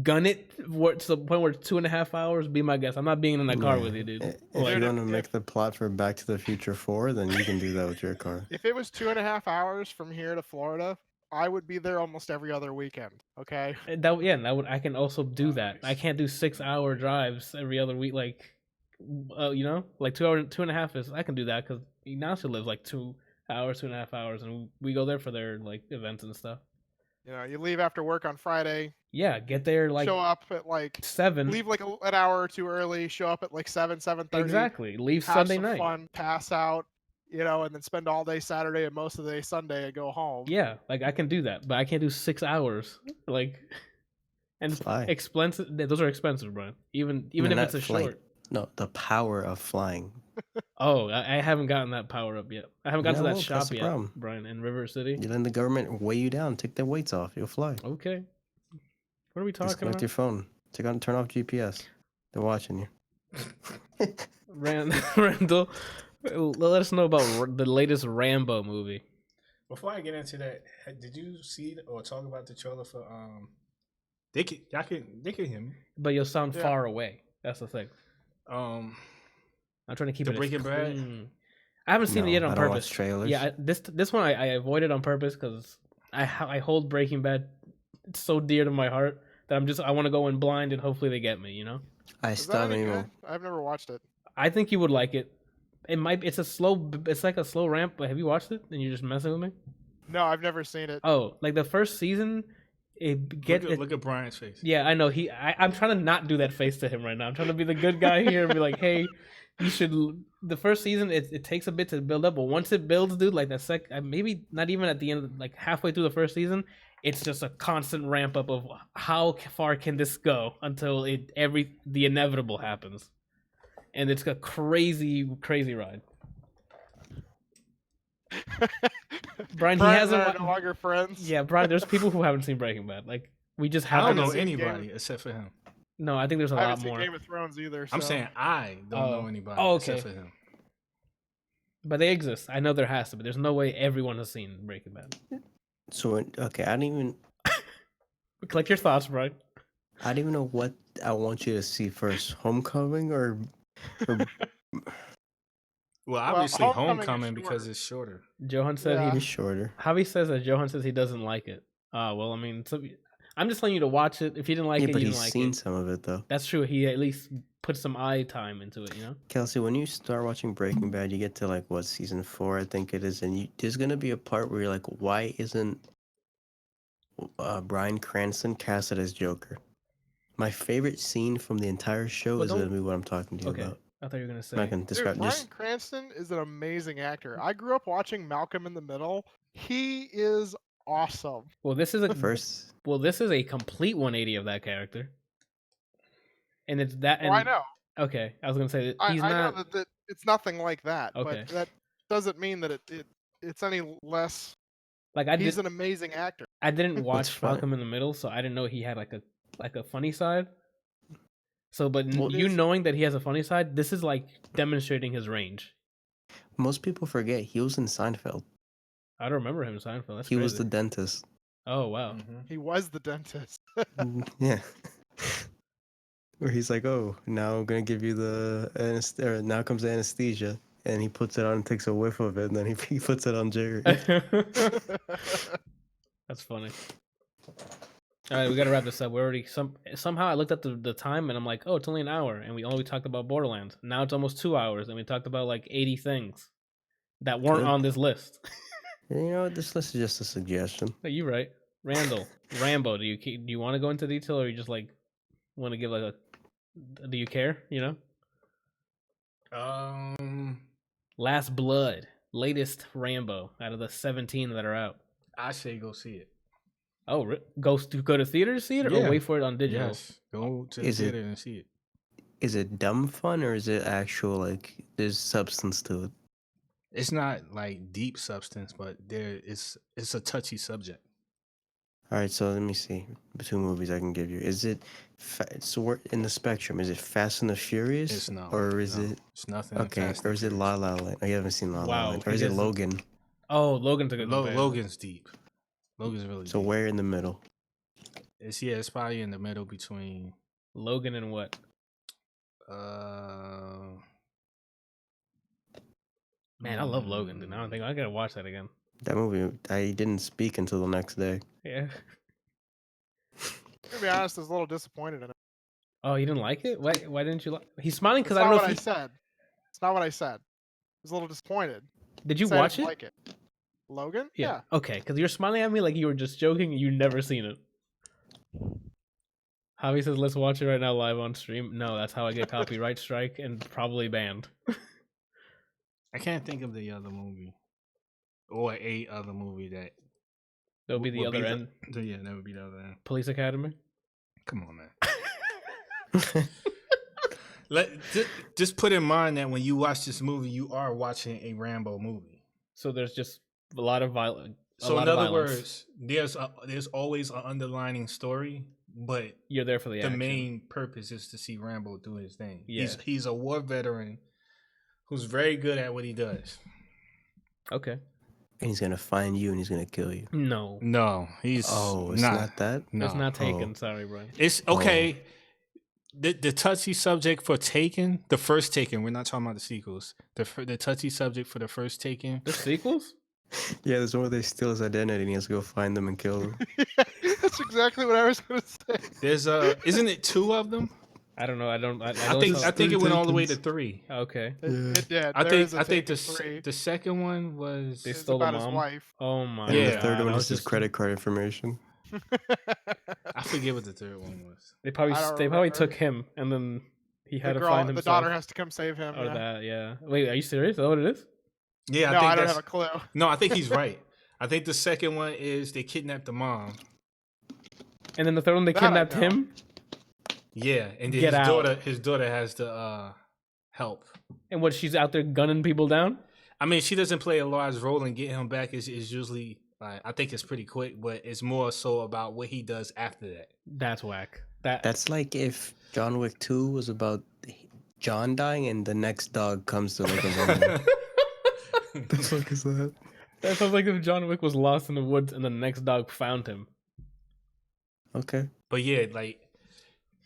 S1: gun it to the point where it's 2.5 hours, be my guest. I'm not being in that car with you, dude.
S2: If you want to make the plot for Back to the Future 4, then you can do that with your car.
S3: If it was 2.5 hours from here to Florida, I would be there almost every other weekend. Okay.
S1: I can also do that. I can't do 6-hour drives every other week. Like, like 2 hours, 2.5 is. I can do that because Ignacio lives like 2 hours, 2.5 hours, and we go there for their like events and stuff.
S3: You leave after work on Friday.
S1: Yeah, get there like
S3: show up at like
S1: 7.
S3: Leave like an hour or two early. Show up at like 7:30.
S1: Exactly. Leave
S3: have
S1: Sunday
S3: some
S1: night.
S3: Fun, pass out. And then spend all day Saturday and most of the day Sunday and go home.
S1: Yeah, like I can do that, but I can't do 6 hours. Like, and expensive. Those are expensive, Brian. Even if it's a short.
S2: No, the power of flying.
S1: Oh, I haven't gotten that power up yet. I haven't got to that shop yet, Brian, in River City.
S2: You let the government weigh you down. Take the weights off. You'll fly.
S1: Okay. What are we talking
S2: Disconnect
S1: about?
S2: your phone. Turn off GPS. They're watching you.
S1: Randall, let us know about the latest Rambo movie.
S4: Before I get into that, did you see or talk about the trailer for They can hear me,
S1: but you'll sound far away. That's the thing.
S4: I'm
S1: trying to keep
S4: the
S1: it
S4: Breaking Bad.
S1: I haven't seen it yet on purpose.
S2: I don't watch trailers.
S1: Yeah, this one I avoided on purpose because I hold Breaking Bad so dear to my heart that I want to go in blind and hopefully they get me.
S3: I've never watched it.
S1: I think you would like it. It's like a slow ramp. But have you watched it? And you're just messing with me?
S3: No, I've never seen it.
S1: Oh, like the first season.
S4: Look at Brian's face.
S1: Yeah, I know. I'm trying to not do that face to him right now. I'm trying to be the good guy here and be like, hey, you should. The first season, it takes a bit to build up, but once it builds, dude, like maybe not even at the end, like halfway through the first season, it's just a constant ramp up of how far can this go until the inevitable happens, and it's a crazy ride. Brian, he hasn't.
S3: No longer friends.
S1: Yeah, Brian. There's people who haven't seen Breaking Bad. Like we just haven't.
S4: I don't know anybody except for him.
S1: No, I think there's a
S3: I
S1: lot
S3: haven't
S1: more.
S3: seen Game of Thrones either. So.
S4: I'm saying I don't know anybody except for him.
S1: But they exist. I know there has to be. There's no way everyone has seen Breaking Bad.
S2: So okay, I didn't even.
S1: Collect your thoughts, Brian.
S2: I don't even know what I want you to see first. Homecoming or...
S4: Well, obviously Homecoming because it's shorter.
S1: Johan said
S2: he's shorter.
S1: Javi says that Johan says he doesn't like it. Well, I mean, I'm just telling you to watch it. If you didn't like it, you didn't like it.
S2: But he's seen some of it, though.
S1: That's true. He at least put some eye time into it,
S2: Kelsey, when you start watching Breaking Bad, you get to, season 4, I think it is, and there's going to be a part where you're like, why isn't Bryan Cranston casted as Joker? My favorite scene from the entire show is going to be what I'm talking to you about.
S1: I thought you were going to say.
S3: Bryan Cranston is an amazing actor. I grew up watching Malcolm in the Middle. He is awesome.
S1: Well, this is a complete 180 of that character. And it's that.
S3: I know.
S1: Okay, I was going to say
S3: I know that it's nothing like that.
S1: Okay.
S3: But that doesn't mean that it's any less. He's an amazing actor.
S1: I didn't watch Malcolm in the Middle, so I didn't know he had like a funny side. So, but knowing that he has a funny side, this is like demonstrating his range.
S2: Most people forget he was in Seinfeld.
S1: I don't remember him in Seinfeld. That's
S2: he
S1: crazy.
S2: was the dentist.
S1: Oh wow,
S3: He was the dentist.
S2: Yeah. Where he's like, oh, now I'm gonna give you the anesthesia. Now comes the anesthesia, and he puts it on and takes a whiff of it, and then he puts it on Jerry.
S1: That's funny. All right, we gotta wrap this up. We already somehow I looked at the time and I'm like, oh, it's only an hour, and we only talked about Borderlands. Now it's almost 2 hours, and we talked about like 80 things that weren't on this list.
S2: You know what? This list is just a suggestion.
S1: No, you're right, Randall. Rambo. Do you want to go into detail, or you just like want to give like a? Do you care? Last Blood, latest Rambo out of the 17 that are out.
S4: I say go see it.
S1: Oh, go to theater to see it, or wait for it on digital?
S4: Yes, go to the theater and see it.
S2: Is it dumb fun, or is it actual there's substance to it?
S4: It's not like deep substance, but it's a touchy subject.
S2: All right, so let me see. The 2 movies I can give you. Is it so we're in the spectrum? Is it Fast and the Furious?
S4: It's no.
S2: Or is it?
S4: It's nothing.
S2: Okay, or is it La La Land? Oh, you haven't seen La La Land. Or is it Logan?
S1: Oh, Logan's a good one.
S4: Logan's deep. Logan's really deep.
S2: So where in the middle?
S4: It's probably in the middle between
S1: Logan and what? Man, I love Logan, dude. I don't think I gotta watch that again.
S2: That movie, I didn't speak until the next day.
S1: Yeah.
S3: To be honest, I was a little disappointed in it.
S1: Oh, you didn't like it? Why didn't you like? He's smiling because
S3: It's
S1: I don't
S3: not
S1: know
S3: what
S1: if
S3: I said. It's not what I said. I was a little disappointed.
S1: Did you
S3: Said I
S1: watch
S3: didn't
S1: it?
S3: Like it. Logan?
S1: Yeah. Okay, because you're smiling at me like you were just joking and you've never seen it. Javi says, let's watch it right now live on stream. No, that's how I get copyright strike and probably banned.
S4: I can't think of the other movie. Or a other movie that...
S1: That'll be the other end.
S4: Yeah, that would be the other end.
S1: Police Academy?
S4: Come on, man. Just put in mind that when you watch this movie, you are watching a Rambo movie.
S1: So there's just a lot of violence.
S4: So in other words, there's always an underlining story, but
S1: you're there for the action.
S4: Main purpose is to see Rambo do his thing.
S1: Yeah.
S4: He's a war veteran who's very good at what he does.
S1: Okay.
S2: And he's gonna find you and he's gonna kill you.
S4: No, he's
S2: it's not that.
S1: No. It's not Taken. Sorry, Brian.
S4: It's okay. The touchy subject for Taken, the first Taken. We're not talking about the sequels. The touchy subject for the first Taken.
S1: The sequels?
S2: Yeah, there's one where they steal his identity and he has to go find them and kill them.
S3: That's exactly what I was gonna say.
S4: There's isn't it 2 of them?
S1: I don't know.
S4: I think it went all the way to 3.
S1: Okay.
S3: It did.
S4: I think the second one was
S1: they stole the mom.
S3: His wife.
S1: Oh my!
S2: Yeah. The third one is just credit card information.
S4: I forget what the third one was.
S1: They probably took him and then he had to find himself.
S3: The daughter has to come save him.
S1: Or that, yeah. Wait, are you serious? Is that what it is?
S4: Yeah,
S3: I don't have a clue.
S4: No, I think he's right. I think the second one is they kidnapped the mom.
S1: And then the third one they kidnapped him?
S4: Yeah, and then his daughter has to help.
S1: And what, she's out there gunning people down?
S4: I mean, she doesn't play a large role in getting him back. It's usually, I think it's pretty quick, but it's more so about what he does after that.
S1: That's whack.
S2: That's like if John Wick 2 was about John dying and the next dog comes to look at him. The fuck is that?
S1: That sounds like if John Wick was lost in the woods and the next dog found him.
S2: Okay.
S4: But yeah, like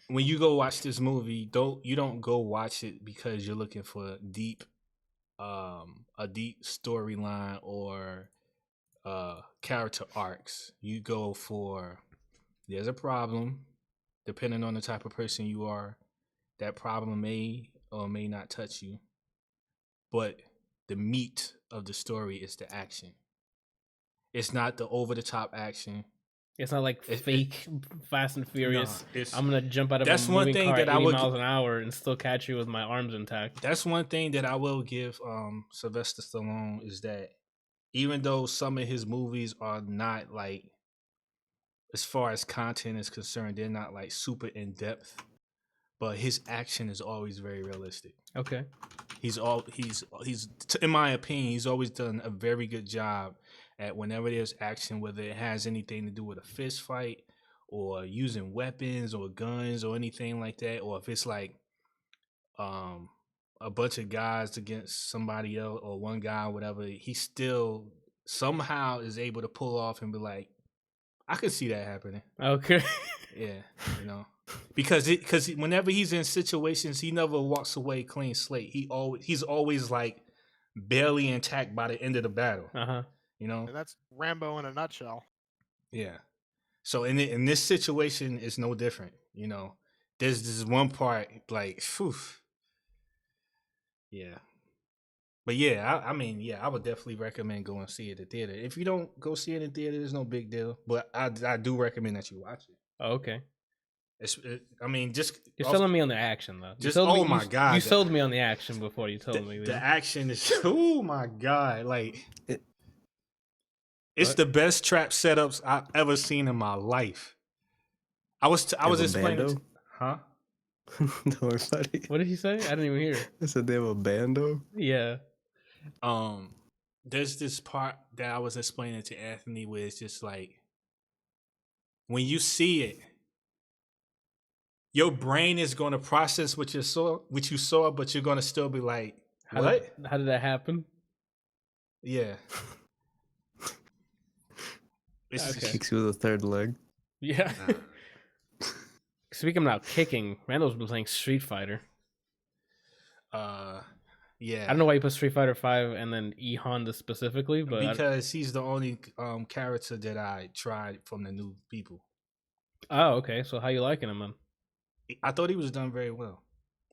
S4: when you go watch this movie, you don't go watch it because you're looking for a deep storyline or character arcs. You go for there's a problem, depending on the type of person you are. That problem may or may not touch you, but the meat of the story is the action. It's not the over-the-top action.
S1: It's not like fake Fast and Furious.
S4: No,
S1: I'm gonna jump out of a moving car at 80 miles an hour and still catch you with my arms intact.
S4: That's one thing that I will give Sylvester Stallone is that even though some of his movies are not like, as far as content is concerned, they're not like super in depth, but his action is always very realistic.
S1: Okay.
S4: He's in my opinion, he's always done a very good job at whenever there's action, whether it has anything to do with a fist fight or using weapons or guns or anything like that, or if it's like a bunch of guys against somebody else or one guy or whatever, he still somehow is able to pull off and be like, I could see that happening.
S1: Okay.
S4: Yeah, you know. Because whenever he's in situations, he never walks away clean slate. He's always like barely intact by the end of the battle. You know,
S3: and that's Rambo in a nutshell.
S4: Yeah. So in this situation, it's no different. You know, there's this one part like, phew. Yeah. But yeah, I mean, I would definitely recommend going see it at the theater. If you don't go see it in the theater, there's no big deal. But I do recommend that you watch it.
S1: Oh, okay.
S4: I mean, just
S1: you're selling me on the action though.
S4: My god,
S1: you sold me on the action before you told me
S4: the action is. Oh my god, like it's the best trap setups I've ever seen in my life. I was explaining, huh?
S2: Don't worry about it.
S1: What did he say? I didn't even hear.
S2: I said they have a bando.
S1: Yeah.
S4: There's this part that I was explaining to Anthony where it's just like when you see it, your brain is going to process what you saw, but you're going to still be like, what?
S1: How did that happen?
S4: Yeah.
S2: Kicks you with a third leg.
S1: Yeah. Speaking about kicking, Randall's been playing Street Fighter.
S4: Yeah.
S1: I don't know why you put Street Fighter 5 and then E Honda specifically, but
S4: because he's the only character that I tried from the new people.
S1: Oh, okay. So how you liking him, man?
S4: I thought he was done very well.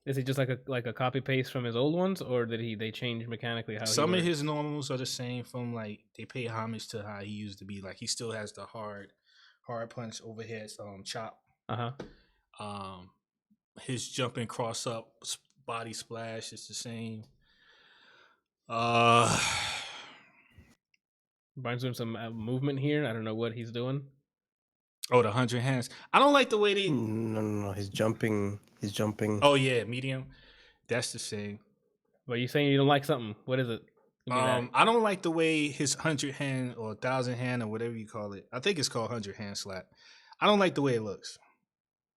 S1: Is he just like a copy paste from his old ones, or did they change mechanically how
S4: Some
S1: he
S4: of his normals are the same from like they pay homage to how he used to be. Like he still has the hard punch overhead chop. His jumping cross up body splash is the same.
S1: Brian's doing some movement here. I don't know what he's doing.
S4: Oh, the 100 hands. I don't like the way they.
S2: No. He's jumping.
S4: Oh yeah, medium. That's the same.
S1: But you saying you don't like something? What is it?
S4: I don't like the way his 100 hand or 1,000 hand or whatever you call it. I think it's called 100 hand slap. I don't like the way it looks.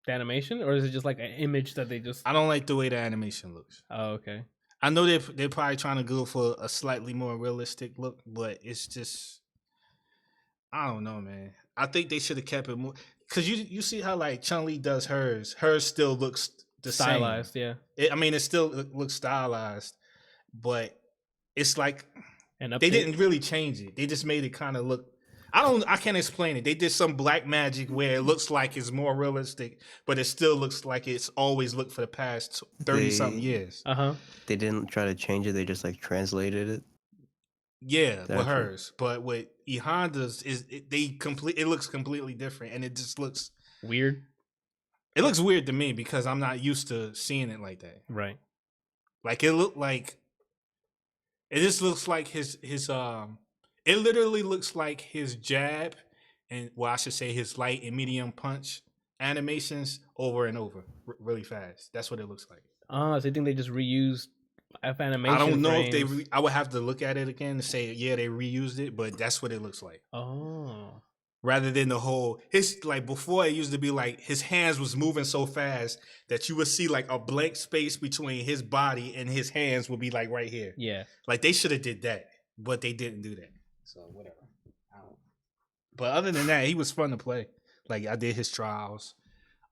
S1: The animation, or is it just like an image that they just?
S4: I don't like the way the animation looks.
S1: Oh, okay.
S4: I know they're probably trying to go for a slightly more realistic look, but it's just, I don't know, man. I think they should have kept it more, because you see how like Chun-Li does hers. Hers still looks the
S1: stylized,
S4: same.
S1: Yeah.
S4: It still looks stylized, but it's like
S1: they
S4: didn't really change it. They just made it kind of look. I can't explain it. They did some black magic where it looks like it's more realistic, but it still looks like it's always looked for the past 30-something years.
S2: They didn't try to change it. They just like translated it.
S4: Yeah, with hers, but with E Honda's it looks completely different, and it just looks
S1: weird.
S4: It looks weird to me because I'm not used to seeing it like that.
S1: Right.
S4: Like it just looks like his it literally looks like his jab and I should say his light and medium punch animations over and over really fast. That's what it looks like.
S1: So you think they just reused animation?
S4: I don't know
S1: frames?
S4: if they I would have to look at it again to say yeah they reused it, but that's what it looks like.
S1: Oh.
S4: Rather than the whole, his like before it used to be like his hands was moving so fast that you would see like a blank space between his body and his hands would be like right here.
S1: Yeah.
S4: Like they should have did that, but they didn't do that. So whatever. But other than that, he was fun to play. Like I did his trials.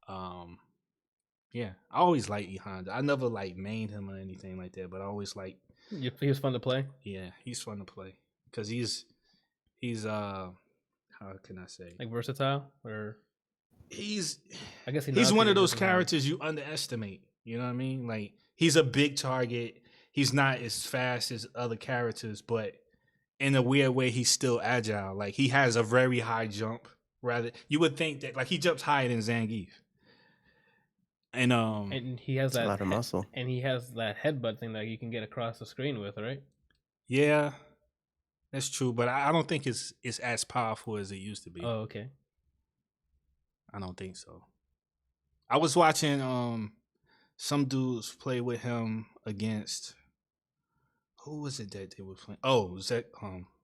S4: Yeah, I always liked E Honda. I never like mained him or anything like that, but I always like.
S1: He was fun to play.
S4: Yeah, he's fun to play because he's how can I say?
S1: Like versatile, or I guess
S4: he's one of those characters you underestimate. You know what I mean? Like he's a big target. He's not as fast as other characters, but in a weird way, he's still agile. Like he has a very high jump. Rather, you would think that like he jumps higher than Zangief.
S1: And he has
S2: a lot of muscle.
S1: And he has that headbutt thing that you can get across the screen with, right?
S4: Yeah. That's true, but I don't think it's as powerful as it used to be.
S1: Oh, okay.
S4: I don't think so. I was watching some dudes play with him against who was it that they were playing? Oh, is it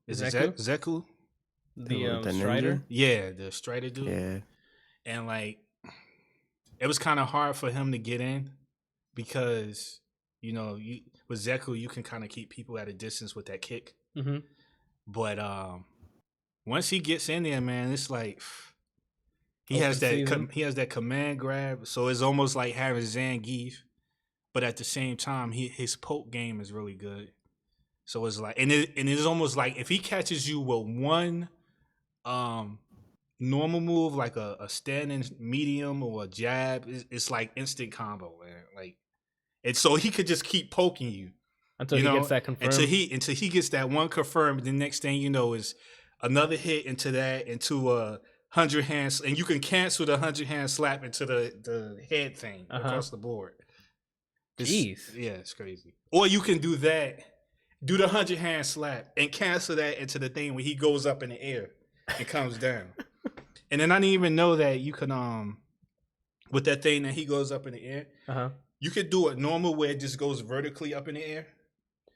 S4: Zeku?
S1: The Strider?
S4: Yeah, the Strider dude.
S2: Yeah.
S4: And like it was kind of hard for him to get in because with Zeku you can kind of keep people at a distance with that kick.
S1: Mm-hmm.
S4: But once he gets in there, man, it's like he has that command grab. So it's almost like having Zangief, but at the same time, his poke game is really good. So it's like, and it's almost like if he catches you with one normal move, like a standing medium or a jab, it's like instant combo, man. Like, and so he could just keep poking you.
S1: Until he gets that confirmed.
S4: Until he gets that one confirmed, the next thing you know is another hit into 100 hands, and you can cancel the 100 hand slap into the head thing across the board.
S1: Jeez.
S4: Yeah, it's crazy. Or you can do that, do the 100 hand slap, and cancel that into the thing where he goes up in the air and comes down. And then I didn't even know that you can with that thing that he goes up in the air, you could do it normal where it just goes vertically up in the air.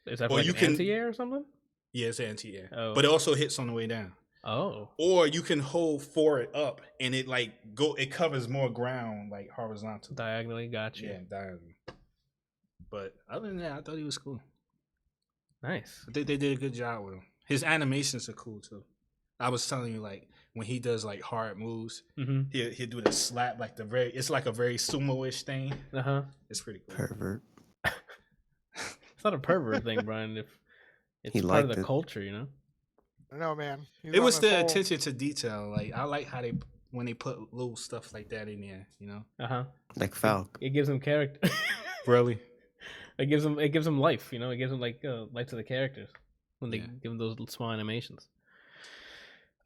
S1: Is that like anti-air or something?
S4: Yeah, it's anti-air.
S1: Oh.
S4: But it also hits on the way down.
S1: Oh.
S4: Or you can hold forward up and it it covers more ground like horizontal.
S1: Diagonally, gotcha.
S4: Yeah, diagonally. But other than that, I thought he was cool.
S1: Nice.
S4: I think they did a good job with him. His animations are cool too. I was telling you, like, when he does like hard moves,
S1: Mm-hmm.
S4: he'll do the slap, like it's like a very sumo-ish thing. It's pretty cool.
S2: Pervert.
S1: It's not a pervert thing, Brian. If it's
S2: He
S1: part of the
S2: liked it.
S1: culture, you know.
S3: I know, man.
S4: It was the attention to detail. Like, I like how when they put little stuff like that in there, you know.
S2: Like Falk.
S1: It gives him character.
S4: Really?
S1: It gives them life, you know. It gives them like life to the characters when they give them those small animations.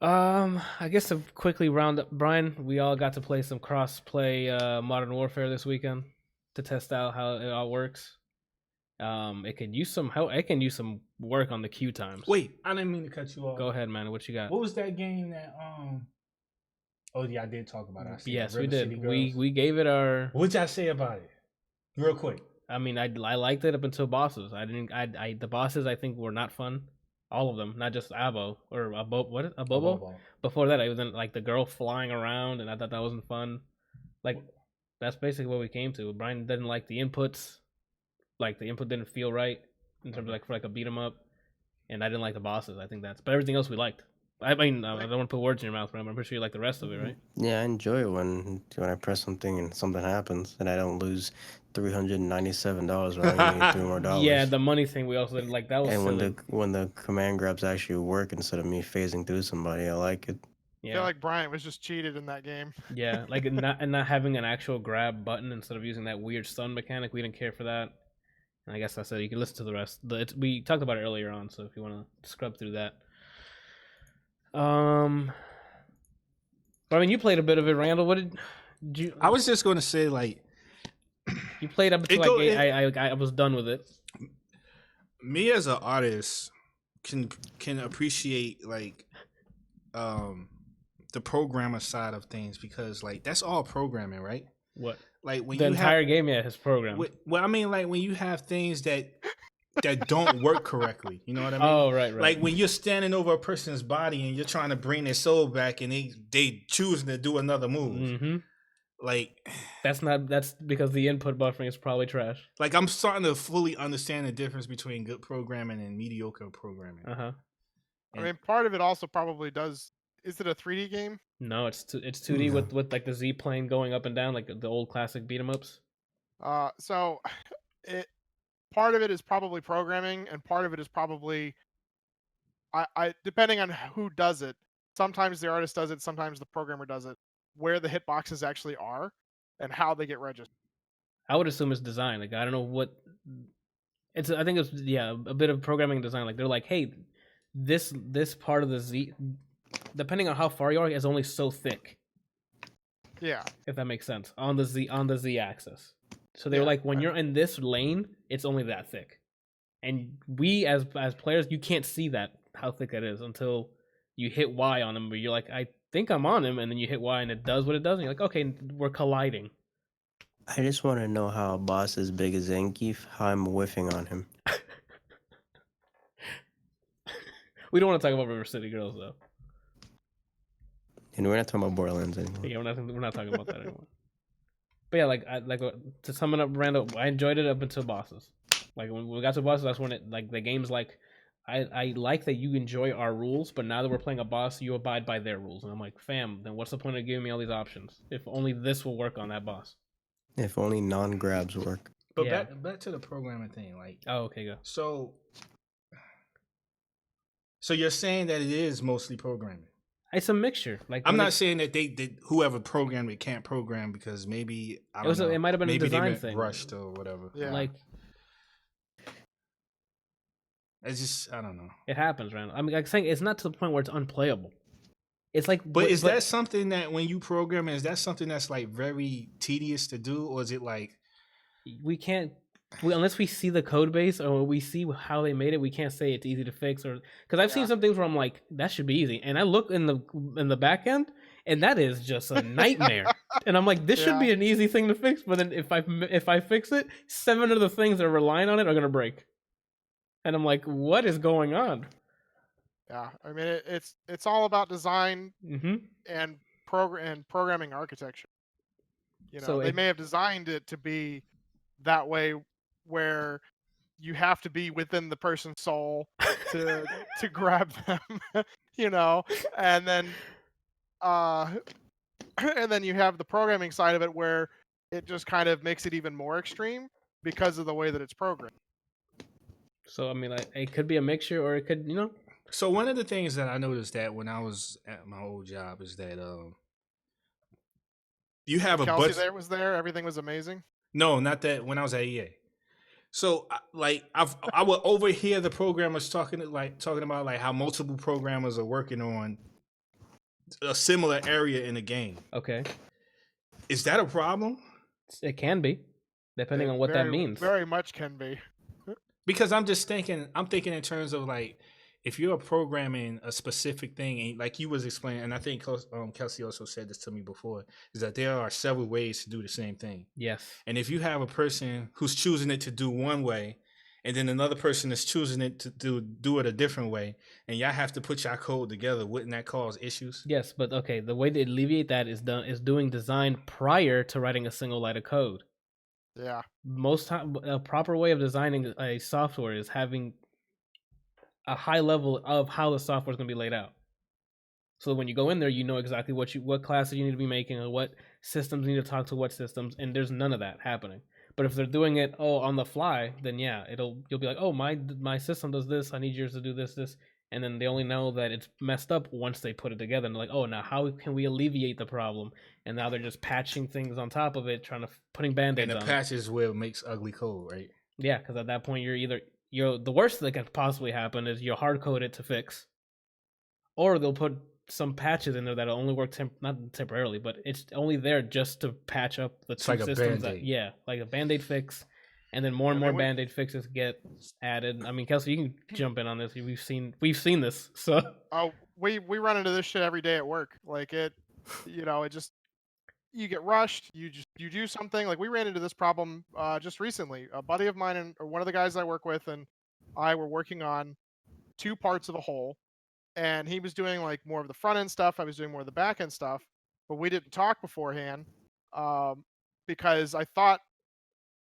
S1: I guess to quickly round up, Brian, we all got to play some cross-play Modern Warfare this weekend to test out how it all works. It can use some work on the queue times.
S4: Wait, I didn't mean to cut you off.
S1: Go ahead, man. What you got?
S4: What was that game that Oh yeah, I did talk about it.
S1: Yes, we did. We gave it our.
S4: What'd y'all say about it? Real quick.
S1: I mean, I liked it up until bosses. The bosses I think were not fun. All of them, not just Abo or Abobo. Before that, I was in like the girl flying around, and I thought that wasn't fun. Like, that's basically what we came to. Brian didn't like the inputs. Like, the input didn't feel right in terms of like for like a beat 'em up, and I didn't like the bosses. I think but everything else we liked. I mean, I don't want to put words in your mouth, but I'm pretty sure you like the rest of it, right?
S2: Yeah, I enjoy it when I press something and something happens and I don't lose $397 when I need $3 more.
S1: Yeah, the money thing we also didn't like. That was
S2: and
S1: silly.
S2: when the command grabs actually work instead of me phasing through somebody, I like it.
S3: I feel like Bryant was just cheated in that game.
S1: Yeah, like not having an actual grab button instead of using that weird stun mechanic. We didn't care for that. And I guess that's it. You can listen to the rest. We talked about it earlier on, so if you want to scrub through that. But I mean, you played a bit of it, Randall. What did you?
S4: I was just going to say, like,
S1: you played up until I was done with it.
S4: Me as an artist can appreciate like the programmer side of things, because like that's all programming, right?
S1: What?
S4: Like when
S1: the entire game, is programmed.
S4: Well, I mean, like when you have things that don't work correctly, you know what I mean?
S1: Oh, right.
S4: Like when you're standing over a person's body and you're trying to bring their soul back, and they choosing to do another move.
S1: Mm-hmm.
S4: Like
S1: that's because the input buffering is probably trash.
S4: Like I'm starting to fully understand the difference between good programming and mediocre programming.
S3: I mean, part of it also probably does. Is it a 3D game?
S1: No, it's 2D with like the Z plane going up and down, like the old classic beat 'em ups.
S3: So part of it is probably programming, and part of it is probably I depending on who does it. Sometimes the artist does it, sometimes the programmer does it. Where the hitboxes actually are and how they get registered.
S1: I would assume it's design. Like I don't know what it's. I think it's a bit of programming design. Like they're like, hey, this part of the Z, depending on how far you are, is only so thick.
S3: Yeah.
S1: If that makes sense, on the Z axis. So they were like, when you're in this lane, it's only that thick, and we as players, you can't see that how thick that is until you hit Y on them. But you're like, I think I'm on him, and then you hit Y and it does what it does, and you're like, okay, we're colliding.
S2: I just want to know how a boss as big as Zangief, how I'm whiffing on him.
S1: We don't want to talk about River City Girls though.
S2: And we're not talking about Borderlands anymore.
S1: Yeah, we're not talking about that anymore. But yeah, to sum it up, Randall, I enjoyed it up until bosses. Like when we got to bosses, that's when the game's like, I like that you enjoy our rules, but now that we're playing a boss, you abide by their rules. And I'm like, fam, then what's the point of giving me all these options if only this will work on that boss?
S2: If only non-grabs work.
S4: But back to the programming thing, like.
S1: Oh, okay, go.
S4: So you're saying that it is mostly programming?
S1: It's a mixture. Like
S4: I'm not saying that whoever programmed it can't program, because maybe
S1: it might have been
S4: maybe
S1: a design
S4: they
S1: thing,
S4: rushed or whatever.
S3: Yeah.
S1: Like
S4: it's just, I don't know.
S1: It happens, Randall. I mean, like saying it's not to the point where it's unplayable. It's like,
S4: but is that something that when you program, is that something that's like very tedious to do, or is it like
S1: we can't? Unless we see the code base or we see how they made it, we can't say it's easy to fix. Or because I've seen some things where I'm like, that should be easy, and I look in the back end, and that is just a nightmare. And I'm like, this should be an easy thing to fix. But then if I fix it, 7 of the things that are relying on it are gonna break, and I'm like, what is going on?
S3: Yeah, I mean it's all about design and programming architecture. You know, so they may have designed it to be that way, where you have to be within the person's soul to grab them, you know, and then and then you have the programming side of it where it just kind of makes it even more extreme because of the way that it's programmed.
S1: So I mean, like, it could be a mixture, or it could, you know.
S4: So one of the things that I noticed that when I was at my old job is that you have a
S3: Kelsey
S4: bus.
S3: there was there. Everything was amazing.
S4: No, not that. When I was at EA. So like I would overhear the programmers talking about like how multiple programmers are working on a similar area in the game.
S1: Okay.
S4: Is that a problem?
S1: It can be, depending on what that means.
S3: Very much can be.
S4: Because I'm thinking in terms of like, if you're programming a specific thing, and like you was explaining, and I think Kelsey also said this to me before, is that there are several ways to do the same thing.
S1: Yes.
S4: And if you have a person who's choosing it to do one way, and then another person is choosing it to do it a different way, and y'all have to put your code together, wouldn't that cause issues?
S1: Yes, but okay, the way to alleviate that is doing design prior to writing a single line of code.
S3: Yeah.
S1: Most time, a proper way of designing a software is having a high level of how the software is going to be laid out. So when you go in there, you know exactly what classes you need to be making, or what systems need to talk to what systems, and there's none of that happening. But if they're doing it on the fly, then yeah, you'll be like, oh, my system does this, I need yours to do this, and then they only know that it's messed up once they put it together, and they're like, oh, now how can we alleviate the problem? And now they're just patching things on top of it, putting band-aids on.
S4: And the patch is where it makes ugly code, right?
S1: Yeah, because at that point the worst that can possibly happen is you'll hard code it to fix, or they'll put some patches in there that'll only work not temporarily, but it's only there just to patch up the two systems. Like a band-aid fix, and then more and more band-aid fixes get added. I mean, Kelsey, you can jump in on this. We've seen this. So
S3: we run into this shit every day at work. Like it just, you get rushed. You do something. Like we ran into this problem just recently. A buddy of mine or one of the guys I work with and I were working on two parts of the whole. And he was doing like more of the front end stuff. I was doing more of the back end stuff, but we didn't talk beforehand because I thought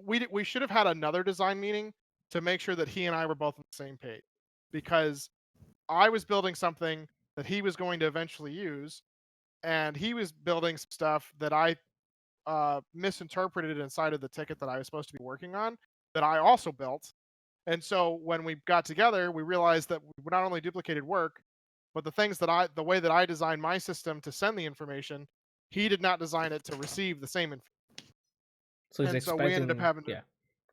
S3: we should have had another design meeting to make sure that he and I were both on the same page, because I was building something that he was going to eventually use, and he was building some stuff that I misinterpreted inside of the ticket that I was supposed to be working on that I also built. And so when we got together, we realized that we not only duplicated work, but the way that I designed my system to send the information, he did not design it to receive the same information.
S1: So he's expecting,
S3: we ended up having to,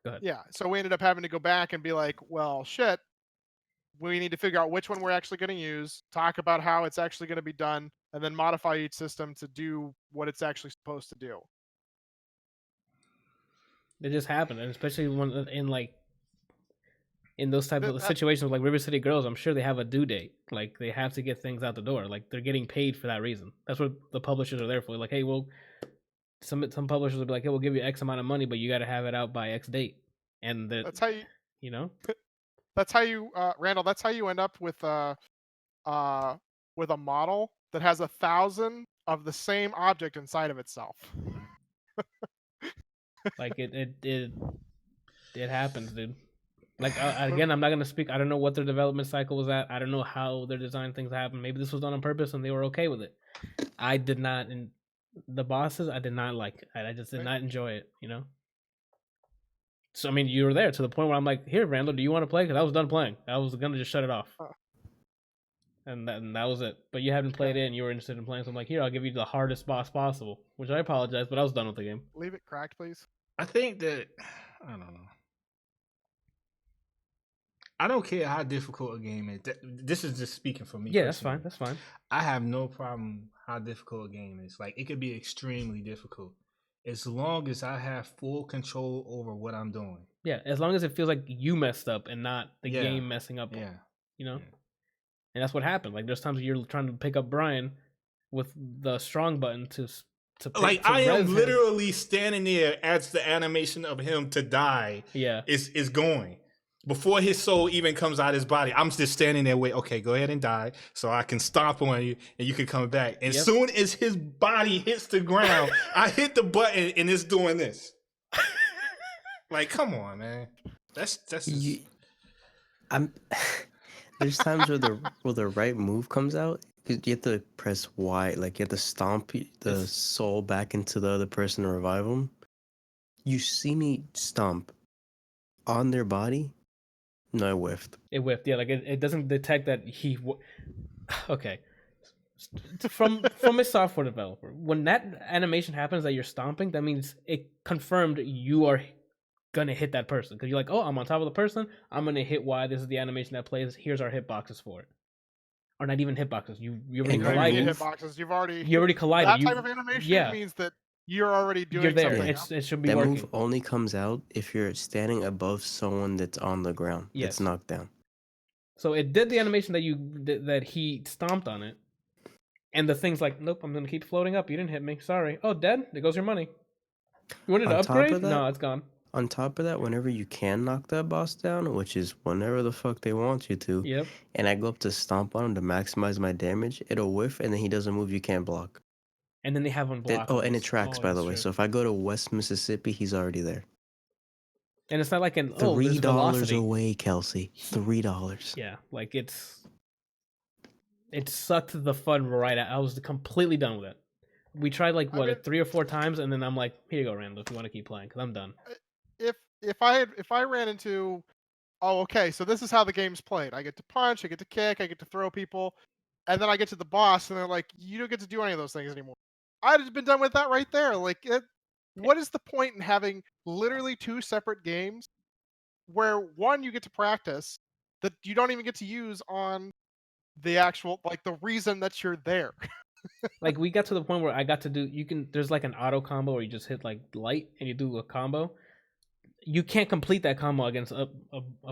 S1: go ahead.
S3: Yeah, so we ended up having to go back and be like, well, shit, we need to figure out which one we're actually going to use, talk about how it's actually going to be done, and then modify each system to do what it's actually supposed to do.
S1: It just happened, and especially when in those type of situations like River City Girls, I'm sure they have a due date. Like they have to get things out the door. Like they're getting paid for that reason. That's what the publishers are there for. Like, hey, well, some publishers will be like, hey, we'll give you X amount of money, but you got to have it out by X date. And that's how you know.
S3: That's how you, Randall. That's how you end up with a model that has 1,000 of the same object inside of itself.
S1: Like it happens, dude. Like again, I'm not gonna speak. I don't know what their development cycle was at. I don't know how their design things happen. Maybe this was done on purpose and they were okay with it. I did not, and the bosses, I did not like it. I just did not enjoy it. You know. So I mean, you were there to the point where I'm like, "Here, Randall, do you want to play?" Because I was done playing. I was gonna just shut it off, and that was it. But you hadn't played it, and you were interested in playing. So I'm like, "Here, I'll give you the hardest boss possible." Which I apologize, but I was done with the game.
S3: Leave it cracked, please.
S4: I think that I don't know. I don't care how difficult a game is. This is just speaking for me.
S1: Yeah, personally. That's fine.
S4: I have no problem how difficult a game is. Like, it could be extremely difficult as long as I have full control over what I'm doing.
S1: Yeah, as long as it feels like you messed up and not the game messing up.
S4: Yeah.
S1: You know? Yeah. And that's what happened. Like, there's times you're trying to pick up Brian with the strong button to
S4: I am literally standing there as the animation of him to die is going. Before his soul even comes out of his body, I'm just standing there waiting. Okay, go ahead and die so I can stomp on you and you can come back. And soon as his body hits the ground, I hit the button and it's doing this. Like, come on, man. That's
S2: You, I'm. There's times where the right move comes out. You have to press Y, like you have to stomp the soul back into the other person to revive them. You see me stomp on their body. No, I whiffed.
S1: It whiffed. Yeah, like it doesn't detect that he. Okay. From a software developer, when that animation happens that you're stomping, that means it confirmed you are gonna hit that person because you're like, oh, I'm on top of the person. I'm gonna hit Y. This is the animation that plays. Here's our hitboxes for it. Or not even hitboxes. You already collided.
S3: Hitboxes. You already
S1: collided.
S3: That type of animation means that you're already doing
S1: you're there.
S3: something.
S1: It should be
S2: that
S1: working.
S2: Move only comes out if you're standing above someone that's on the ground.
S1: Yes.
S2: That's knocked down.
S1: So it did the animation that he stomped on it, and the thing's like, nope, I'm gonna keep floating up. You didn't hit me. Sorry. Oh, dead. There goes your money. You wanted to upgrade? No, it's gone.
S2: On top of that, whenever you can knock that boss down, which is whenever the fuck they want you to,
S1: yep.
S2: And I go up to stomp on him to maximize my damage, it'll whiff, and then he does a move you can't block.
S1: And then they have unblockables.
S2: And it tracks, by the way. So if I go to West Mississippi, he's already there.
S1: And it's not like
S2: $3 away, Kelsey. $3.
S1: Yeah, like it sucked the fun right out. I was completely done with it. We tried 3 or 4 times, and then I'm like, here you go, Randall, if you want to keep playing, because I'm done.
S3: If I ran into, oh, okay, so this is how the game's played. I get to punch, I get to kick, I get to throw people, and then I get to the boss, and they're like, you don't get to do any of those things anymore. I'd have been done with that right there. Like, what is the point in having literally 2 separate games where one you get to practice that you don't even get to use on the actual, like, the reason that you're there?
S1: Like, we got to the point where I got to do, there's like an auto combo where you just hit like light and you do a combo. You can't complete that combo against a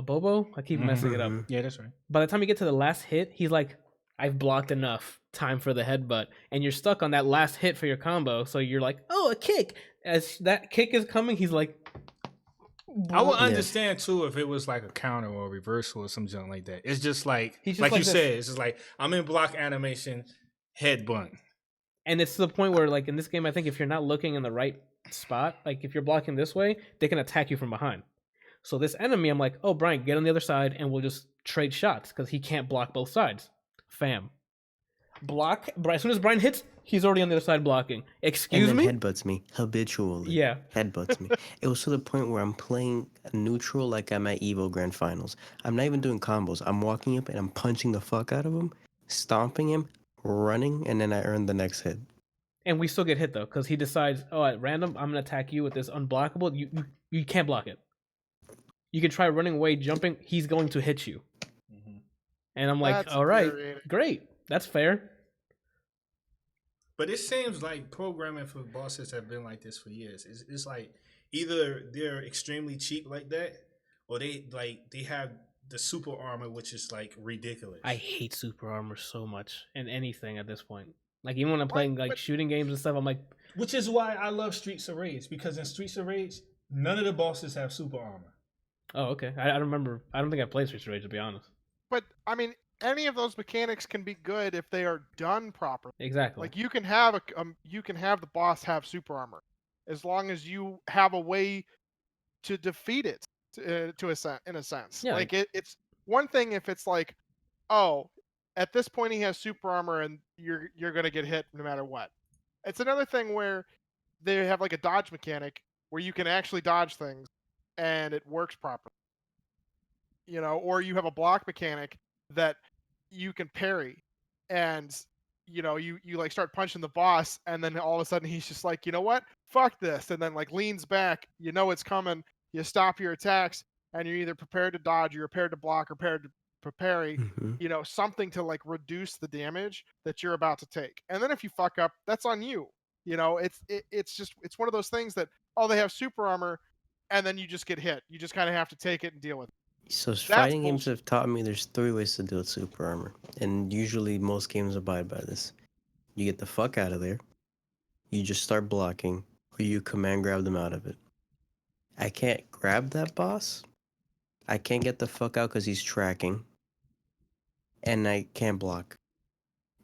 S1: Bobo. I keep messing it up.
S4: Yeah, that's right.
S1: By the time you get to the last hit, he's like, I've blocked enough. Time for the headbutt. And you're stuck on that last hit for your combo. So you're like, oh, a kick. As that kick is coming, he's like...
S4: I would understand, too, if it was like a counter or a reversal or something like that. It's just like you said, it's just like, I'm in block animation, headbutt.
S1: And it's to the point where, like, in this game, I think if you're not looking in the right spot, like, if you're blocking this way, they can attack you from behind. So this enemy, I'm like, oh, Brian, get on the other side, and we'll just trade shots, because he can't block both sides. Fam. Block. As soon as Brian hits, he's already on the other side blocking. Excuse me?
S2: Headbutts me habitually.
S1: Yeah.
S2: Headbutts me. It was to the point where I'm playing neutral like I'm at EVO Grand Finals. I'm not even doing combos. I'm walking up and I'm punching the fuck out of him, stomping him, running, and then I earn the next hit.
S1: And we still get hit, though, because he decides, oh, at random, I'm going to attack you with this unblockable. You can't block it. You can try running away, jumping. He's going to hit you. Mm-hmm. And I'm like, all right, great. That's fair.
S4: But it seems like programming for bosses have been like this for years. It's like either they're extremely cheap like that, or they have the super armor, which is like ridiculous.
S1: I hate super armor so much in anything at this point. Like even when I'm playing like shooting games and stuff, I'm like,
S4: which is why I love Streets of Rage, because in Streets of Rage, none of the bosses have super armor.
S1: Oh, okay. I don't remember. I don't think I played Streets of Rage, to be honest.
S3: But I mean, any of those mechanics can be good if they are done properly.
S1: Exactly.
S3: Like you can have the boss have super armor, as long as you have a way to defeat it in a sense.
S1: Yeah.
S3: Like it's one thing if it's like, oh, at this point he has super armor and you're gonna get hit no matter what. It's another thing where they have like a dodge mechanic where you can actually dodge things and it works properly. You know, or you have a block mechanic that you can parry, and you know you like start punching the boss, and then all of a sudden he's just like, you know what, fuck this, and then like leans back, you know it's coming, you stop your attacks, and you're either prepared to dodge, you're prepared to block, or prepared to parry, you know, something to like reduce the damage that you're about to take. And then if you fuck up, that's on you. You know, it's just one of those things that, oh, they have super armor, and then you just get hit. You just kind of have to take it and deal with it.
S2: So fighting games have taught me there's 3 ways to deal with super armor, and usually most games abide by this. You get the fuck out of there, you just start blocking, or you command grab them out of it. I can't grab that boss, I can't get the fuck out because he's tracking, and I can't block.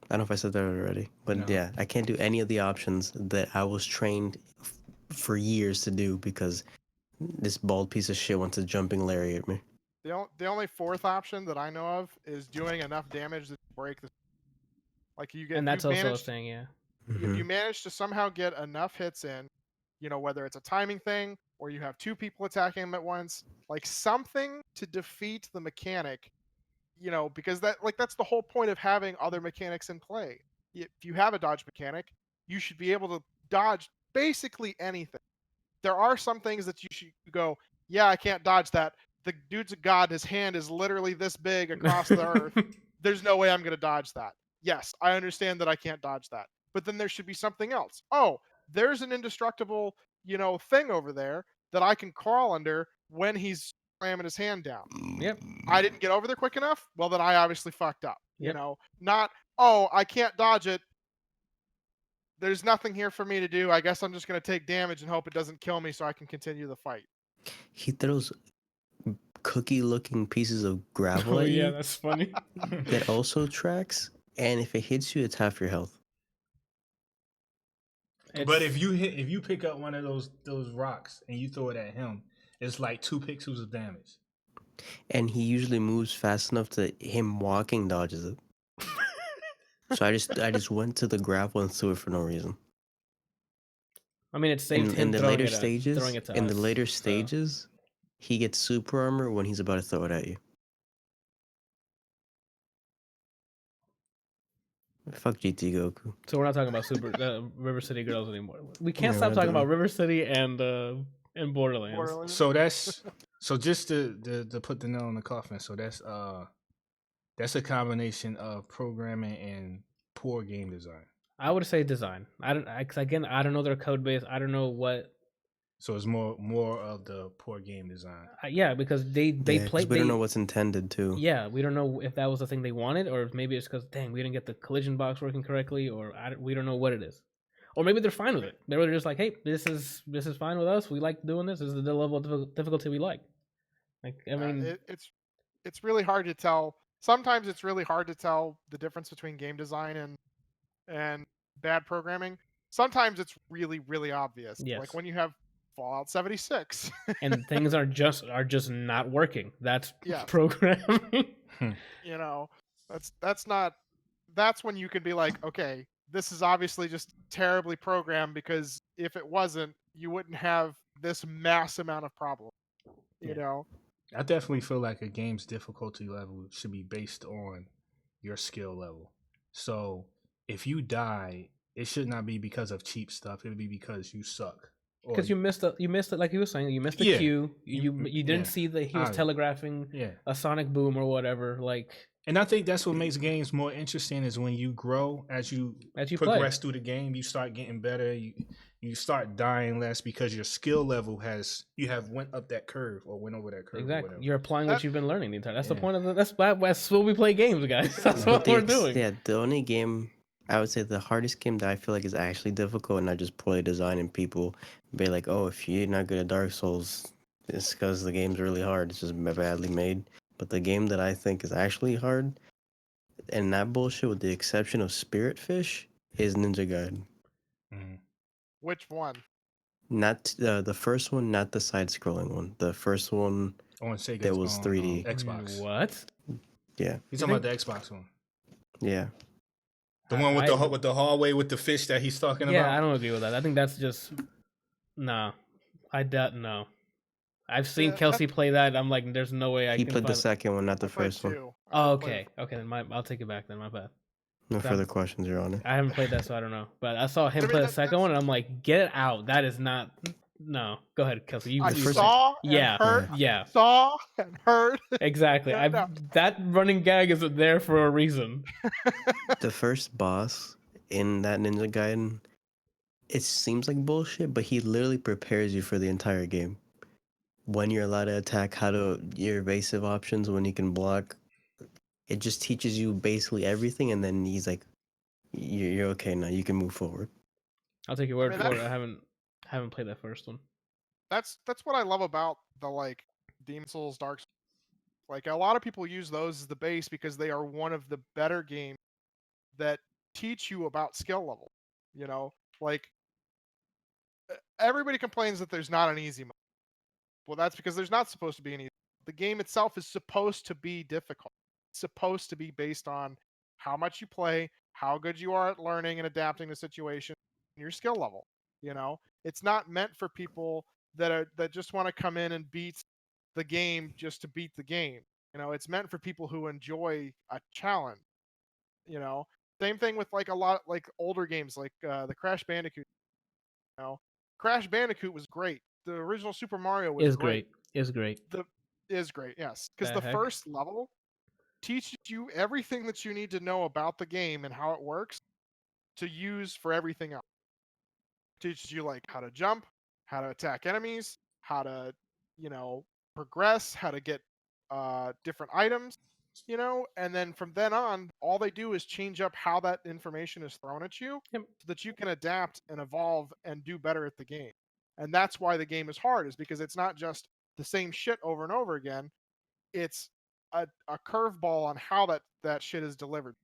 S2: I don't know if I said that already, but no. Yeah, I can't do any of the options that I was trained for years to do, because this bald piece of shit wants a jumping Larry at me.
S3: The only fourth option that I know of is doing enough damage to break the. Like you get,
S1: and that's also a thing, yeah.
S3: If you manage to somehow get enough hits in, whether it's a timing thing or you have two people attacking them at once, like something to defeat the mechanic, because that's the whole point of having other mechanics in play. If you have a dodge mechanic, you should be able to dodge basically anything. There are some things that you should go, yeah, I can't dodge that. The dude's a god, his hand is literally this big across the earth. There's no way I'm going to dodge that. Yes, I understand that I can't dodge that. But then there should be something else. Oh, there's an indestructible, thing over there that I can crawl under when he's slamming his hand down.
S1: Yep.
S3: I didn't get over there quick enough. Well, then I obviously fucked up.
S1: Yep.
S3: Not, oh, I can't dodge it. There's nothing here for me to do. I guess I'm just going to take damage and hope it doesn't kill me so I can continue the fight.
S2: He throws cookie-looking pieces of gravel at you.
S1: Yeah, that's funny.
S2: That also tracks, and if it hits you, it's half your health.
S4: But if you pick up one of those rocks and you throw it at him, it's like 2 pixels of damage.
S2: And he usually moves fast enough that him walking dodges it. So I just went to the gravel and threw it for no reason.
S1: I mean, it's saved
S2: in
S1: him
S2: the later stages.
S1: throwing it to
S2: in
S1: us,
S2: the later stages, he gets super armor when he's about to throw it at you. Fuck GT Goku.
S1: So we're not talking about River City Girls anymore. We can't stop talking about River City and Borderlands.
S4: So just to put the nail in the coffin. So that's a combination of programming and poor game design.
S1: I would say design. I don't know their code base. I don't know what.
S4: So it's more of the poor game design.
S1: Yeah, because they play.
S2: We don't know what's intended to.
S1: Yeah, we don't know if that was the thing they wanted, or if maybe it's because dang, we didn't get the collision box working correctly, or we don't know what it is, or maybe they're fine with it. They were just like, hey, this is fine with us. We like doing this. This is the level of difficulty we like. Like, I mean,
S3: it's really hard to tell. Sometimes it's really hard to tell the difference between game design and bad programming. Sometimes it's really, really obvious.
S1: Yes.
S3: Like when you have Fallout 76
S1: and things are just not working. That's programming.
S3: That's when you can be like, okay, this is obviously just terribly programmed, because if it wasn't, you wouldn't have this mass amount of problems. You know?
S4: I definitely feel like a game's difficulty level should be based on your skill level. So if you die, it should not be because of cheap stuff. It would be because you suck.
S1: Because you missed it, like he was saying. You missed the cue. You didn't see that he was telegraphing a sonic boom or whatever.
S4: And I think that's what makes games more interesting is when you grow as you progress through the game. You start getting better. You start dying less because your skill level went up that curve or went over that curve.
S1: Exactly. You're applying what you've been learning the entire. That's the point of that's what we play games, guys. That's what we're doing.
S2: Yeah, the only game. I would say the hardest game that I feel like is actually difficult and not just poorly designed, and people be like, oh, if you're not good at Dark Souls, it's because the game's really hard. It's just badly made. But the game that I think is actually hard, and that bullshit with the exception of Spiritfish, is Ninja Gaiden.
S4: Mm-hmm.
S3: Which one?
S2: Not the first one, not the side-scrolling one. The first one that was 3D.
S4: Xbox.
S1: What?
S2: Yeah.
S4: You're talking about the Xbox one?
S2: Yeah.
S4: The one with the hallway with the fish that he's talking about?
S1: Yeah, I don't agree with that. I think that's just... No. I doubt... No. I've seen Kelsey play that. I'm like, there's no way I can...
S2: He played the second one, not the first one.
S1: Oh, okay. Okay, then I'll take it back then. My bad.
S2: No further questions, Your Honor.
S1: I haven't played that, so I don't know. But I saw him play the second one, and I'm like, get it out. That is not... No. Go ahead, Kelsey.
S3: Saw and heard.
S1: Yeah.
S3: Saw and heard.
S1: Exactly. That running gag isn't there for a reason.
S2: The first boss in that Ninja Gaiden, it seems like bullshit, but he literally prepares you for the entire game. When you're allowed to attack, your evasive options, when you can block. It just teaches you basically everything, and then he's like, you're okay now, you can move forward.
S1: I'll take your word for it. I haven't played that first one.
S3: That's what I love about the Demon Souls, Dark Souls. Like, a lot of people use those as the base because they are one of the better games that teach you about skill level. You know, like, everybody complains that there's not an easy mode. Well, that's because there's not supposed to be any. The game itself is supposed to be difficult. It's supposed to be based on how much you play, how good you are at learning and adapting to situations, your skill level. It's not meant for people that just want to come in and beat the game just to beat the game. It's meant for people who enjoy a challenge. You know, Same thing with like a lot like older games like the Crash Bandicoot. Crash Bandicoot was great. The original Super Mario was great.
S1: Is great.
S3: Is great, yes, because the first level teaches you everything that you need to know about the game and how it works to use for everything else. Teaches you like how to jump, how to attack enemies, how to, progress, how to get different items, and then from then on, all they do is change up how that information is thrown at you so that you can adapt and evolve and do better at the game. And that's why the game is hard, is because it's not just the same shit over and over again. It's a curveball on how that shit is delivered.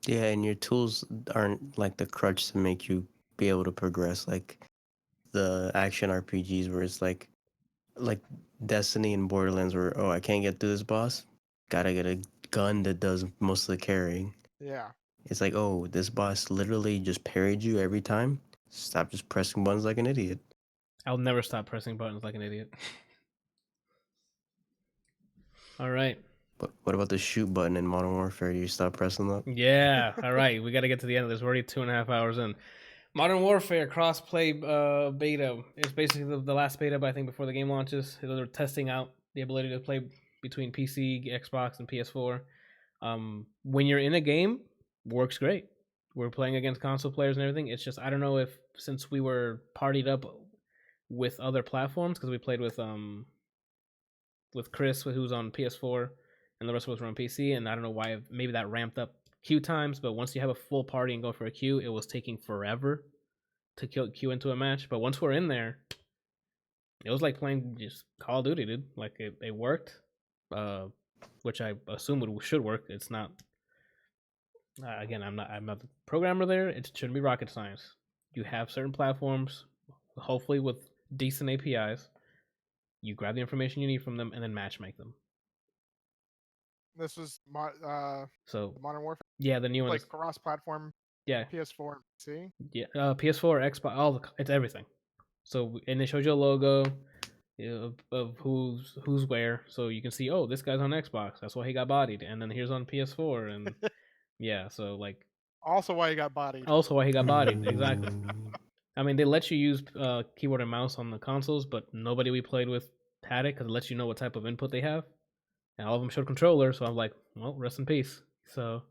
S2: Yeah, and your tools aren't like the crutch to make you be able to progress, like the action RPGs where it's like Destiny and Borderlands where, I can't get through this boss, gotta get a gun that does most of the carrying.
S3: Yeah.
S2: It's like, this boss literally just parried you every time. Stop just pressing buttons like an idiot.
S1: I'll never stop pressing buttons like an idiot. All right.
S2: But what about the shoot button in Modern Warfare? Do you stop pressing that?
S1: Yeah. All right. We got to get to the end of this. We're already 2.5 hours in. Modern Warfare cross-play beta. It's basically the last beta, but I think before the game launches. They're testing out the ability to play between PC, Xbox, and PS4. When you're in a game, works great. We're playing against console players and everything. It's just, I don't know if, since we were partied up with other platforms, because we played with Chris, who's on PS4, and the rest of us were on PC, and I don't know why, maybe that ramped up queue times, but once you have a full party and go for a queue, it was taking forever to queue into a match. But once we're in there, it was like playing just Call of Duty, dude. Like it worked, which I assume should work. It's not. Again, I'm not the programmer there. It shouldn't be rocket science. You have certain platforms, hopefully with decent APIs. You grab the information you need from them and then matchmake them.
S3: This was
S1: so
S3: Modern Warfare.
S1: Yeah, the new one,
S3: like cross-platform.
S1: Yeah,
S3: PS4 and PC.
S1: Yeah, PS4, Xbox, it's everything. So, and it shows you a logo of who's where, so you can see, this guy's on Xbox, that's why he got bodied, and then here's on PS4, and yeah, so like
S3: also why he got bodied.
S1: Exactly. I mean, they let you use keyboard and mouse on the consoles, but nobody we played with had it because it lets you know what type of input they have, and all of them showed controller. So I'm like, well, rest in peace. So.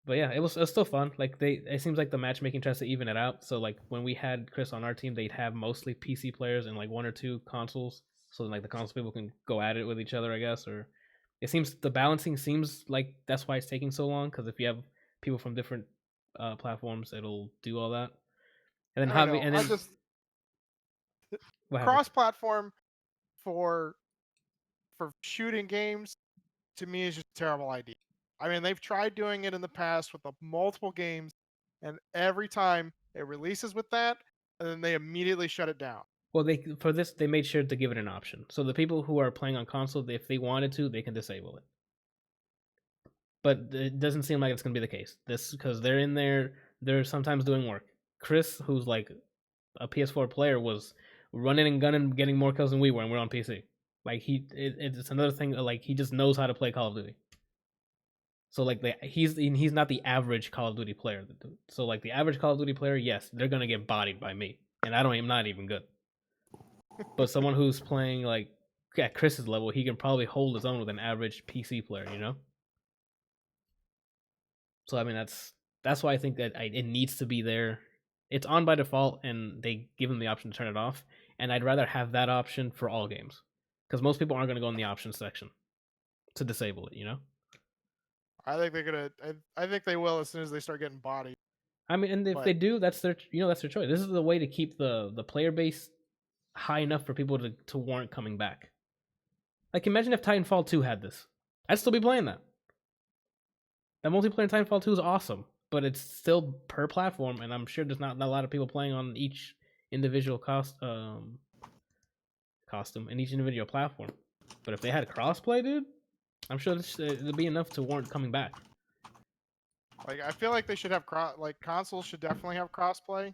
S1: But yeah, it was still fun. Like it seems like the matchmaking tries to even it out. So like when we had Chris on our team, they'd have mostly PC players and like 1 or 2 consoles. So like the console people can go at it with each other, I guess. Or it seems the balancing seems like that's why it's taking so long. Because if you have people from different platforms, it'll do all that. And then
S3: cross-platform for shooting games to me is just a terrible idea. I mean, they've tried doing it in the past with multiple games, and every time it releases with that, and then they immediately shut it down.
S1: Well, they made sure to give it an option. So the people who are playing on console, if they wanted to, they can disable it. But it doesn't seem like it's going to be the case. Because they're in there, they're sometimes doing work. Chris, who's like a PS4 player, was running and gunning, getting more kills than we were, and we're on PC. Like it's another thing. Like he just knows how to play Call of Duty. So like he's not the average Call of Duty player. So like the average Call of Duty player, yes, they're gonna get bodied by me, and I'm not even good. But someone who's playing like at Chris's level, he can probably hold his own with an average PC player, you know. So I mean that's why I think that it needs to be there. It's on by default, and they give them the option to turn it off. And I'd rather have that option for all games, because most people aren't gonna go in the options section to disable it, you know.
S3: I think they're gonna. I think they will as soon as they start getting bodied.
S1: I mean, and if they do, that's their choice. This is the way to keep the player base high enough for people to warrant coming back. Like, imagine if Titanfall 2 had this. I'd still be playing that. That multiplayer in Titanfall 2 is awesome, but it's still per platform, and I'm sure there's not a lot of people playing on each individual costume in each individual platform. But if they had crossplay, dude, I'm sure it'd be enough to warrant coming back.
S3: Like, I feel like they should have consoles should definitely have crossplay,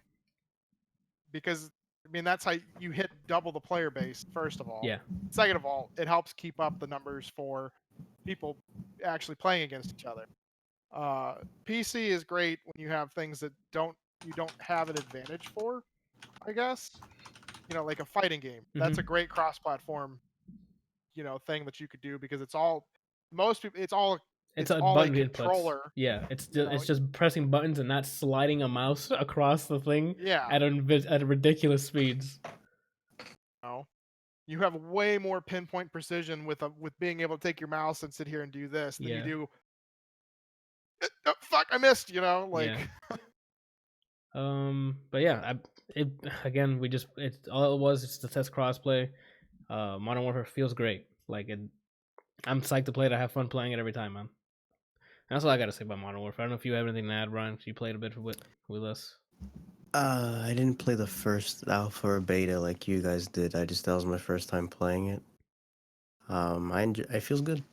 S3: because I mean that's how you hit double the player base. First of all,
S1: yeah.
S3: Second of all, it helps keep up the numbers for people actually playing against each other. PC is great when you have things that you don't have an advantage for, I guess. You know, like a fighting game. That's a great cross-platform, thing that you could do, because it's all a
S1: button
S3: controller.
S1: Inputs. Yeah, it's just pressing buttons and not sliding a mouse across the thing.
S3: Yeah.
S1: At ridiculous speeds.
S3: You have way more pinpoint precision with being able to take your mouse and sit here and do this than you do. Oh, fuck! I missed. Yeah.
S1: But yeah, it's to test crossplay. Modern Warfare feels great. Like I'm psyched to play it. I have fun playing it every time, man. That's all I got to say about Modern Warfare. I don't know if you have anything to add, Brian. You played a bit with us.
S2: I didn't play the first alpha or beta like you guys did. That was my first time playing it. It feels good.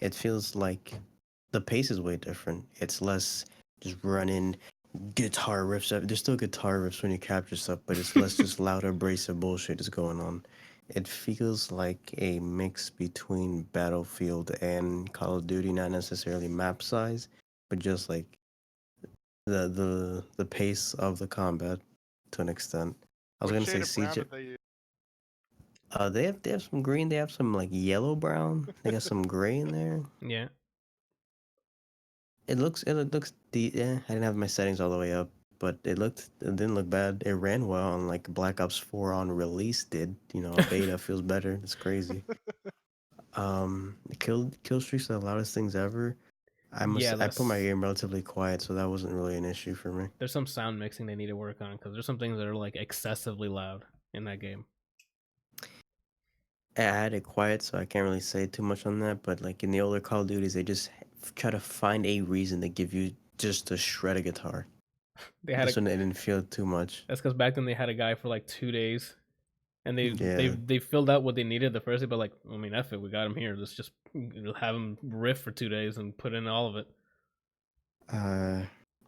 S2: It feels like the pace is way different. It's less just running guitar riffs. There's still guitar riffs when you capture stuff, but it's less just loud abrasive bullshit is going on. It feels like a mix between Battlefield and Call of Duty, not necessarily map size, but just like the pace of the combat to an extent. I was gonna say CJ. They have some green. They have some like yellow brown. They got some gray in there.
S1: Yeah.
S2: It looks. Yeah, I didn't have my settings all the way up, but it didn't look bad. It ran well on like Black Ops 4 on release did. Beta feels better. It's crazy. Kill streaks are the loudest things ever. I put my game relatively quiet, so that wasn't really an issue for me.
S1: There's some sound mixing they need to work on, because there's some things that are like excessively loud in that game.
S2: I had it quiet, so I can't really say too much on that. But like in the older Call of Duties, they just try to find a reason to give you just a shred of guitar. This one, it didn't feel too much.
S1: That's because back then they had a guy for like 2 days, and they filled out what they needed the first day. But like, I mean, F it, we got him here. Let's just have him riff for 2 days and put in all of it.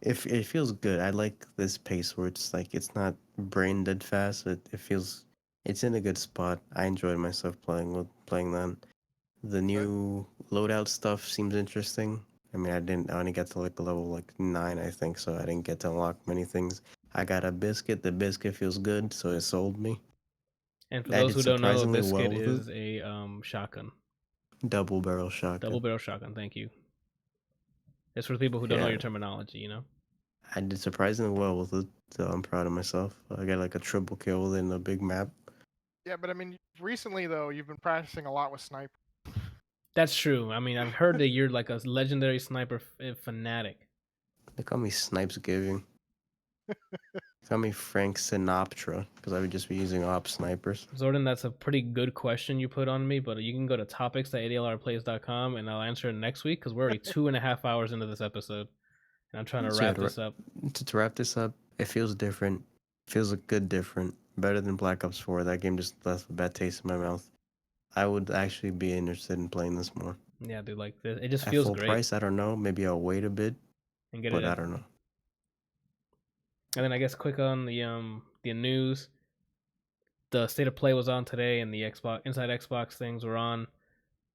S2: It feels good. I like this pace where it's like it's not brain dead fast. It's in a good spot. I enjoyed myself playing that. The new loadout stuff seems interesting. I mean, I only got to like level 9, I think, so I didn't get to unlock many things. I got a biscuit. The biscuit feels good, so it sold me.
S1: And for those who don't know, a biscuit is a shotgun.
S2: Double barrel shotgun.
S1: Double barrel shotgun. Thank you. It's for the people who don't know your terminology,
S2: I did surprisingly well with it, so I'm proud of myself. I got like a triple kill in a big map.
S3: Yeah, but I mean, recently though, you've been practicing a lot with sniper.
S1: That's true. I mean, I've heard that you're like a legendary sniper fanatic.
S2: They call me Snipes Giving. They call me Frank Sinatra, because I would just be using op snipers.
S1: Zordon, that's a pretty good question you put on me, but you can go to topics.adlrplays.com and I'll answer it next week, because we're already 2.5 hours into this episode. And I'm trying to wrap this up.
S2: To wrap this up, it feels different. Feels a good different. Better than Black Ops 4. That game just left a bad taste in my mouth. I would actually be interested in playing this more.
S1: Yeah, dude, like it just feels great. At full
S2: price, I don't know. Maybe I'll wait a bit and get it. But I don't know.
S1: And then I guess quick on the news. The State of Play was on today, and the Inside Xbox things were on.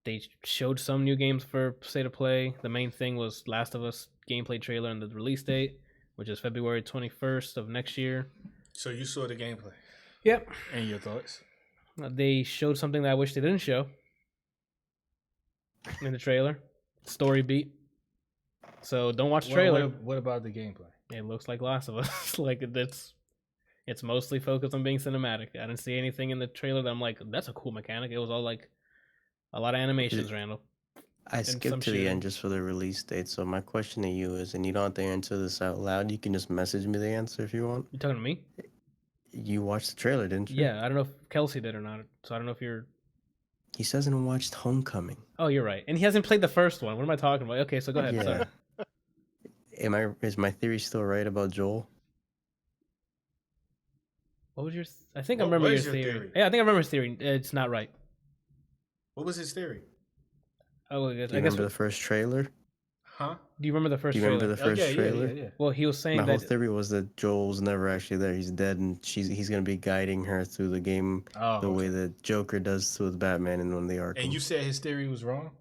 S1: They showed some new games for State of Play. The main thing was Last of Us gameplay trailer and the release date, which is February 21st of next year.
S4: So you saw the gameplay?
S1: Yep.
S4: And your thoughts?
S1: They showed something that I wish they didn't show in the trailer. Story beat. So don't watch the trailer.
S4: What about the gameplay?
S1: It looks like Last of Us. Like it's mostly focused on being cinematic. I didn't see anything in the trailer that I'm like, that's a cool mechanic. It was all like a lot of animations, Randall.
S2: I skipped to the end just for the release date. So my question to you is, and you don't have to answer this out loud, you can just message me the answer if you want.
S1: You talking to me?
S2: You watched the trailer, didn't you?
S1: Yeah, I don't know if Kelsey did or not. So I don't know if you're...
S2: He hasn't watched Homecoming.
S1: Oh, you're right. And he hasn't played the first one. What am I talking about? Okay, so go ahead.
S2: Yeah. Sorry. Is my theory still right about Joel?
S1: What was your? I think I remember your theory. Yeah, I think I remember his theory. It's not right.
S4: What was his theory?
S1: Oh, I
S2: Do you
S1: guess
S2: remember the first trailer?
S4: Huh?
S1: Do you remember the first
S2: Do you
S1: trailer?
S2: remember the first trailer?
S4: Yeah.
S1: Well, he was saying
S2: My
S1: that
S2: whole theory was that Joel's never actually there. He's dead, and he's gonna be guiding her through the game way that Joker does with Batman in one of the Arkham.
S4: And you said his theory was wrong?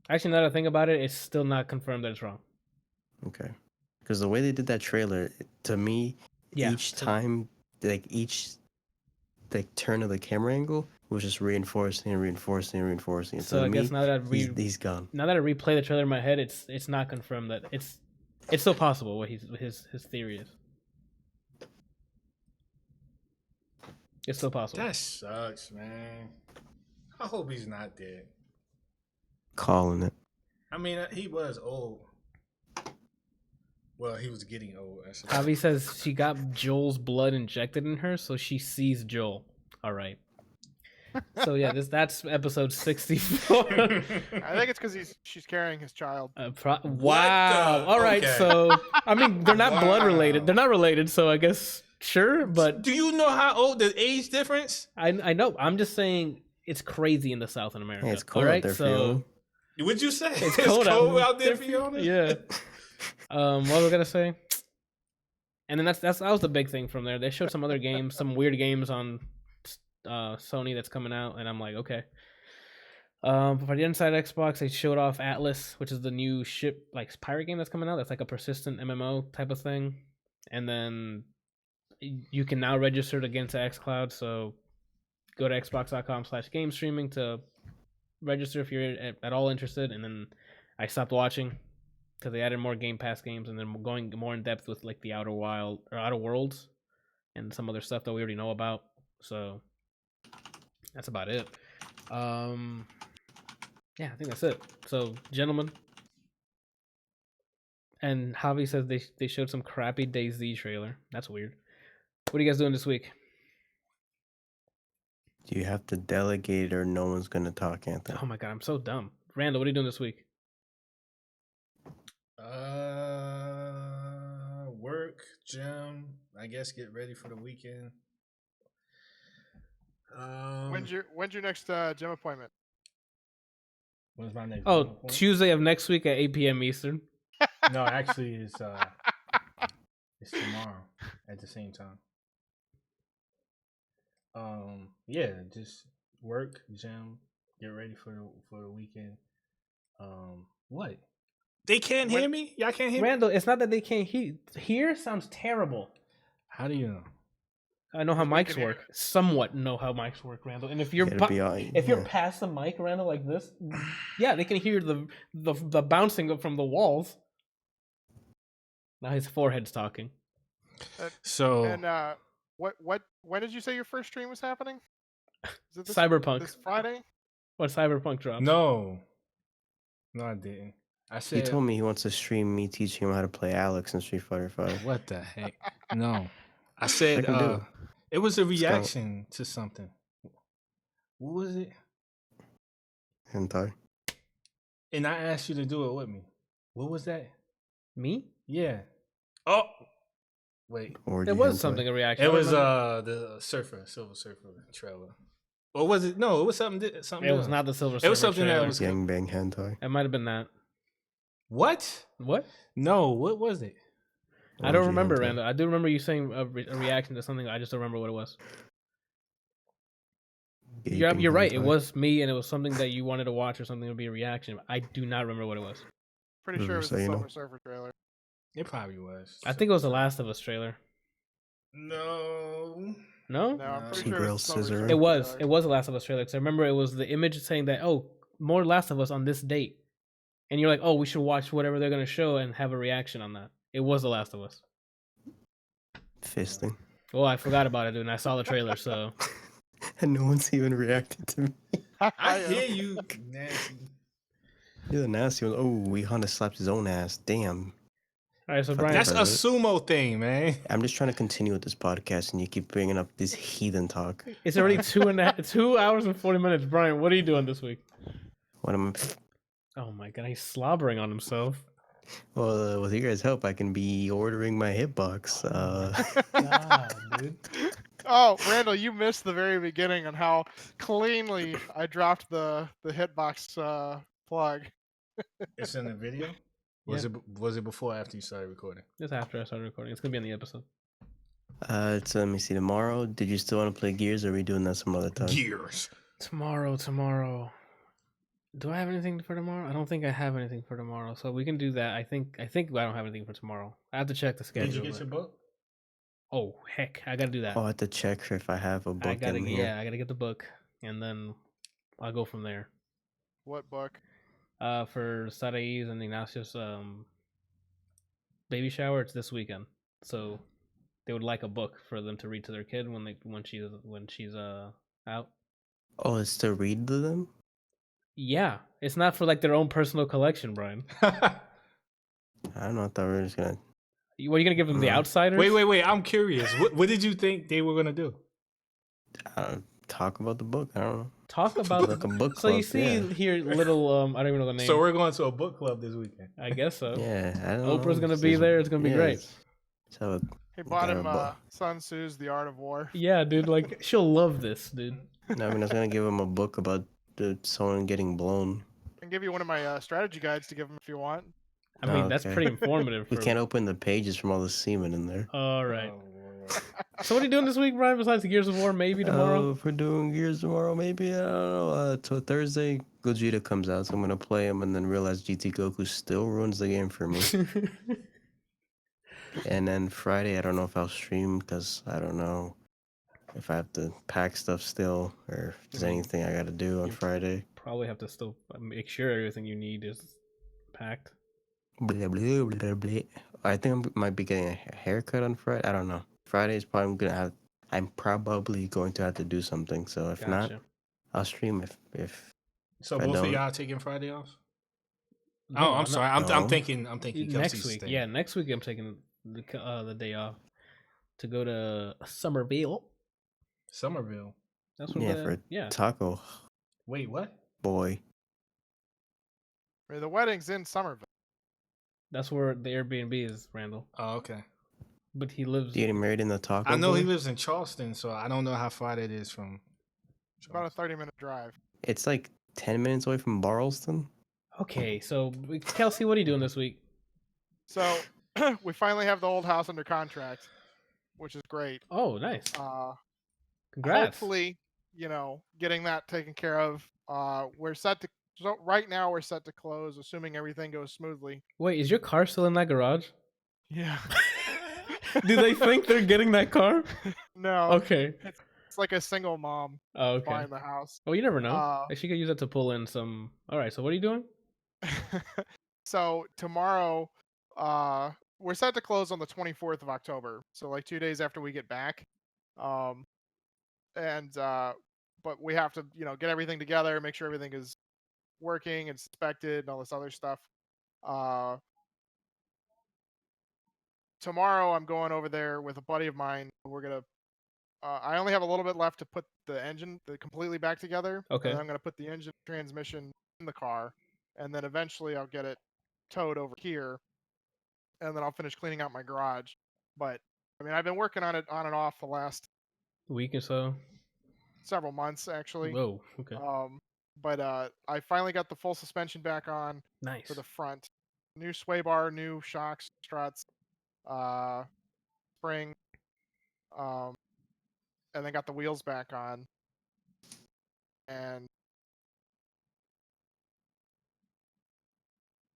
S1: Actually, now that I think about it, it's still not confirmed that it's wrong.
S2: Okay. Because the way they did that trailer, to me, each time, each turn of the camera angle was just reinforcing.
S1: So I guess now that
S2: he's gone.
S1: Now that I replay the trailer in my head, it's not confirmed that it's still possible what his theory is. It's still possible.
S4: That sucks, man. I hope he's not dead.
S2: Calling it.
S4: I mean, he was old. Well, he was getting old.
S1: Javi says she got Joel's blood injected in her, so she sees Joel. All right. So yeah, that's episode 64.
S3: I think it's because she's carrying his child.
S1: Wow. All right. Okay. So I mean, they're not blood related. They're not related. So I guess sure. But
S4: do you know how old the age difference?
S1: I know. I'm just saying it's crazy in the South in America.
S2: Yeah, it's cold out there for you.
S4: What'd you say?
S1: It's cold
S4: out there for you.
S1: Yeah. What was I gonna say? And then that was the big thing from there. They showed some other games, some weird games on Sony that's coming out, and I'm like, okay. For the inside Xbox, they showed off Atlas, which is the new ship pirate game that's coming out. That's like a persistent MMO type of thing, and then you can now register to get into xCloud. So go to xbox.com/game streaming to register if you're at all interested. And then I stopped watching because they added more Game Pass games, and then going more in depth with the Outer Worlds and some other stuff that we already know about. So that's about it. Yeah, I think that's it. So, gentlemen, and Javi says they showed some crappy DayZ trailer. That's weird. What are you guys doing this week?
S2: Do you have to delegate or no one's gonna talk, Anthony?
S1: Oh my god, I'm so dumb. Randall, what are you doing this week?
S4: Work, gym. I guess get ready for the weekend.
S3: When's your next gym appointment?
S4: When's my next?
S1: Oh, Tuesday of next week at 8 p.m. Eastern.
S4: No, actually, it's tomorrow at the same time. Yeah, just work, gym, get ready for the weekend. What? They can't hear me? Y'all can't hear me?
S1: Randall, it's not that they can't hear. Hear sounds terrible.
S4: How do you know?
S1: I know how mics work. Somewhat know how mics work, Randall. And if you're you're past the mic, Randall, like this, yeah, they can hear the bouncing up from the walls. Now his forehead's talking.
S3: When did you say your first stream was happening? Is it
S1: Cyberpunk.
S3: This Friday?
S1: What Cyberpunk dropped?
S4: No, I didn't. I said
S2: he told me he wants to stream me teaching him how to play Alex in Street Fighter 5.
S4: What the heck? No. I said it was a reaction to something. What was it?
S2: Hentai.
S4: And I asked you to do it with me. What was that?
S1: Me?
S4: Yeah. Oh, wait.
S1: It was something a reaction.
S4: It was the Silver Surfer trailer. Or was it? No, it was something.
S1: It was not the Silver Surfer.
S4: It was something
S1: trailer.
S4: that was
S2: gangbang hentai.
S1: It might have been that.
S4: What? No, what was it?
S1: I don't remember, Randall. I do remember you saying a reaction to something. I just don't remember what it was. You're right. It was me, and it was something that you wanted to watch or something to be a reaction. I do not remember what it was.
S3: Pretty sure it was the Silver Surfer trailer.
S4: It probably was.
S1: I think it was the Last of Us trailer.
S4: No.
S3: No, I'm pretty sure it was.
S1: It was the Last of Us trailer. Because I remember it was the image saying that, more Last of Us on this date. And you're like, we should watch whatever they're going to show and have a reaction on that. It was The Last of Us.
S2: Fisting.
S1: Well, I forgot about it, dude, and I saw the trailer, so.
S2: And no one's even reacted to me.
S4: I hear you, nasty.
S2: You're the nasty one. Oh, Honda slapped his own ass. Damn.
S1: All right, so Brian.
S4: That's a sumo thing, man.
S2: I'm just trying to continue with this podcast, and you keep bringing up this heathen talk.
S1: It's already 2 hours and 40 minutes. Brian, what are you doing this week?
S2: What am I...
S1: Oh my god, he's slobbering on himself.
S2: Well, with your guys' help, I can be ordering my hitbox.
S1: God, dude.
S3: Oh, Randall, you missed the very beginning on how cleanly I dropped the hitbox plug.
S4: It's in the video. Was it before or after you started recording?
S1: It's after I started recording. It's gonna be in the episode.
S2: Let me see. Tomorrow, did you still want to play Gears, or are we doing that some other time?
S4: Gears.
S1: Tomorrow. Do I have anything for tomorrow? I don't think I have anything for tomorrow, so we can do that. I think I don't have anything for tomorrow. I have to check the schedule.
S4: Did you get your book?
S1: Oh heck, I gotta do that.
S2: I have to check if I have a book
S1: I gotta
S2: in here.
S1: I gotta get the book, and then I'll go from there.
S3: What book?
S1: For Sarai's and Ignacio's baby shower. It's this weekend, so they would like a book for them to read to their kid when she's out.
S2: Oh, it's to read to them?
S1: Yeah, it's not for like their own personal collection, Brian.
S2: I don't know. I thought we were just gonna.
S1: What are you gonna give them? The Outsiders?
S4: Wait. I'm curious. What did you think they were gonna do?
S2: Talk about the book. I don't know.
S1: Talk about
S2: like a book club.
S1: So you see here, little I don't even know the name.
S4: So we're going to a book club this weekend.
S1: I guess so.
S2: Yeah, I don't know.
S1: Oprah's gonna be there. It's gonna be great.
S2: So
S3: He bought him Sun Tzu's The Art of War.
S1: Yeah, dude. Like she'll love this, dude.
S2: No, I mean I was gonna give him a book about someone getting blown.
S3: I can give you one of my strategy guides to give him if you want.
S1: I mean that's pretty informative.
S2: We can't open the pages from all the semen in there.
S1: All right. So what are you doing this week, Brian? Besides the Gears of War, maybe tomorrow.
S2: If we're doing Gears tomorrow, maybe I don't know. So Thursday, Gogeta comes out, so I'm gonna play him, and then realize GT Goku still ruins the game for me. And then Friday, I don't know if I'll stream because I don't know if I have to pack stuff still or if there's anything I got to do on Friday.
S1: Probably have to still make sure everything you need is packed.
S2: Blah, blah, blah, blah. I think I might be getting a haircut on Friday. I don't know. Friday is probably I'm probably going to have to do something. So if not, I'll stream if.
S4: So both of y'all taking Friday off? No, I'm sorry. I'm thinking
S1: next week. Yeah, next week I'm taking the day off to go to Somerville. That's where
S2: taco.
S4: Wait, what?
S2: Boy.
S3: The wedding's in Somerville.
S1: That's where the Airbnb is, Randall.
S4: Oh, okay.
S1: But he lives.
S2: Getting married in the taco.
S4: I know he lives in Charleston, so I don't know how far that is from.
S3: It's about a 30-minute drive.
S2: It's like 10 minutes away from Barlston.
S1: Okay, so Kelsey, what are you doing this week?
S3: So we finally have the old house under contract, which is great.
S1: Oh, nice. Congrats.
S3: Hopefully, getting that taken care of. We're set to. So right now we're set to close, assuming everything goes smoothly.
S1: Wait, is your car still in that garage?
S3: Yeah.
S1: Do they think they're getting that car?
S3: No.
S1: Okay.
S3: It's like a single mom buying the house.
S1: Oh, you never know. She could use that to pull in some. All right. So what are you doing?
S3: So tomorrow, we're set to close on the 24th of October. So like 2 days after we get back. But we have to, get everything together, make sure everything is working, inspected, and all this other stuff. Tomorrow I'm going over there with a buddy of mine. We're gonna. I only have a little bit left to put the engine completely back together.
S1: Okay.
S3: And I'm gonna put the engine transmission in the car, and then eventually I'll get it towed over here, and then I'll finish cleaning out my garage. But I mean, I've been working on it on and off the last
S1: week or so.
S3: Several months actually.
S1: Whoa. Okay.
S3: But I finally got the full suspension back on.
S1: Nice.
S3: For the front. New sway bar, new shocks, struts, spring, and then got the wheels back on. And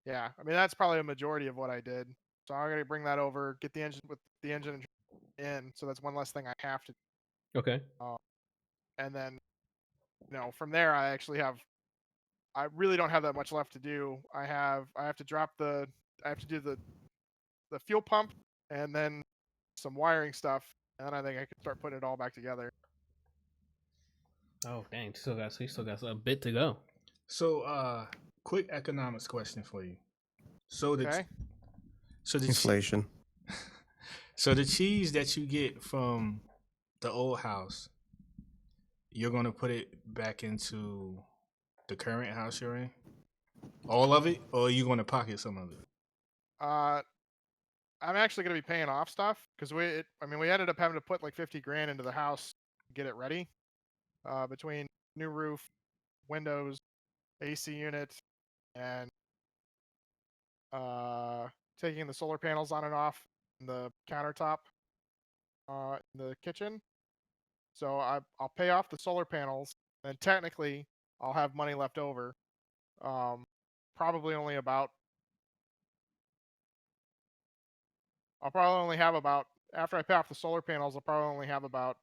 S3: yeah, I mean that's probably a majority of what I did. So I'm gonna bring that over, get the engine in, so that's one less thing I have to do.
S1: Okay.
S3: And then, from there I really don't have that much left to do. I have to do the fuel pump and then some wiring stuff, and then I think I can start putting it all back together.
S1: Oh dang! You still got a bit to go.
S4: So, quick economics question for you. So the
S2: inflation.
S4: So the cheese that you get from the old house, you're gonna put it back into the current house you're in? All of it, or are you gonna pocket some of it?
S3: I'm actually going to be paying off stuff because we ended up having to put like 50 grand into the house to get it ready. Between new roof, windows, AC unit, and taking the solar panels on and off the countertop in the kitchen. So I'll pay off the solar panels, and technically I'll have money left over. Probably only about. I'll probably only have about, after I pay off the solar panels, I'll probably only have about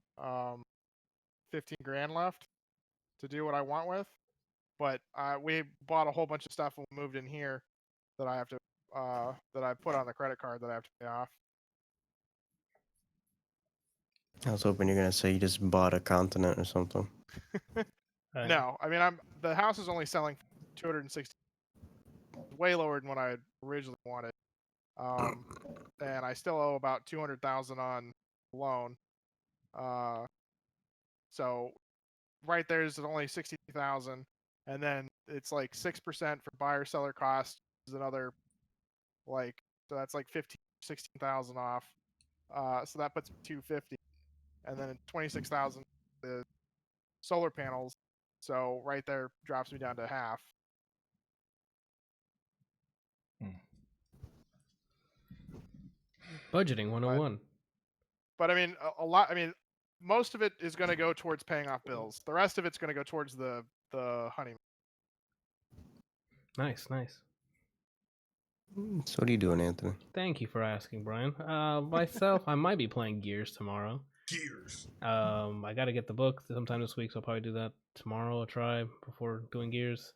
S3: 15 grand left to do what I want with. But we bought a whole bunch of stuff when we moved in here that I have to that I put on the credit card that I have to pay off.
S2: I was hoping you're gonna say you just bought a continent or something.
S3: No, I mean the house is only selling 260, way lower than what I originally wanted. And I still owe about 200,000 on loan. So right there's only 60,000, and then it's like 6% for buyer seller cost is another, like, so that's like 16,000 off. So that puts 250, and then 26,000 the solar panels. So right there drops me down to half.
S1: Budgeting 101.
S3: But I mean, a lot. I mean, most of it is going to go towards paying off bills. The rest of it's going to go towards the honeymoon.
S1: Nice.
S2: So what are you doing, Anthony?
S1: Thank you for asking, Brian. Myself, I might be playing Gears tomorrow.
S4: Gears.
S1: I got to get the book sometime this week, so I'll probably do that tomorrow. I'll try before doing Gears.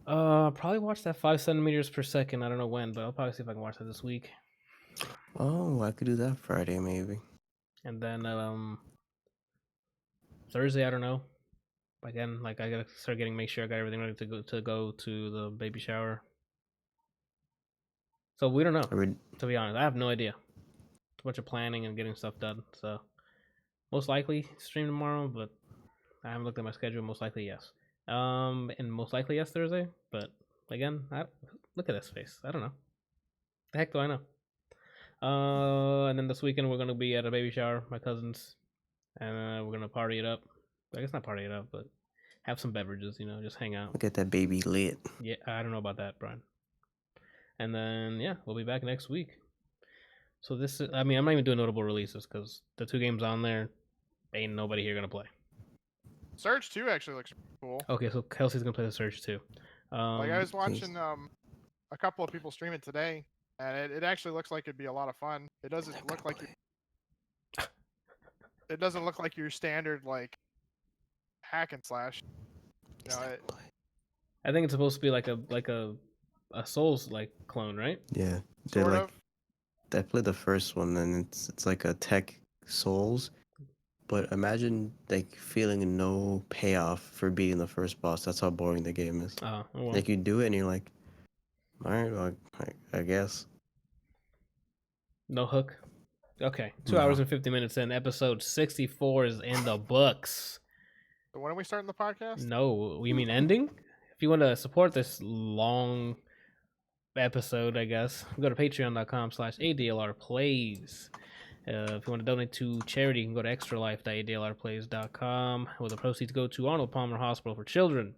S1: Probably watch that 5 centimeters per second. I don't know when, but I'll probably see if I can watch that this week.
S2: Oh, I could do that Friday maybe.
S1: And then Thursday, I don't know. Again, like I gotta start make sure I got everything ready to go to the baby shower. So we don't know. To be honest, I have no idea. It's a bunch of planning and getting stuff done. So most likely stream tomorrow, but I haven't looked at my schedule. Most likely yes. And most likely yes Thursday. But again, look at this face. I don't know. The heck do I know? And then this weekend we're gonna be at a baby shower, my cousin's, and we're gonna party it up. I guess not party it up, but have some beverages. Just hang out.
S2: Look at that baby lit.
S1: Yeah, I don't know about that, Brian. And then yeah, we'll be back next week. So this is, I'm not even doing notable releases because the 2 games on there, ain't nobody here gonna play.
S3: Surge 2 actually looks cool.
S1: Okay, so Kelsey's gonna play the Surge 2.
S3: Like I was watching a couple of people stream it today, and it actually looks like it'd be a lot of fun. It doesn't look like it doesn't look like your standard like hack and slash.
S1: I think it's supposed to be like a Souls like clone, right?
S2: Yeah,
S3: sort of.
S2: I played the first one, and it's like a tech Souls, but imagine like feeling no payoff for beating the first boss. That's how boring the game is.
S1: Oh, well.
S2: Like you do it, and you're like, all right, well, I guess.
S1: No hook. Okay, 2 hours and 50 minutes in. Episode 64 is in the books.
S3: So when are we starting the podcast?
S1: No, you mean ending? If you want to support this long episode, I guess, go to patreon.com/ADLR Plays. If you want to donate to charity, you can go to extralife.adlrplays.com, where the proceeds go to Arnold Palmer Hospital for Children.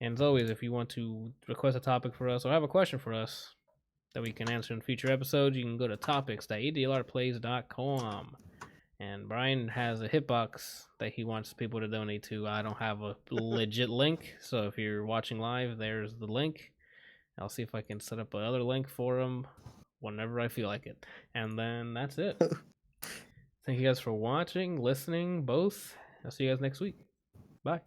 S1: And as always, if you want to request a topic for us or have a question for us that we can answer in future episodes, you can go to topics.adlrplays.com. And Brian has a hitbox that he wants people to donate to. I don't have a legit link, so if you're watching live, there's the link. I'll see if I can set up another link for him whenever I feel like it. And then that's it. Thank you guys for watching, listening, both. I'll see you guys next week. Bye.